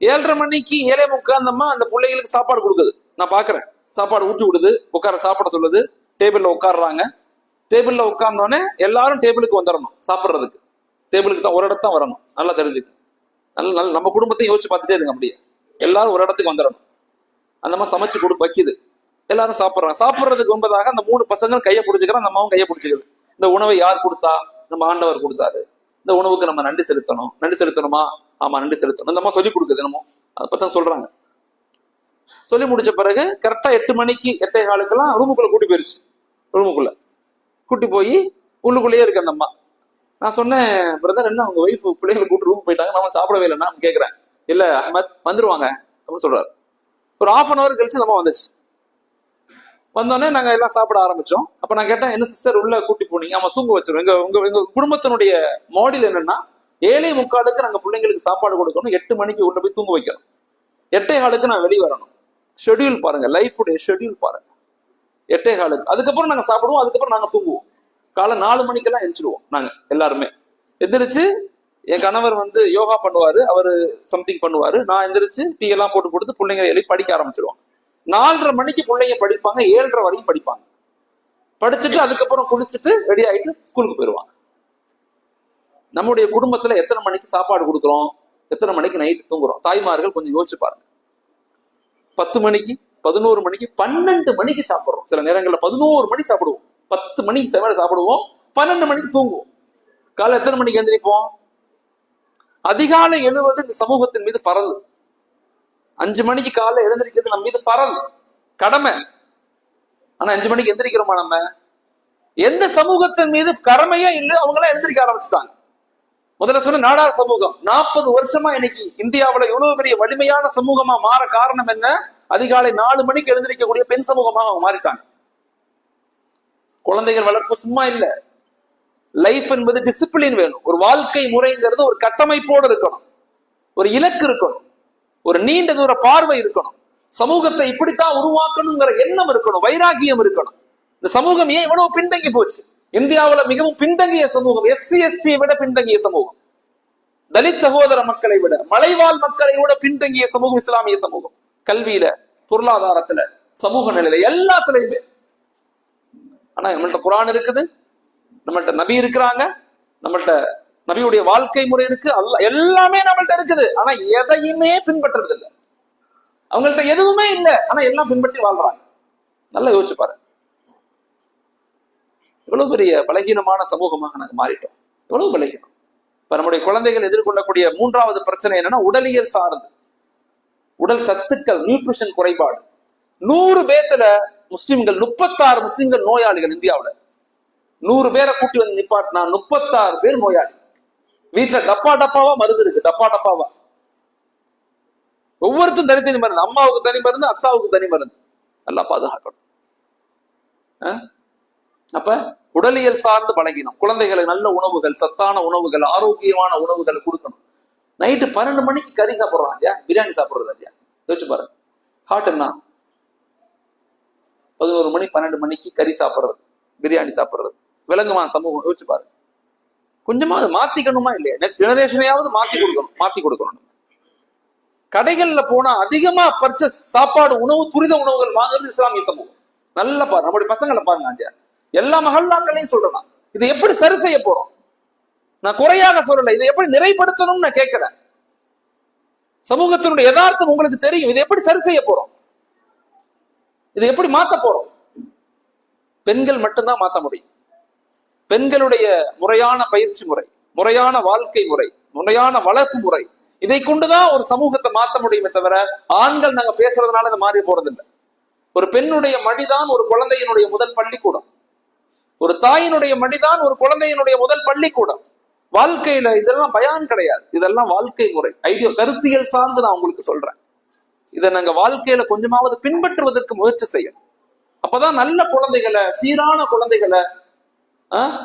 7:30 மணிக்கு 7:45 அந்தம்மா அந்த பிள்ளைகளுக்கு சாப்பாடு கொடுக்குது. நான் பாக்குறேன், சாப்பாடு ஊட்டி விடுது, உட்கார சாப்பிட சொல்லுது. டேபிள்ல உட்காடுறாங்க. டேபிள்ல உட்கார்ந்தோடனே எல்லாரும் டேபிளுக்கு வந்துடணும் சாப்பிட்றதுக்கு. டேபிளுக்கு தான் ஒரு இடத்தான் வரணும், நல்லா தெரிஞ்சுக்க. நல்ல நம்ம குடும்பத்தையும் யோசிச்சு பார்த்துட்டே இருங்க. அப்படியே எல்லாரும் ஒரு இடத்துக்கு வந்துடணும். அந்த மாதிரி சமைச்சு வைக்குது. எல்லாரும் சாப்பிட்றாங்க. சாப்பிட்றதுக்கு முன்பதாக அந்த 3 பசங்களும் கையை பிடிச்சிக்கிறோம், அந்த அம்மாவும் கையை பிடிச்சிக்குது. இந்த உணவை யார் கொடுத்தா? நம்ம ஆண்டவர் கொடுத்தாரு. இந்த உணவுக்கு நம்ம நன்றி செலுத்தணுமா? ஆமா, நன்றி செலுத்தணும். இந்த அம்மா சொல்லி கொடுக்குது. என்னமோ அதை பத்தி சொல்றாங்க. சொல்லி முடிச்ச பிறகு கரெக்டா 8 மணிக்கு 8:15 ரூமுக்குள்ள கூட்டி போயிருச்சு. ரூமுக்குள்ள கூட்டி போய் உள்ளுக்குள்ளேயே இருக்கு அந்த அம்மா. நான் சொன்னேன், பிரதர் என்ன உங்க ஒய்ஃப் பிள்ளைகளை கூட்டு ரூம் போயிட்டாங்க, நம்ம சாப்பிடவே இல்லைன்னா கேட்கிறேன். இல்ல அஹமத் வந்துருவாங்க அப்படின்னு சொல்றாரு. ஒரு 1/2 hour கழிச்சு நம்ம வந்துச்சு. வந்தோடனே நாங்க எல்லாம் சாப்பிட ஆரம்பிச்சோம். அப்ப நான் கேட்டேன், என்ன சிஸ்டர் உள்ள கூட்டி போனீங்க? ஆமா, தூங்க வச்சிருவோம். எங்க குடும்பத்தினுடைய மாடல் என்னன்னா, 7:45 நாங்க பிள்ளைங்களுக்கு சாப்பாடு கொடுக்கணும், 8 மணிக்கு உள்ள போய் தூங்க வைக்கணும், 8:15 நான் வெளியே வரணும். ஷெட்யூல் பாருங்க, லைஃபுடைய ஷெட்யூல் பாருங்க. 8:15 அதுக்கப்புறம் நாங்க சாப்பிடுவோம், அதுக்கப்புறம் நாங்க தூங்குவோம். காலை 4 மணிக்கெல்லாம் எந்திரிச்சிடுவோம் நாங்க எல்லாருமே. எந்திரிச்சு என் கணவர் வந்து யோகா பண்ணுவாரு, அவரு சம்திங் பண்ணுவாரு, நான் எந்திரிச்சு டீ எல்லாம் போட்டு கொடுத்து பிள்ளைங்க எழுதி படிக்க ஆரம்பிச்சிருவோம். 4:30 மணிக்கு பிள்ளைங்க படிப்பாங்க, 7:30 வரைக்கும் படிப்பாங்க. படிச்சுட்டு அதுக்கப்புறம் குளிச்சுட்டு ரெடி ஆயிட்டு ஸ்கூலுக்கு போயிடுவாங்க. நம்முடைய குடும்பத்துல எத்தனை மணிக்கு சாப்பாடு கொடுக்குறோம், எத்தனை மணிக்கு நைட்டு தூங்குறோம்? தாய்மார்கள் கொஞ்சம் யோசிச்சு பாருங்க. 10 மணிக்கு, 11 மணிக்கு, 12 மணிக்கு சாப்பிடுறோம். சில நேரங்கள்ல 11 மணிக்கு சாப்பிடுவோம், 10 மணிக்கு சாப்பிடுவோம், 12 மணிக்கு தூங்குவோம். காலை எத்தனை மணிக்கு எந்திரிப்போம்? அதிகாலை எழுவது இந்த சமூகத்தின் மீது ஃபரல். 5 மணிக்கு காலை எழுந்திருக்கிறது நம்ம மீது ஃபரல், கடமை. ஆனா 5 மணிக்கு எந்திரிக்கிறோமா? நம்ம எந்த சமூகத்தின் மீது கடமையே இல்லை, அவங்க எல்லாம் எழுந்திரிக்க ஆரம்பிச்சுட்டாங்க. முதல்ல சொன்ன நாடார் சமூகம் 40 வருஷமா இன்னைக்கு இந்தியாவுல எவ்வளவு பெரிய வலிமையான சமூகமா மாற காரணம் என்ன? அதிகாலை 4 மணிக்கு எழுந்திருக்கக்கூடிய பெண் சமூகமாக அவங்க மாறிட்டாங்க. குழந்தைகள் வளர்ப்பு சும்மா இல்ல. லைஃப் என்பது டிசிப்ளின் வேணும். ஒரு வாழ்க்கை முறைங்கிறது ஒரு கட்டமைப்போடு இருக்கணும், ஒரு இலக்கு இருக்கணும், ஒரு நீண்ட தூர பார்வை இருக்கணும். சமூகத்தை இப்படித்தான் உருவாக்கணுங்கிற எண்ணம் இருக்கணும், வைராகியம் இருக்கணும். இந்த சமூகம் ஏன் இவ்வளவு பின்தங்கி போச்சு? இந்தியாவுல மிகவும் பின்தங்கிய சமூகம், SC ST விட பின்தங்கிய சமூகம், தலித் சகோதர மக்களை விட, மலைவாழ் மக்களை விட பின்தங்கிய சமூகம் இஸ்லாமிய சமூகம். கல்வியில, பொருளாதாரத்துல, சமூக நிலையில, எல்லாத்துலயுமே. ஆனா நம்மள்ட்ட குர்ஆன் இருக்குது, நம்மள்ட்ட நபி இருக்கிறாங்க, நம்மள்ட்ட நபியுடைய வாழ்க்கை முறை இருக்கு, எல்லாமே நம்மள்ட்ட இருக்குது. ஆனா எதையுமே பின்பற்றுறது இல்லை. அவங்கள்ட்ட எதுவுமே இல்லை, ஆனா எல்லாம் பின்பற்றி வாழ்றாங்க. நல்லா யோசிச்சு பாரு. எவ்வளவு பெரிய பலகீனமான சமூகமாக நாங்க மாறிட்டோம், எவ்வளவு பலகீனம். இப்ப நம்முடைய குழந்தைகள் எதிர்கொள்ளக்கூடிய 3வது பிரச்சனை என்னன்னா உடலியல் சார்ந்து, உடல் சத்துக்கள், நியூட்ரிஷன் குறைபாடு. 100 பேத்துல முஸ்லிம்கள், 36 முஸ்லிம்கள் நோயாளிகள் இந்தியாவுல. 100 பேரை கூட்டி வந்து நிப்பாட்டினா 36 பேர் நோயாளி. வீட்டுல டப்பா டப்பாவா மருந்து இருக்கு, டப்பா டப்பாவா. ஒவ்வொருத்தரும் தனித்தனி மருந்து, அம்மாவுக்கு தனி மருந்து, அத்தாவுக்கு தனி மருந்து. நல்லா பாதுகாக்கணும். அப்ப உடலியல் சார்ந்து பழகினோம். குழந்தைகளுக்கு நல்ல உணவுகள், சத்தான உணவுகள், ஆரோக்கியமான உணவுகள் கொடுக்கணும். நைட்டு 12 மணிக்கு கறி சாப்பிடுறான் இல்லையா, பிரியாணி சாப்பிடுறது இல்லையா, யோசிச்சு பாருங்க. ஹார்ட் என்ன? 11 மணி 12 மணிக்கு கறி சாப்பிடுறது, பிரியாணி சாப்பிடுறது விளங்குமா சமூகம்? யோசிச்சு பாருங்க. கொஞ்சமா அதை மாத்திக்கணுமா இல்லையா? நெக்ஸ்ட் ஜெனரேஷனையாவது மாத்தி கொடுக்கணும். கடைகள்ல போனா அதிகமா பர்ச்சேஸ் சாப்பாடு, உணவு, துரித உணவுகள் வாங்குறது இஸ்லாமிய சமூகம். நல்லா பாருங்க, நம்முடைய பசங்களை பாருங்க. ஆண்டியா எல்லா மஹல்லாக்களையும் சொல்றேன். இதை எப்படி சரி செய்ய போறோம்? நான் குறையாக சொல்லல, இதை எப்படி நிறைப்படுத்தணும்னு நான் கேட்கிறேன். சமூகத்தினுடைய யதார்த்தம் உங்களுக்கு தெரியும். இதை எப்படி சரி செய்ய போறோம்? இதை எப்படி மாத்த போறோம்? பெண்கள் மட்டும்தான் மாத்த முடியும். பெண்களுடைய முறையான பயிற்சி முறை, முறையான வாழ்க்கை முறை, முறையான வளர்ப்பு முறை, இதை கொண்டுதான் ஒரு சமூகத்தை மாத்த முடியுமே தவிர ஆண்கள் நாங்க பேசுறதுனால இதை மாறி போறது இல்லை. ஒரு பெண்ணுடைய மடிதான் ஒரு குழந்தையினுடைய முதல் பள்ளிக்கூடம். ஒரு தாயினுடைய மடிதான் ஒரு குழந்தையினுடைய முதல் பள்ளிக்கூடம். வாழ்க்கையில இதெல்லாம் பயான் கிடையாது, இதெல்லாம் வாழ்க்கை முறை, ஐடியோ, கருத்தியல் சார்ந்து நான் உங்களுக்கு சொல்றேன். இதை நாங்க வாழ்க்கையில கொஞ்சமாவது பின்பற்றுவதற்கு முயற்சி செய்யணும். அப்பதான் நல்ல குழந்தைகளை, சீரான குழந்தைகளை,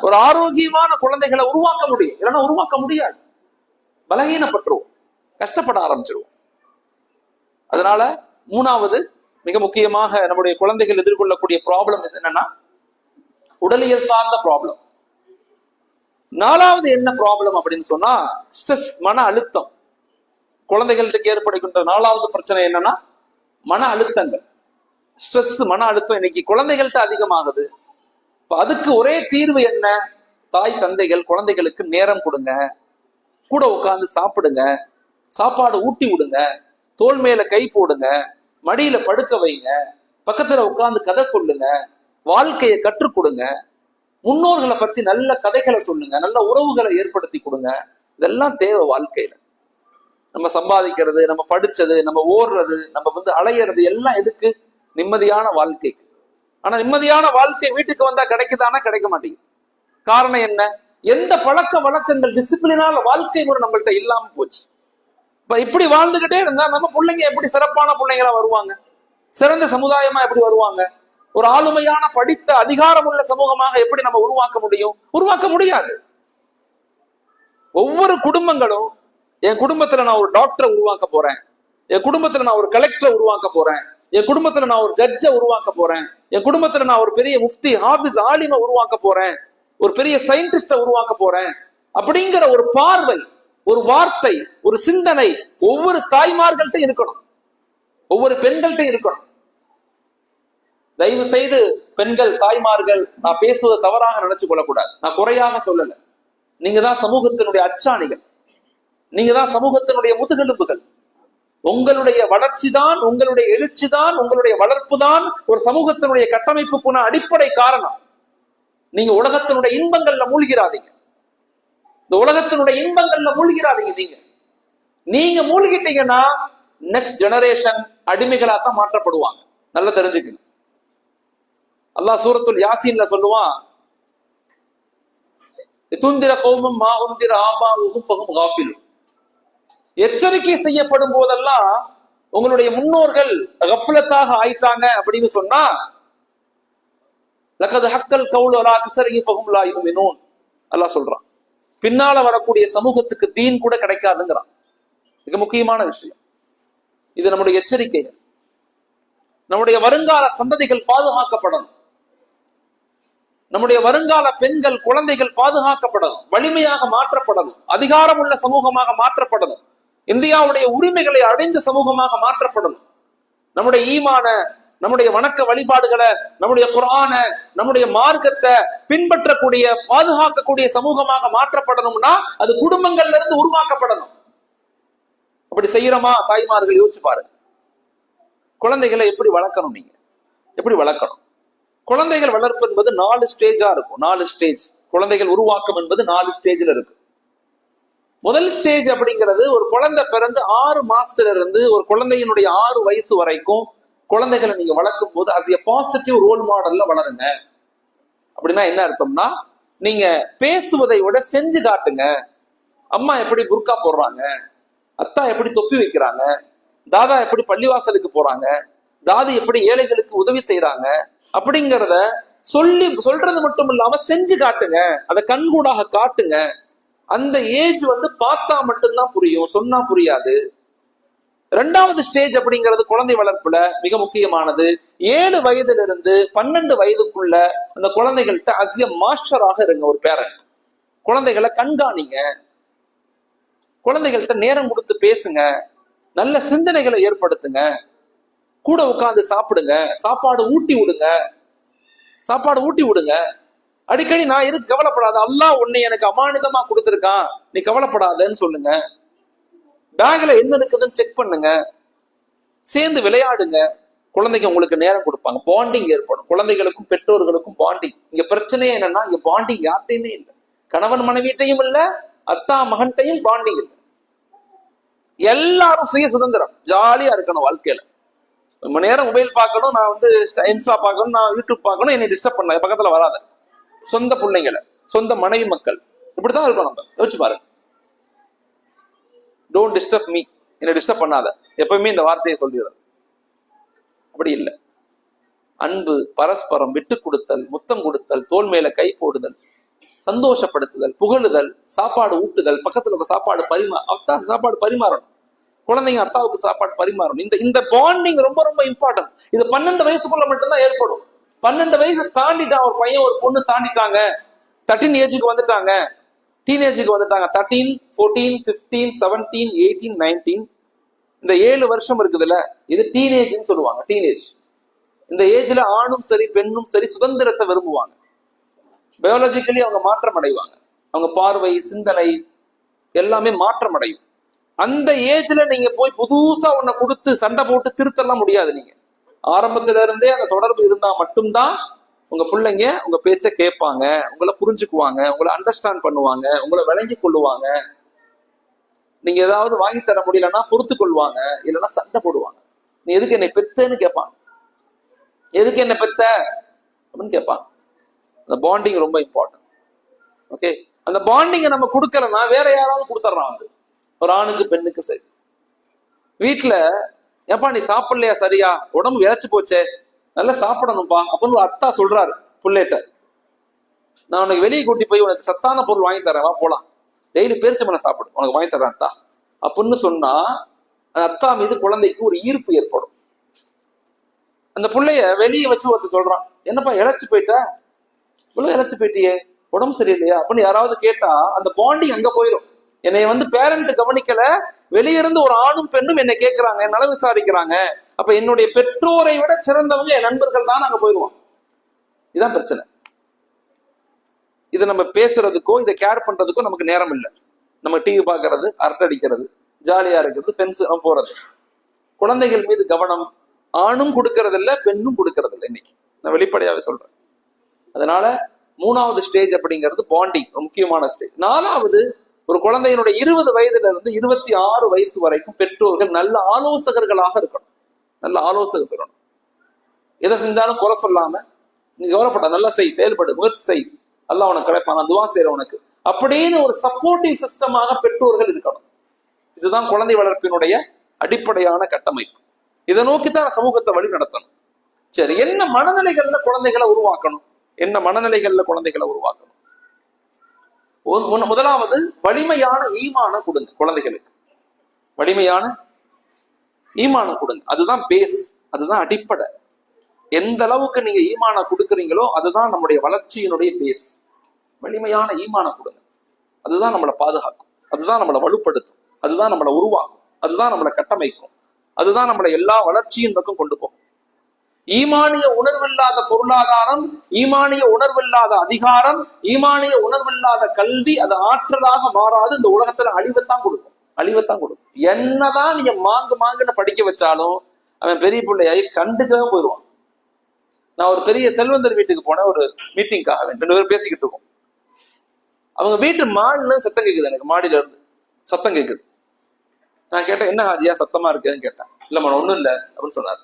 ஒரு ஆரோக்கியமான குழந்தைகளை உருவாக்க முடியும். இல்லைன்னா உருவாக்க முடியாது. பலகீனப்பட்டுருவோம், கஷ்டப்பட ஆரம்பிச்சிருவோம். அதனால 3வது மிக முக்கியமாக நம்முடைய குழந்தைகள் எதிர்கொள்ளக்கூடிய ப்ராப்ளம் என்னன்னா உடலியல் சார்ந்த ப்ராப்ளம். 4வது என்ன ப்ராப்ளம் அப்படின்னு சொன்னா ஸ்ட்ரெஸ், மன அழுத்தம். குழந்தைகளுக்கு ஏற்படுகின்ற 4வது பிரச்சனை என்னன்னா மன அழுத்தங்கள். ஸ்ட்ரெஸ், மன அழுத்தம் இன்னைக்கு குழந்தைகள்கிட்ட அதிகமாகுது. இப்ப அதுக்கு ஒரே தீர்வு என்ன? தாய் தந்தைகள் குழந்தைகளுக்கு நேரம் கொடுங்க, கூட உட்கார்ந்து சாப்பிடுங்க, சாப்பாடு ஊட்டி விடுங்க, தோள் மேல கை போடுங்க, மடியில படுக்க வைங்க, பக்கத்துல உட்கார்ந்து கதை சொல்லுங்க, வாழ்க்கையை கற்றுக் கொடுங்க, முன்னோர்களை பத்தி நல்ல கதைகளை சொல்லுங்க, நல்ல உறவுகளை ஏற்படுத்தி கொடுங்க. இதெல்லாம் தேவை வாழ்க்கையில. நம்ம சம்பாதிக்கிறது, நம்ம படிச்சது, நம்ம ஓடுறது, நம்ம அலையிறது எல்லாம் எதுக்கு? நிம்மதியான வாழ்க்கைக்கு. ஆனா நிம்மதியான வாழ்க்கை வீட்டுக்கு வந்தா கிடைக்குதானா? கிடைக்க மாட்டேங்குது. காரணம் என்ன? எந்த பழக்க வழக்கங்கள், டிசிப்ளினால வாழ்க்கை முறை நம்மள்ட்ட இல்லாம போச்சு. இப்ப இப்படி வாழ்ந்துகிட்டே இருந்தா நம்ம பிள்ளைங்க எப்படி சிறப்பான பிள்ளைங்களா வருவாங்க? சிறந்த சமுதாயமா எப்படி வருவாங்க? ஒரு ஆளுமையான, படித்த, அதிகாரம் உள்ள சமூகமாக எப்படி நம்ம உருவாக்க முடியும்? உருவாக்க முடியாது. ஒவ்வொரு குடும்பங்களும், என் குடும்பத்துல நான் ஒரு டாக்டரை உருவாக்க போறேன், என் குடும்பத்துல நான் ஒரு கலெக்டரை உருவாக்க போறேன், என் குடும்பத்துல நான் ஒரு ஜட்ஜை உருவாக்க போறேன், என் குடும்பத்துல நான் ஒரு பெரிய முஃப்தி, ஹாஃபிஸ், ஆலிமை உருவாக்க போறேன். ஒரு பெரிய சயின்டிஸ்ட உருவாக்க போறேன் அப்படிங்கிற ஒரு பார்வை, ஒரு வார்த்தை, ஒரு சிந்தனை ஒவ்வொரு தாய்மார்கள்ட்ட இருக்கணும், ஒவ்வொரு பெண்கள்ட்ட இருக்கணும். தயவு செய்து பெண்கள், தாய்மார்கள், நான் பேசுவதை தவறாக நினைச்சு கொள்ளக்கூடாது, நான் குறையாக சொல்லல. நீங்க தான் சமூகத்தினுடைய அச்சாணிகள், நீங்க தான் சமூகத்தினுடைய முதுகெலும்புகள். உங்களுடைய வளர்ச்சி தான், உங்களுடைய எழுச்சி தான், உங்களுடைய வளர்ப்பு தான் ஒரு சமூகத்தினுடைய கட்டமைப்புக்குன அடிப்படை காரணம். நீங்க உலகத்தினுடைய இன்பங்கள்ல மூழ்கிறாதீங்க, இந்த உலகத்தினுடைய இன்பங்கள்ல மூழ்கிறாதீங்க. நீங்க மூழ்கிட்டீங்கன்னா நெக்ஸ்ட் ஜெனரேஷன் அடிமைகளா தான் மாற்றப்படுவாங்க. நல்லா தெரிஞ்சுக்கங்க. அல்லாஹ் சூரத்துல் யாசீன்ல சொல்லுவான், துந்திர கௌமம் மா உந்திர ஆபாவுகும் ஃபஹும் காஃபிலூன். எச்சரிக்கை செய்யப்படும் போதெல்லாம் உங்களுடைய முன்னோர்கள் கஃப்லத்தாக ஆயிட்டாங்க அப்படின்னு சொன்னா, லகத் ஹக்கல் கவுலு அலா அக்ஸரிஹி ஃபஹும் லா யுமினூன் அல்லாஹ் சொல்றான். பின்னால வரக்கூடிய சமூகத்துக்கு தீன் கூட கிடைக்காதுங்கிறான். மிக முக்கியமான விஷயம் இது. நம்முடைய எச்சரிக்கைகள், நம்முடைய வருங்கால சந்ததிகள் பாதுகாக்கப்படணும், நம்முடைய வருங்கால பெண்கள், குழந்தைகள் பாதுகாக்கப்படணும், வலிமையாக மாற்றப்படணும், அதிகாரம் உள்ள சமூகமாக மாற்றப்படணும், இந்தியாவுடைய உரிமைகளை அடைந்த சமூகமாக மாற்றப்படணும். நம்முடைய ஈமான, நம்முடைய வணக்க வழிபாடுகளை, நம்முடைய குர்ஆன, நம்முடைய மார்க்கத்தை பின்பற்றக்கூடிய, பாதுகாக்கக்கூடிய சமூகமாக மாற்றப்படணும்னா அது குடும்பங்கள்ல இருந்து உருவாக்கப்படணும். அப்படி செய்யறோமா? தாய்மார்கள் யோசிச்சு பாருங்க. குழந்தைகளை எப்படி வளர்க்கணும்? நீங்க எப்படி வளர்க்கணும்? குழந்தைகள் வளர்ப்பு என்பது 4 ஸ்டேஜா இருக்கும். 4 ஸ்டேஜ். குழந்தைகள் உருவாக்கம் என்பது 4 ஸ்டேஜ்ல இருக்கு. முதல் ஸ்டேஜ் அப்படிங்கிறது, ஒரு குழந்தை பிறந்து 6 மாசத்துல இருந்து ஒரு குழந்தையினுடைய 6 வயசு வரைக்கும் குழந்தைகளை நீங்க வளர்க்கும் போது as a பாசிட்டிவ் ரோல் மாடல்ல வளருங்க. அப்படின்னா என்ன அர்த்தம்னா, நீங்க பேசுவதை விட செஞ்சு காட்டுங்க. அம்மா எப்படி புர்கா போடுறாங்க, அத்தா எப்படி தொப்பி வைக்கிறாங்க, தாதா எப்படி பள்ளிவாசலுக்கு போறாங்க, தாதி எப்படி ஏழைகளுக்கு உதவி செய்யறாங்க அப்படிங்கிறத சொல்றது மட்டும் இல்லாம செஞ்சு காட்டுங்க. அதை கண்கூடாக காட்டுங்க. அந்த ஏஜ் பார்த்தா மட்டும்தான் புரியும், சொன்னா புரியாது. 2வது ஸ்டேஜ் அப்படிங்கிறது குழந்தை வளர்ப்புல மிக முக்கியமானது. 7 வயதிலிருந்து 12 வயதுக்குள்ள அந்த குழந்தைகள்கிட்ட அசிய மாஸ்டராக இருங்க. ஒரு பேரண்ட் குழந்தைகளை கண்காணிங்க, குழந்தைகள்கிட்ட நேரம் கொடுத்து பேசுங்க, நல்ல சிந்தனைகளை ஏற்படுத்துங்க, கூட உட்காந்து சாப்பிடுங்க, சாப்பாடு ஊட்டி விடுங்க. அடிக்கடி நான் இருக்கு கவலைப்படாத, அல்லாஹ் உன்னை எனக்கு அமானிதமா கொடுத்துருக்கான், நீ கவலைப்படாதன்னு சொல்லுங்க. பேக்ல என்ன இருக்குதுன்னு செக் பண்ணுங்க, சேர்ந்து விளையாடுங்க. குழந்தைங்க உங்களுக்கு நேரம் கொடுப்பாங்க, பாண்டிங் ஏற்படும். குழந்தைகளுக்கும் பெற்றோர்களுக்கும் பாண்டிங். இங்க பிரச்சனையே என்னன்னா, இங்க பாண்டிங் யார்ட்டையுமே இல்லை. கணவன் மனைவிட்டையும் இல்ல, அத்தா மகன்கிட்டையும் பாண்டிங் இல்லை. எல்லாரும் சுய சுதந்திரம், ஜாலியா இருக்கணும் வாழ்க்கையில. ரொம்ப நேரம் மொபைல் பார்க்கணும், நான் இன்ஸ்டா பார்க்கணும், நான் யூடியூப் பார்க்கணும், என்னை டிஸ்டர்ப் பண்ண பக்கத்துல வராத. சொந்த பிள்ளைங்களை, சொந்த மனைவி மக்கள், இப்படித்தான் இருக்கணும். நம்ம யோசிச்சு பாருங்க. டோன்ட் டிஸ்டர்ப் மீ, என்னை டிஸ்டர்ப் பண்ணாத, எப்பவுமே இந்த வார்த்தையை சொல்லிடுறது. அப்படி இல்லை. அன்பு, பரஸ்பரம், விட்டு கொடுத்தல், முத்தம் கொடுத்தல், தோல் மேல கை போடுதல், சந்தோஷப்படுத்துதல், புகழுதல், சாப்பாடு ஊட்டுதல், பக்கத்துல சாப்பாடு அத்தா சாப்பாடு பரிமாறணும், குழந்தைங்க அத்தாவுக்கு சாப்பாடு பரிமாறணும். இந்த பாண்டிங் ரொம்ப ரொம்ப இம்பார்ட்டன்ட். இது 12 வயசுக்குள்ள மட்டும்தான் ஏற்படும். 12 வயசு தாண்டிட்டான் ஒரு பையன் ஒரு பொண்ணு தாண்டிட்டாங்க, 13 ஏஜுக்கு வந்துட்டாங்க, டீனேஜுக்கு வந்துட்டாங்க. 13, 14, 15, 17, 18, 19, இந்த 7 வருஷம் இருக்குதுல்ல, இது டீனேஜ்னு சொல்லுவாங்க. டீனேஜ். இந்த ஏஜ்ல ஆணும் சரி பெண்ணும் சரி சுதந்திரத்தை விரும்புவாங்க. பயாலஜிக்கலி அவங்க மாற்றம் அடைவாங்க. அவங்க பார்வை, சிந்தனை எல்லாமே மாற்றம் அடையும். அந்த ஏஜ்ல நீங்க போய் புதுசா ஒன்ன கொடுத்து சண்டை போட்டு திருத்தலாம் முடியாது. நீங்க ஆரம்பத்துல இருந்தே அந்த தொடர்பு இருந்தா மட்டும்தான் உங்க பிள்ளைங்க உங்க பேச்ச கேட்பாங்க, உங்களை புரிஞ்சுக்குவாங்க, உங்களை அண்டர்ஸ்டாண்ட் பண்ணுவாங்க, உங்களை விளங்கி கொள்ளுவாங்க. நீங்க ஏதாவது வாங்கி தர முடியலன்னா பொறுத்து கொள்வாங்க, இல்லைன்னா சண்டை போடுவாங்க. நீ எதுக்கு என்னை பெத்தன்னு கேட்பாங்க, எதுக்கு என்ன பெத்த அப்படின்னு கேட்பாங்க. அந்த பாண்டிங் ரொம்ப இம்பார்ட்டன்ட். ஓகே, அந்த பாண்டிங்கை நம்ம கொடுக்கலன்னா வேற யாராவது கொடுத்துட்றான். ஒரு ஆணுக்கு பெண்ணுக்கு சரி. வீட்டுல ஏப்பா நீ சாப்பிடலையா, சரியா, உடம்பு இழைச்சு போச்சே, நல்லா சாப்பிடணும்பா அப்படின்னு ஒரு அத்தா சொல்றாரு புள்ளேட்ட. நான் உனக்கு வெளியே கூட்டி போய் உனக்கு சத்தான பொருள் வாங்கி தரேன், வா போலாம், டெய்லி பேரிச்சம்பழம் சாப்பிடு, உனக்கு வாங்கி தரேன் அத்தா அப்படின்னு சொன்னா அந்த அத்தா மீது குழந்தைக்கு ஒரு ஈர்ப்பு ஏற்படும். அந்த பிள்ளைய வெளியே வச்சு ஒருத்தர் சொல்றான், என்னப்பா இழைச்சு போயிட்ட, இவ்வளவு இழைச்சு போயிட்டியே, உடம்பு சரியில்லையா அப்படின்னு யாராவது கேட்டா அந்த பாண்டிங் அங்க போயிடும். என்னைய வந்து பேரண்ட் கவனிக்கல, வெளியிருந்து ஒரு ஆணும் பெண்ணும் என்னை கேட்கிறாங்க, நல விசாரிக்கிறாங்க, அப்ப என்னுடைய பெற்றோரை விட சிறந்தவங்க என் நண்பர்கள் தான், அங்க போயிடுவோம். இதுதான் பிரச்சனை. இதை நம்ம பேசுறதுக்கோ இதை கேர் பண்றதுக்கோ நமக்கு நேரம் இல்லை. நம்ம டிவி பார்க்கறது, அரட்டை அடிக்கிறது, ஜாலியா இருக்கிறது, ஃப்ரெண்ட்ஸ் போறது. குழந்தைகள் மீது கவனம் ஆணும் கொடுக்கறது இல்லை, பெண்ணும் கொடுக்கறது இல்லை. இன்னைக்கு நான் வெளிப்படையாவே சொல்றேன். அதனால 3வது ஸ்டேஜ் அப்படிங்கிறது பாண்டிங், முக்கியமான ஸ்டேஜ். 4வது, ஒரு குழந்தையினுடைய 20 வயதுல இருந்து 26 வயசு வரைக்கும் பெற்றோர்கள் நல்ல ஆலோசகர்களாக இருக்கணும். நல்ல ஆலோசகர் சொல்லணும். எதை செஞ்சாலும் குறை சொல்லாம, நீ கவலைப்பட்ட, நல்லா செய், செயல்படு, முயற்சி செய், அல்லாஹ் உனக்கு கிடைப்பான், நான் துவா செய்யறேன் உனக்கு அப்படின்னு ஒரு சப்போர்ட்டிவ் சிஸ்டமாக பெற்றோர்கள் இருக்கணும். இதுதான் குழந்தை வளர்ப்பினுடைய அடிப்படையான கட்டமைப்பு. இதை நோக்கித்தான் சமூகத்தை வழி நடத்தணும். சரி, என்ன மனநிலைகள்ல குழந்தைகளை உருவாக்கணும்? என்ன மனநிலைகள்ல குழந்தைகளை உருவாக்கணும்? முதலாவது, வலிமையான ஈமான கொடுங்க குழந்தைகளுக்கு. வலிமையான ஈமான கொடுங்க. அதுதான் பேஸ், அதுதான் அடிப்படை. எந்த அளவுக்கு நீங்க ஈமான கொடுக்குறீங்களோ அதுதான் நம்முடைய வளர்ச்சியினுடைய பேஸ். வலிமையான ஈமான கொடுங்க. அதுதான் நம்மளை பாதுகாக்கும், அதுதான் நம்மளை வலுப்படுத்தும், அதுதான் நம்மளை உருவாக்கும், அதுதான் நம்மளை கட்டமைக்கும், அதுதான் நம்மளை எல்லா வளர்ச்சியின் பக்கம் கொண்டு போகும். ஈமானிய உணர்வில்லாத பொருளாதாரம், ஈமானிய உணர்வில்லாத அதிகாரம், ஈமானிய உணர்வில்லாத கல்வி அது ஆற்றலாக மாறாது. இந்த உலகத்துல அழிவைத்தான் கொடுக்கும், அழிவைத்தான் கொடுக்கும். என்னதான் நீங்க மாங்குன்னு படிக்க வச்சாலும் அவன் பெரிய பிள்ளையாயி கண்டுக்கவே போயிடுவான். நான் ஒரு பெரிய செல்வந்தர் வீட்டுக்கு போனேன், ஒரு மீட்டிங்காக 2 பேரும் பேசிக்கிட்டு இருக்கோம். அவங்க வீட்டு மாடில சத்தம் கேட்குது, எனக்கு மாடியில இருந்து சத்தம் கேட்குது. நான் கேட்டேன், என்ன ஹாஜியா சத்தமா இருக்குன்னு கேட்டேன். இல்லம்மா ஒண்ணும் இல்லை அப்படின்னு சொன்னார்.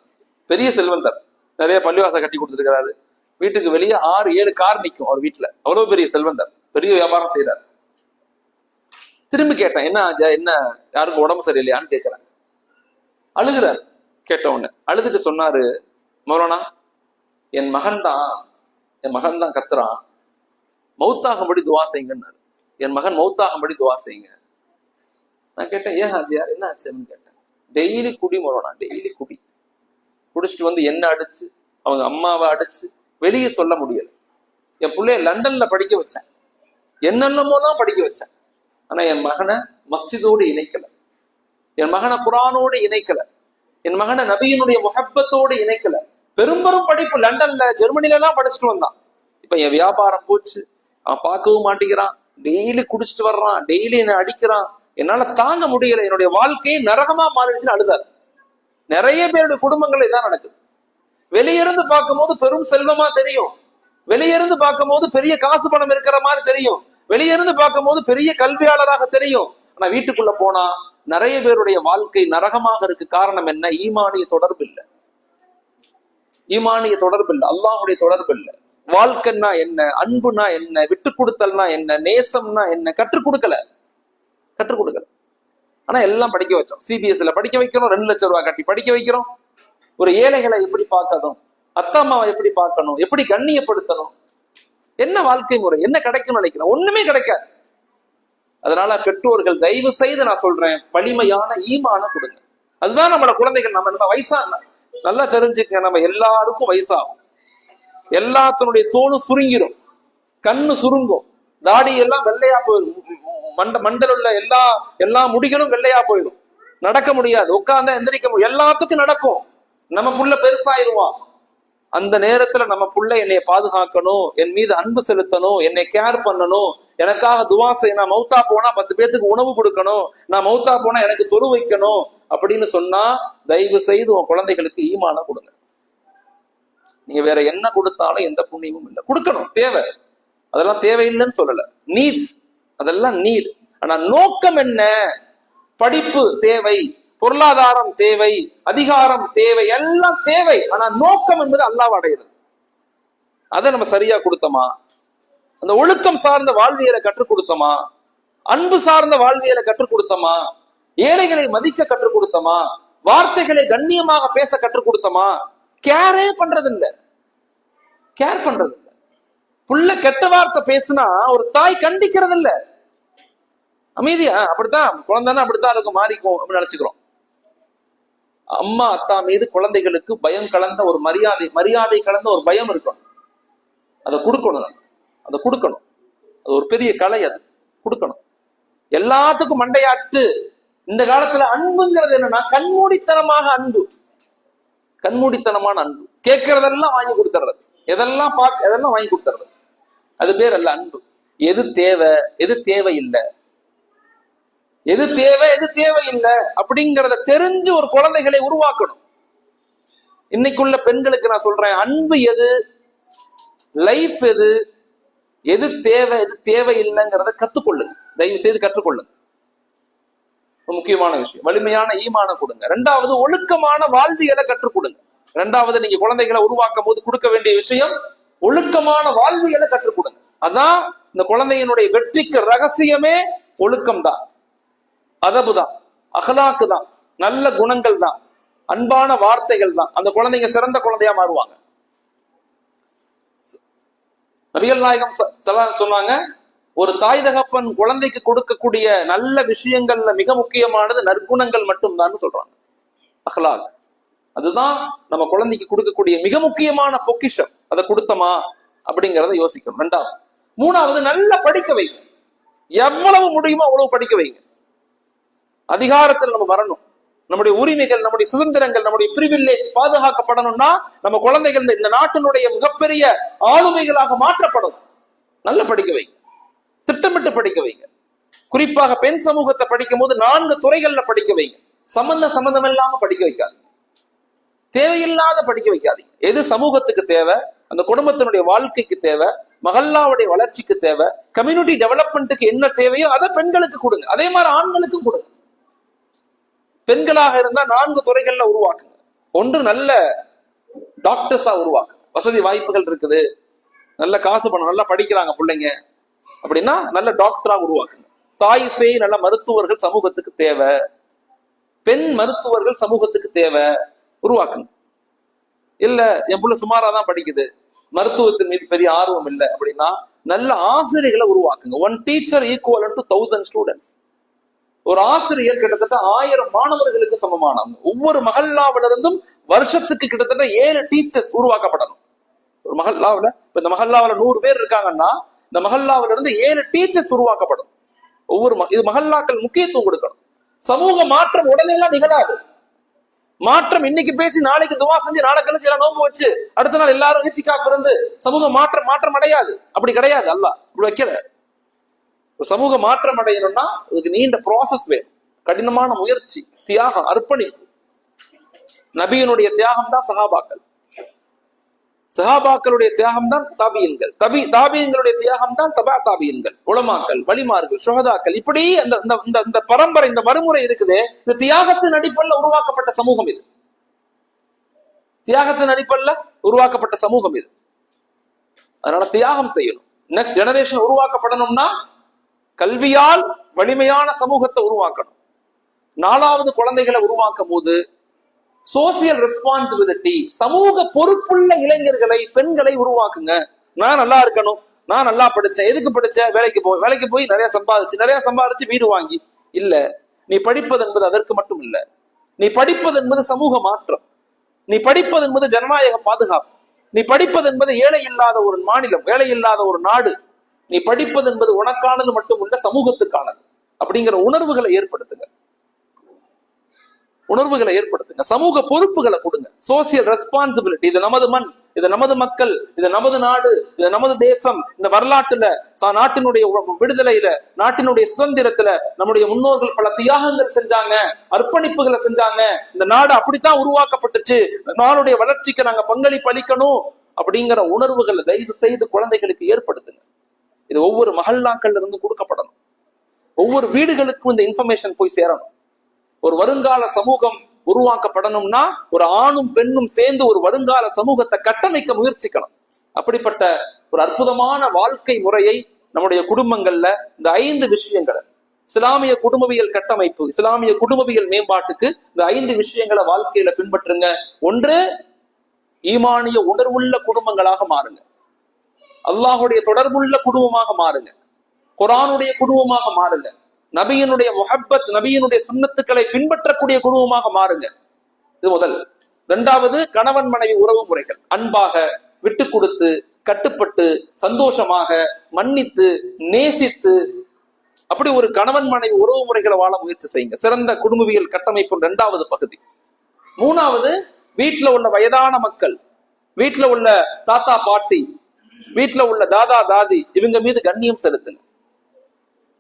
பெரிய செல்வந்தர், நிறைய பள்ளிவாசல் கட்டி கொடுத்துருக்கிறாரு, வீட்டுக்கு வெளியே 6-7 கார் நிற்கும் அவர் வீட்டுல, அவ்வளவு பெரிய செல்வந்தர், பெரிய வியாபாரம் செய்யறாரு. திரும்பி கேட்டேன், என்ன ஹாஜியா, என்ன யாருக்கும் உடம்பு சரியில்லையான்னு கேட்கிறேன். அழுகிறார். கேட்ட உடனே அழுதுட்டு சொன்னாரு, மௌலானா என் மகன் தான் கத்துறான், மௌத்தாகும்படி துவா செய்யுங்கன்னாரு. என் மகன் மௌத்தாகும்படி துவா செய்யுங்க. நான் கேட்டேன், ஏன் ஹாஜியார் என்ன ஆச்சுன்னு கேட்டேன். டெய்லி குடி மௌலானா, டெய்லி குடிச்சிட்டு வந்து என்ன அடிச்சு, அவங்க அம்மாவை அடிச்சு, வெளியே சொல்ல முடியல. என் பிள்ளைய லண்டன்ல படிக்க வச்சேன், என்னென்னமோலாம் படிக்க வச்சேன். ஆனா என் மகனை மஸ்ஜிதோடு இணைக்கல, என் மகனை குரானோடு இணைக்கல, என் மகனை நபியினுடைய முஹப்பத்தோடு இணைக்கல. பெரும்பெரும் படிப்பு லண்டன்ல, ஜெர்மனில எல்லாம் படிச்சுட்டு வந்தான். இப்ப என் வியாபாரம் போச்சு, அவன் பார்க்கவும் மாட்டேங்கிறான், டெய்லி குடிச்சிட்டு வர்றான், டெய்லி என்னை அடிக்கிறான், என்னால தாங்க முடியல, என்னுடைய வாழ்க்கையை நரகமா மாறிடுச்சுன்னு அழுதார். நிறைய பேருடைய குடும்பங்கள் இதான் நடக்குது. வெளியிருந்து பார்க்கும்போது பெரும் செல்வமா தெரியும், வெளியிருந்து பார்க்கும்போது பெரிய காசு பணம் இருக்கிற மாதிரி தெரியும், வெளியிருந்து பார்க்கும்போது பெரிய கல்வியாளராக தெரியும். ஆனா வீட்டுக்குள்ள போனா நிறைய பேருடைய வாழ்க்கை நரகமாக இருக்கு. காரணம் என்ன? ஈமானிய தொடர்பு இல்லை, ஈமானிய தொடர்பு இல்லை, அல்லாஹுடைய தொடர்பு இல்லை. வாழ்க்கைன்னா என்ன, அன்புனா என்ன, விட்டு கொடுத்தல்னா என்ன, நேசம்னா என்ன கற்றுக் கொடுக்கல. ஆனா எல்லாம் படிக்க வச்சோம். சிபிஎஸ்ல படிக்க வைக்கிறோம், 2 லட்சம் ரூபாய் கட்டி படிக்க வைக்கிறோம். ஒரு ஏழைகளை எப்படி பார்க்கணும், அத்தா அம்மாவை எப்படி பார்க்கணும், எப்படி கண்ணியப்படுத்தணும், என்ன வாழ்க்கை முறை, என்ன கிடைக்கும்னு நினைக்கிறோம்? ஒண்ணுமே கிடைக்காது. அதனால பெற்றோர்கள் தயவு செய்து நான் சொல்றேன், வலிமையான ஈமான கொடுங்க. அதுதான் நம்மளோட குழந்தைகள். நம்ம வயசா நல்லா தெரிஞ்சுக்க, நம்ம எல்லாருக்கும் வயசாகும், எல்லாத்தினுடைய தோலும் சுருங்கிடும், கண்ணு சுருங்கும், தாடி எல்லாம் வெள்ளையா போயிடும், மண்டல உள்ள எல்லா முடிகளும் வெள்ளையா போயிடும், நடக்க முடியாது, உட்கார்ந்தா எந்திரிக்க முடியும், எல்லாத்துக்கும் நடக்கும். நம்ம புள்ள பெருசாயிருவான். அந்த நேரத்துல நம்ம புள்ள என்னைய பாதுகாக்கணும், என் மீது அன்பு செலுத்தணும், என்னை கேர் பண்ணணும், எனக்காக துவா செய்ய, நான் மௌத்தா போனா 10 பேத்துக்கு உணவு கொடுக்கணும், நான் மௌத்தா போனா எனக்கு தொழு வைக்கணும் அப்படின்னு சொன்னா, தயவு செய்து உன் குழந்தைகளுக்கு ஈமான கொடுங்க. நீங்க வேற என்ன கொடுத்தாலும் எந்த புண்ணியமும் இல்லை. கொடுக்கணும், தேவை, அதெல்லாம் தேவையில்லைன்னு சொல்லல, நீட்ஸ், அதெல்லாம் நீட். ஆனா நோக்கம் என்ன? படிப்பு தேவை, பொருளாதாரம் தேவை, அதிகாரம் தேவை, எல்லாம் தேவை. ஆனா நோக்கம் என்பது அல்லாஹ் அடையுது. அதை நம்ம சரியா கொடுத்தோமா? அந்த ஒழுக்கம் சார்ந்த வாழ்வியலை கற்றுக் கொடுத்தோமா? அன்பு சார்ந்த வாழ்வியலை கற்றுக் கொடுத்தோமா? ஏழைகளை மதிக்க கற்றுக் கொடுத்தோமா? வார்த்தைகளை கண்ணியமாக பேச கற்றுக் கொடுத்தோமா? கேரே பண்றது இல்ல, கேர் பண்றது இல்ல. புள்ள கெட்ட வார்த்தை பேசுனா ஒரு தாய் கண்டிக்கிறது இல்ல, அமைதியா அப்படித்தான் குழந்தைன்னா அப்படித்தான் இருக்கும், மாறிக்கும் அப்படின்னு நினைச்சுக்கிறோம். அம்மா அத்தா மீது குழந்தைகளுக்கு பயம் கலந்த ஒரு மரியாதை கலந்த ஒரு பயம் இருக்கணும். அதை கொடுக்கணும், அதை கொடுக்கணும். அது ஒரு பெரிய கலை, அது கொடுக்கணும். எல்லாத்துக்கும் மண்டையாட்டு. இந்த காலத்துல அன்புங்கிறது என்னன்னா கண்மூடித்தனமாக அன்பு, கண்மூடித்தனமான அன்பு. கேட்கறதெல்லாம் வாங்கி கொடுத்துறது, எதெல்லாம் எதெல்லாம் வாங்கி கொடுத்துறது. அது பேர் அல்ல அன்பு. எது தேவை எது தேவையில்லை, எது தேவை எது தேவையில்லை அப்படிங்கிறத தெரிஞ்சு ஒரு குழந்தைகளை உருவாக்கணும். இன்னைக்குள்ள பெண்களுக்கு நான் சொல்றேன், அன்பு எது, லைஃப் எது, எது தேவை எது தேவையில்லைங்கிறத கத்துக்கொள்ளுங்க, தயவு செய்து கற்றுக்கொள்ளுங்க. முக்கியமான விஷயம். வலிமையான ஈமான கொடுங்க. ரெண்டாவது ஒழுக்கமான வாழ்வியலை கற்றுக் கொடுங்க. ரெண்டாவது நீங்க குழந்தைகளை உருவாக்கும் போது கொடுக்க வேண்டிய விஷயம் ஒழுக்கமான வாழ்வியலை கற்றுக் கொடுங்க. அதான் இந்த குழந்தையினுடைய வெற்றிக்கு ரகசியமே ஒழுக்கம் தான், அதபு தான், அகலாக்கு தான், நல்ல குணங்கள் தான், அன்பான வார்த்தைகள் தான். அந்த குழந்தைங்க சிறந்த குழந்தையா மாறுவாங்க. நபிகள் நாயகம் சொன்னாங்க, ஒரு தாய் தகப்பன் குழந்தைக்கு கொடுக்கக்கூடிய நல்ல விஷயங்கள்ல மிக முக்கியமானது நற்குணங்கள் மட்டும்தான் சொல்றாங்க. அஹ்லாக், அதுதான் நம்ம குழந்தைக்கு கொடுக்கக்கூடிய மிக முக்கியமான பொக்கிஷம். அதை கொடுத்தமா அப்படிங்கிறத யோசிக்கணும். ரெண்டாவது. மூணாவது, நல்லா படிக்க வைங்க. எவ்வளவு முடியுமோ அவ்வளவு படிக்க வைங்க. அதிகாரத்தில் நம்ம வரணும். நம்முடைய உரிமைகள், நம்முடைய சுதந்திரங்கள், நம்முடைய பிரிவில்லேஜ் பாதுகாக்கப்படணும்னா நம்ம குழந்தைகள் இந்த நாட்டினுடைய மிகப்பெரிய ஆளுமைகளாக மாற்றப்படணும். நல்லா படிக்க வைங்க, திட்டமிட்டு படிக்க வைங்க. குறிப்பாக பெண் சமூகத்தை படிக்கும் போது 4 துறைகள்ல படிக்க வைங்க. சம்பந்தம் இல்லாம படிக்க வைக்காதீங்க, தேவையில்லாத படிக்க வைக்காதீங்க. எது சமூகத்துக்கு தேவை, அந்த குடும்பத்தினுடைய வாழ்க்கைக்கு தேவை, மஹல்லாவுடைய வளர்ச்சிக்கு தேவை, கம்யூனிட்டி டெவலப்மெண்ட்டுக்கு என்ன தேவையோ அதை பெண்களுக்கு கொடுங்க. அதே மாதிரி ஆண்களுக்கும் கொடுங்க. பெண்களாக இருந்தா 4 துறைகள்ல உருவாக்குங்க. ஒன்று, நல்ல டாக்டர்ஸா உருவாக்குங்க. வசதி வாய்ப்புகள் இருக்குது, நல்ல காசு பணம், நல்லா படிக்கிறாங்க பிள்ளைங்க அப்படின்னா நல்ல டாக்டரா உருவாக்குங்க. தாய் சேய் நல்ல மருத்துவர்கள் சமூகத்துக்கு தேவை, பெண் மருத்துவர்கள் சமூகத்துக்கு தேவை, உருவாக்குங்க. இல்ல என் புள்ள சுமாராதான் படிக்குது, மருத்துவத்தின் மீது பெரிய ஆர்வம் இல்லை அப்படின்னா நல்ல ஆசிரியர்களை உருவாக்குங்க. 1 teacher equivalent to 1000 students. ஒரு ஆசிரியர் கிட்டத்தட்ட 1000 மாணவர்களுக்கு சமமானவங்க. ஒவ்வொரு மஹல்லாவிலிருந்தும் வருஷத்துக்கு கிட்டத்தட்ட 7 டீச்சர்ஸ் உருவாக்கப்படணும். ஒரு மஹல்லாவில இப்ப இந்த மஹல்லாவில 100 பேர் இருக்காங்கன்னா இந்த மஹல்லாவில இருந்து 7 டீச்சர்ஸ் உருவாக்கப்படும். இது மஹல்லாக்கள் முக்கியத்துவம் கொடுக்கணும். சமூக மாற்றம் உடனே எல்லாம் நிகழாது. மாற்றம் இன்னைக்கு பேசி நாளைக்கு துவா செஞ்சு நாளை கழிச்சு எல்லாம் நோம்பு வச்சு அடுத்த நாள் எல்லாரும் இத்திகாஃப் இருந்து சமூக மாற்றம் அடையாது. அப்படி கிடையாது. அல்லாஹ் இப்படி வைக்கல. சமூக மாற்றம் அடையணும்னா அதுக்கு நீண்ட ப்ராசஸ் வேணும், கடினமான முயற்சி, தியாகம், அர்ப்பணிப்பு. நபியினுடைய தியாகம் தான் சஹாபாக்கள், சஹாபாக்களுடைய தியாகம் தான் தாபியன்கள், தாபியன்களுடைய தியாகம் தான் தபா தாபியன்கள், உலமாக்கள், வலிமார்கள், சுஹதாக்கள். இப்படி இந்த பரம்பரை, இந்த மறுமுறை இருக்குது. இந்த தியாகத்தின் அடிப்படையில் உருவாக்கப்பட்ட சமூகம் இது. தியாகத்தின் அடிப்படையில் உருவாக்கப்பட்ட சமூகம் இது. அதனால தியாகம் செய்யணும். நெக்ஸ்ட் ஜெனரேஷன் உருவாக்கப்படணும்னா கல்வியால் வலிமையான சமூகத்தை உருவாக்கணும். 4வது குழந்தைகளை உருவாக்கும் போது சோசியல் ரெஸ்பான்சிபிலிட்டி, சமூக பொறுப்புள்ள இளைஞர்களை, பெண்களை உருவாக்குங்க. நான் நல்லா இருக்கணும், நான் நல்லா படிச்சேன், எதுக்கு படிச்சேன், வேலைக்கு போய் நிறைய சம்பாதிச்சு வீடு வாங்கி இல்ல. நீ படிப்பது என்பது அதற்கு மட்டும் இல்ல. நீ படிப்பது என்பது சமூக மாற்றம், நீ படிப்பது என்பது ஜனநாயக பாதுகாப்பு, நீ படிப்பது என்பது ஏழை இல்லாத ஒரு மாநிலம், ஏழை இல்லாத ஒரு நாடு. நீ படிப்பது என்பது உனக்கானது மட்டும் இல்ல, சமூகத்துக்கானது. அப்படிங்கிற உணர்வுகளை ஏற்படுத்துங்க. சமூக பொறுப்புகளை கொடுங்க. Social responsibility. இது நமது மண், இது நமது மக்கள், இது நமது நாடு, இது நமது தேசம். இந்த வரலாற்றுல, நாட்டினுடைய விடுதலையில, நாட்டினுடைய சுதந்திரத்துல நம்முடைய முன்னோர்கள் பல தியாகங்கள் செஞ்சாங்க, அர்ப்பணிப்புகளை செஞ்சாங்க. இந்த நாடு அப்படித்தான் உருவாக்கப்பட்டுச்சு, நாடுடைய வளர்ச்சிக்கு நாங்க பங்களிப்பு அளிக்கணும் அப்படிங்கிற உணர்வுகளை தயவு செய்து குழந்தைகளுக்கு ஏற்படுத்துங்க. இது ஒவ்வொரு மஹல்லாக்கள்ல இருந்து கொடுக்கப்படணும். ஒவ்வொரு வீடுகளுக்கும் இந்த இன்ஃபர்மேஷன் போய் சேரணும். ஒரு வருங்கால சமூகம் உருவாக்கப்படணும்னா ஒரு ஆணும் பெண்ணும் சேர்ந்து ஒரு வருங்கால சமூகத்தை கட்டமைக்க முயற்சிக்கணும். அப்படிப்பட்ட ஒரு அற்புதமான வாழ்க்கை முறையை நம்முடைய குடும்பங்கள்ல இந்த 5 விஷயங்களை, இஸ்லாமிய குடும்பவியல் கட்டமைப்பு, இஸ்லாமிய குடும்பவியல் மேம்பாட்டுக்கு இந்த 5 விஷயங்களை வாழ்க்கையில பின்பற்றுங்க. 1, ஈமானிய உணர்வுள்ள குடும்பங்களாக மாறுங்க. அல்லாஹுடைய தொடர்புள்ள குடும்பமாக மாறுங்க. குர்ஆனுடைய குடும்பமாக மாறுங்க. நபியினுடைய முஹப்பத், நபியினுடைய சுன்னத்துக்களை பின்பற்றக்கூடிய குடும்பமாக மாறுங்க. இது முதல். 2வது, கணவன் மனைவி உறவு முறைகள் அன்பாக, விட்டு கொடுத்து, கட்டுப்பட்டு சந்தோஷமாக மன்னித்து நேசித்து அப்படி ஒரு கணவன் மனைவி உறவு முறைகளை வாழ முயற்சி செய்யுங்க. சிறந்த குடும்பவியல் கட்டமைப்பு 2வது பகுதி. 3வது, வீட்டுல உள்ள வயதான மக்கள், வீட்டுல உள்ள தாத்தா பாட்டி, வீட்டுல உள்ள தாதா தாதி, இவங்க மீது கண்ணியம் செலுத்துங்க.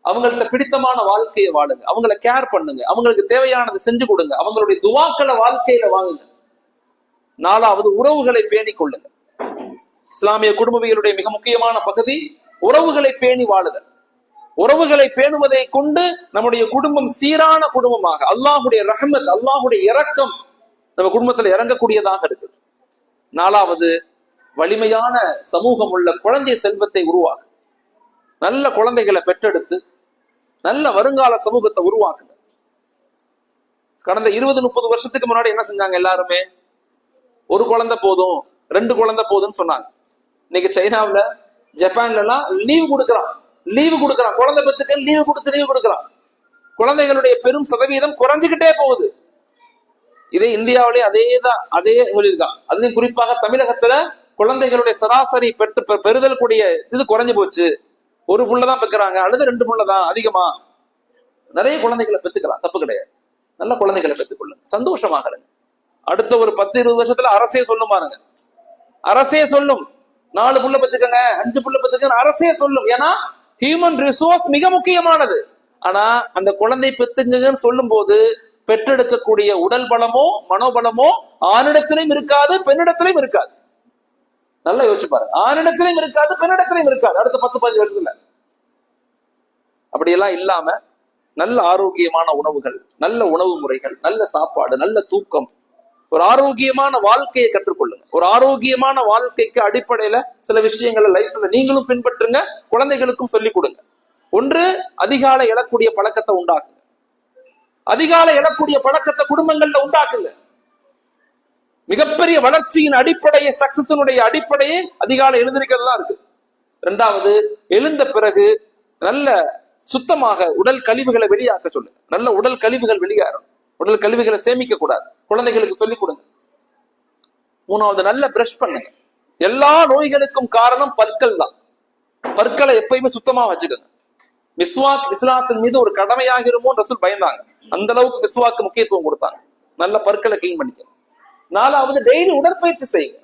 அவங்கள்ட்ட பிடித்தமான வாழ்க்கையை வாழுங்க, அவங்கள கேர் பண்ணுங்க, அவங்களுக்கு தேவையானதை செஞ்சு கொடுங்க, அவங்களுடைய துவாக்களை வாழ்க்கையில வாங்குங்க. 4வது, உறவுகளை பேணி கொள்ளுங்க. இஸ்லாமிய குடும்பவியலுடைய மிக முக்கியமான பகுதி உறவுகளை பேணி வாழுதல். உறவுகளை பேணுவதை கொண்டு நம்முடைய குடும்பம் சீரான குடும்பமாக, அல்லாஹுடைய ரஹ்மத், அல்லாஹுடைய இரக்கம் நம்ம குடும்பத்துல இறங்கக்கூடியதாக இருக்குது. 4வது, வலிமையான சமூகம் உள்ள குழந்தை செல்வத்தை உருவாக்கு. நல்ல குழந்தைகளை பெற்றெடுத்து நல்ல வருங்கால சமூகத்தை உருவாக்குங்க. கடந்த 20-30 வருஷத்துக்கு முன்னாடி என்ன செஞ்சாங்க? எல்லாருமே ஒரு குழந்தை போதும், 2 குழந்தை போதும்னு சொன்னாங்க. இன்னைக்கு சைனாவுல, ஜப்பான்ல எல்லாம் லீவு கொடுக்கறான், குழந்தை பெற்றுக்க லீவு கொடுக்கறான். குழந்தைகளுடைய பெரும் சதவீதம் குறைஞ்சுக்கிட்டே போகுது. இதே இந்தியாவிலே அதே சொல்லியிருக்கான். அதுலயும் குறிப்பாக தமிழகத்துல குழந்தைகளுடைய சராசரி பெறுதல் கூடிய இது குறைஞ்சு போச்சு. 1 புள்ளதான் பெக்கிறாங்க, அல்லது 2 புள்ளதான் அதிகமா. நிறைய குழந்தைகளை பெத்துக்கலாம், தப்பு கிடையாது. நல்ல குழந்தைகளை பெற்றுக்கொள்ளுங்க, சந்தோஷமாக இருங்க. அடுத்த ஒரு 10-20 வருஷத்துல அரசே சொல்லும் பாருங்க, அரசே சொல்லும் 4 புள்ள பெத்துக்கங்க, 5 புள்ள பெத்துக்கங்க, அரசே சொல்லும். ஏன்னா ஹியூமன் ரிசோர்ஸ் மிக முக்கியமானது. ஆனா அந்த குழந்தை பெத்துங்கன்னு சொல்லும் போது பெற்றெடுக்கக்கூடிய உடல் பலமோ மனோபலமோ ஆணிடத்திலையும் இருக்காது, பெண்ணிடத்திலையும் இருக்காது. நல்லா யோசிச்சு பாருங்க, ஆணிடத்திலையும் இருக்காது, பெண்ணிடத்திலையும் இருக்காது அடுத்த 10-15 வருஷத்துல. அப்படியெல்லாம் இல்லாம நல்ல ஆரோக்கியமான உணவுகள், நல்ல உணவு முறைகள், நல்ல சாப்பாடு, நல்ல தூக்கம், ஒரு ஆரோக்கியமான வாழ்க்கையை கற்றுக்கொள்ளுங்க. ஒரு ஆரோக்கியமான வாழ்க்கைக்கு அடிப்படையில சில விஷயங்களை லைஃப்ல நீங்களும் பின்பற்றுங்க, குழந்தைகளுக்கும் சொல்லிக் கொடுங்க. ஒன்று, அதிகாலை எழக்கூடிய பழக்கத்தை உண்டாக்குங்க. அதிகாலை எழக்கூடிய பழக்கத்தை குடும்பங்கள்ல உண்டாக்குங்க. மிகப்பெரிய வளர்ச்சியின் அடிப்படையே, சக்சஸினுடைய அடிப்படையே அதிகாலை எழுந்திருக்கிறது தான் இருக்கு. 2வது, எழுந்த பிறகு நல்ல சுத்தமாக உடல் கழிவுகளை வெளியாக்க சொல்லுங்க. நல்ல உடல் கழிவுகள் வெளியேறும், உடல் கழிவுகளை சேமிக்க கூடாது, குழந்தைகளுக்கு சொல்லிக் கொடுங்க. 3வது, நல்ல பிரஷ் பண்ணுங்க. எல்லா நோய்களுக்கும் காரணம் பற்கள் தான். பற்களை எப்பயுமே சுத்தமா வச்சுக்கோங்க. மிஸ்வாக் இஸ்லாத்தின் மீது ஒரு கடமையாகிருமோ ரசூல் பயந்தாங்க, அந்த அளவுக்கு மிஸ்வாக்கு முக்கியத்துவம் கொடுத்தாங்க. நல்ல பற்களை கிளீன் பண்ணிக்கங்க. 4வது, டெய்லி உடற்பயிற்சி செய்யுங்க,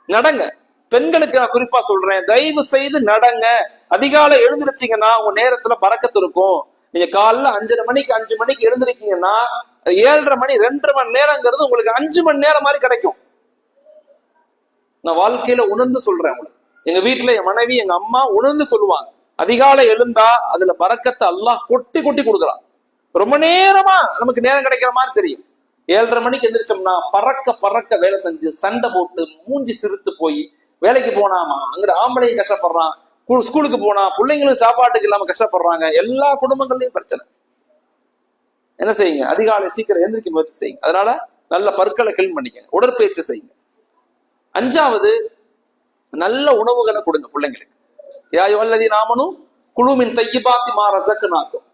நடங்க. பெண்களுக்கு நான் குறிப்பா சொல்றேன், தயவு செய்து நடங்க. அதிகாலை எழுந்திருச்சீங்கன்னா உங்க நேரத்துல பறக்கத்து இருக்கும். நீங்க காலைல 5 மணிக்கு எழுந்திருக்கீங்கன்னா 7:30 மணி 2 மணி நேரங்கிறது உங்களுக்கு 5 மணி நேரம் மாதிரி கிடைக்கும். நான் வாழ்க்கையில உணர்ந்து சொல்றேன் உங்களுக்கு. எங்க வீட்டுல என் மனைவி, எங்க அம்மா உணர்ந்து சொல்லுவாங்க, அதிகாலை எழுந்தா அதுல பறக்கத்தை அல்லாஹ் கொட்டி கொடுக்குறான். ரொம்ப நேரமா நமக்கு நேரம் கிடைக்கிற மாதிரி தெரியும். 7:30 மணிக்கு எந்திரிச்சோம்னா பறக்க வேலை செஞ்சு சண்டை போட்டு மூஞ்சி சிரித்து போய் வேலைக்கு போனாமா, அங்க ஆம்பளையும் கஷ்டப்படுறான், ஸ்கூலுக்கு போனா பிள்ளைங்களும் சாப்பாட்டுக்கு இல்லாம கஷ்டப்படுறாங்க. எல்லா குடும்பங்கள்லயும் பிரச்சனை. என்ன செய்யுங்க? அதிகாலை சீக்கிரம் எந்திரிக்க முயற்சி செய்யுங்க. அதனால நல்ல பற்களை கிளீன் பண்ணிக்கங்க, உடற்பயிற்சி செய்யுங்க. 5வது, நல்ல உணவுகளை கொடுங்க பிள்ளைங்களுக்கு. யா அய்யுஹல்லதீன ஆமனூ குலூ மின் தய்யிபாத்தி மா ரஸக்னாக்கும்.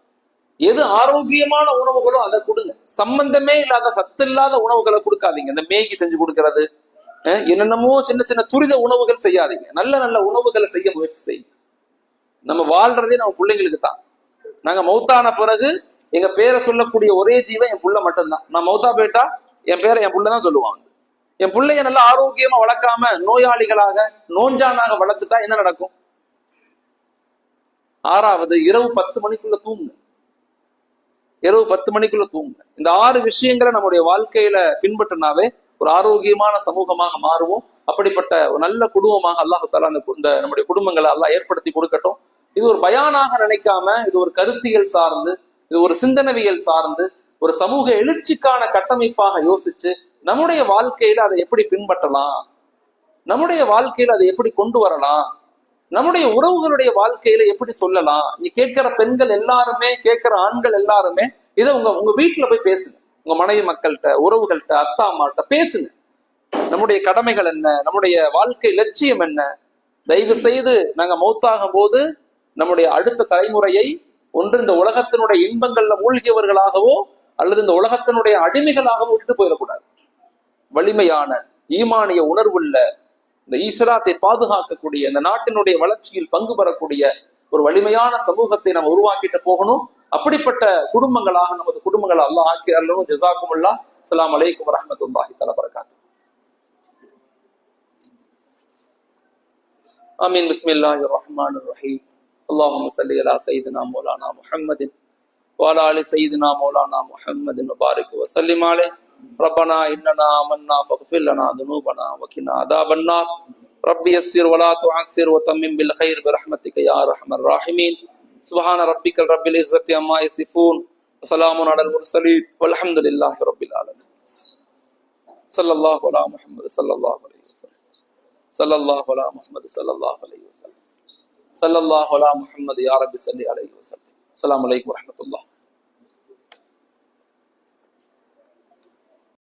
எது ஆரோக்கியமான உணவுகளோ அதை கொடுங்க. சம்பந்தமே இல்லாத, சத்து இல்லாத உணவுகளை கொடுக்காதீங்க. இந்த மேகி செஞ்சு கொடுக்கறது, என்னென்னமோ சின்ன துரித உணவுகள் செய்யாதீங்க. நல்ல உணவுகளை செய்ய முயற்சி செய்யுங்க. நம்ம வாழ்றதே நம்ம பிள்ளைங்களுக்கு தான். நாங்க மௌத்தான பிறகு எங்க பேரை சொல்லக்கூடிய ஒரே ஜீவன் என் புள்ள மட்டும்தான். நான் மௌத்தா போயிட்டா என் பேரை என் புள்ள தான் சொல்லுவாங்க. என் பிள்ளைய நல்லா ஆரோக்கியமா வளர்க்காம நோயாளிகளாக நோஞ்சானாக வளர்த்துட்டா என்ன நடக்கும்? 6வது, இரவு 10 மணிக்குள்ள தூங்குங்க. இரவு 10 மணிக்குள்ள தூங்குங்க. இந்த 6 விஷயங்களை நம்முடைய வாழ்க்கையில பின்பற்றினாவே ஒரு ஆரோக்கியமான சமூகமாக மாறுவோம். அப்படிப்பட்ட ஒரு நல்ல குடும்பமாக அல்லாஹ் தஆலா இந்த நம்முடைய குடும்பங்களை அல்லாஹ் ஏற்படுத்தி கொடுக்கட்டும். இது ஒரு பயானாக நினைக்காம, இது ஒரு கருத்தியல் சார்ந்து, இது ஒரு சிந்தனவியல் சார்ந்து, ஒரு சமூக எழுச்சிக்கான கட்டமைப்பாக யோசிச்சு நம்முடைய வாழ்க்கையில அதை எப்படி பின்பற்றலாம், நம்முடைய வாழ்க்கையில அதை எப்படி கொண்டு வரலாம், நம்முடைய உறவுகளுடைய வாழ்க்கையில எப்படி சொல்லலாம். நீ கேட்கிற பெண்கள் எல்லாருமே, கேட்கிற ஆண்கள் எல்லாருமே இதை உங்க வீட்டுல போய் பேசுங்க. உங்க மனைவி மக்கள்கிட்ட, உறவுகள்கிட்ட, அத்தா அம்மாட்ட பேசுங்க. நம்முடைய கடமைகள் என்ன, நம்முடைய வாழ்க்கை லட்சியம் என்ன. தயவு செய்து நாங்க மௌத்தாகும் போது நம்முடைய அடுத்த தலைமுறையை ஒன்று இந்த உலகத்தினுடைய இன்பங்கள்ல மூழ்கியவர்களாகவோ அல்லது இந்த உலகத்தினுடைய அடிமைகளாகவோ விட்டுட்டு போயிடக்கூடாது. வலிமையான ஈமானிய உணர்வுள்ள இந்த ஈஸ்வராத்தை பாதுகாக்கக்கூடிய, இந்த நாட்டினுடைய வளர்ச்சியில் பங்கு பெறக்கூடிய ஒரு வலிமையான சமூகத்தை நம்ம உருவாக்கிட்டு போகணும். அப்படிப்பட்ட குடும்பங்களாக நமது குடும்பங்களை அல்லாஹ் ஆக்கி அருளணும். ஜஸாக்குமுல்லாஹ். அஸ்ஸலாமு அலைக்கும் வரஹ்மத்துல்லாஹி தஆலா பரகாத்துஹு. ஆமீன். பிஸ்மில்லாஹிர் ரஹ்மானிர் ரஹீம். அல்லாஹும்ம ஸல்லி அலா சய்யிதினா மௌலானா முஹம்மதின் وعلى آل سيدنا مولانا محمد وبارك وسلم عليه. ربنا إننا آمنا فاغفر لنا ذنوبنا وقنا عذاب النار. ربي يسر ولا تعسر وتمم بالخير برحمتك يا أرحم الراحمين. سبحان ربك رب العزة عما يصفون وسلام على المرسلين والحمد لله رب العالمين. صلى الله على محمد صلى الله عليه وسلم. صلى الله على محمد صلى الله عليه وسلم. صلى الله على محمد يا رب صل عليه وسلم. السلام عليكم ورحمة الله.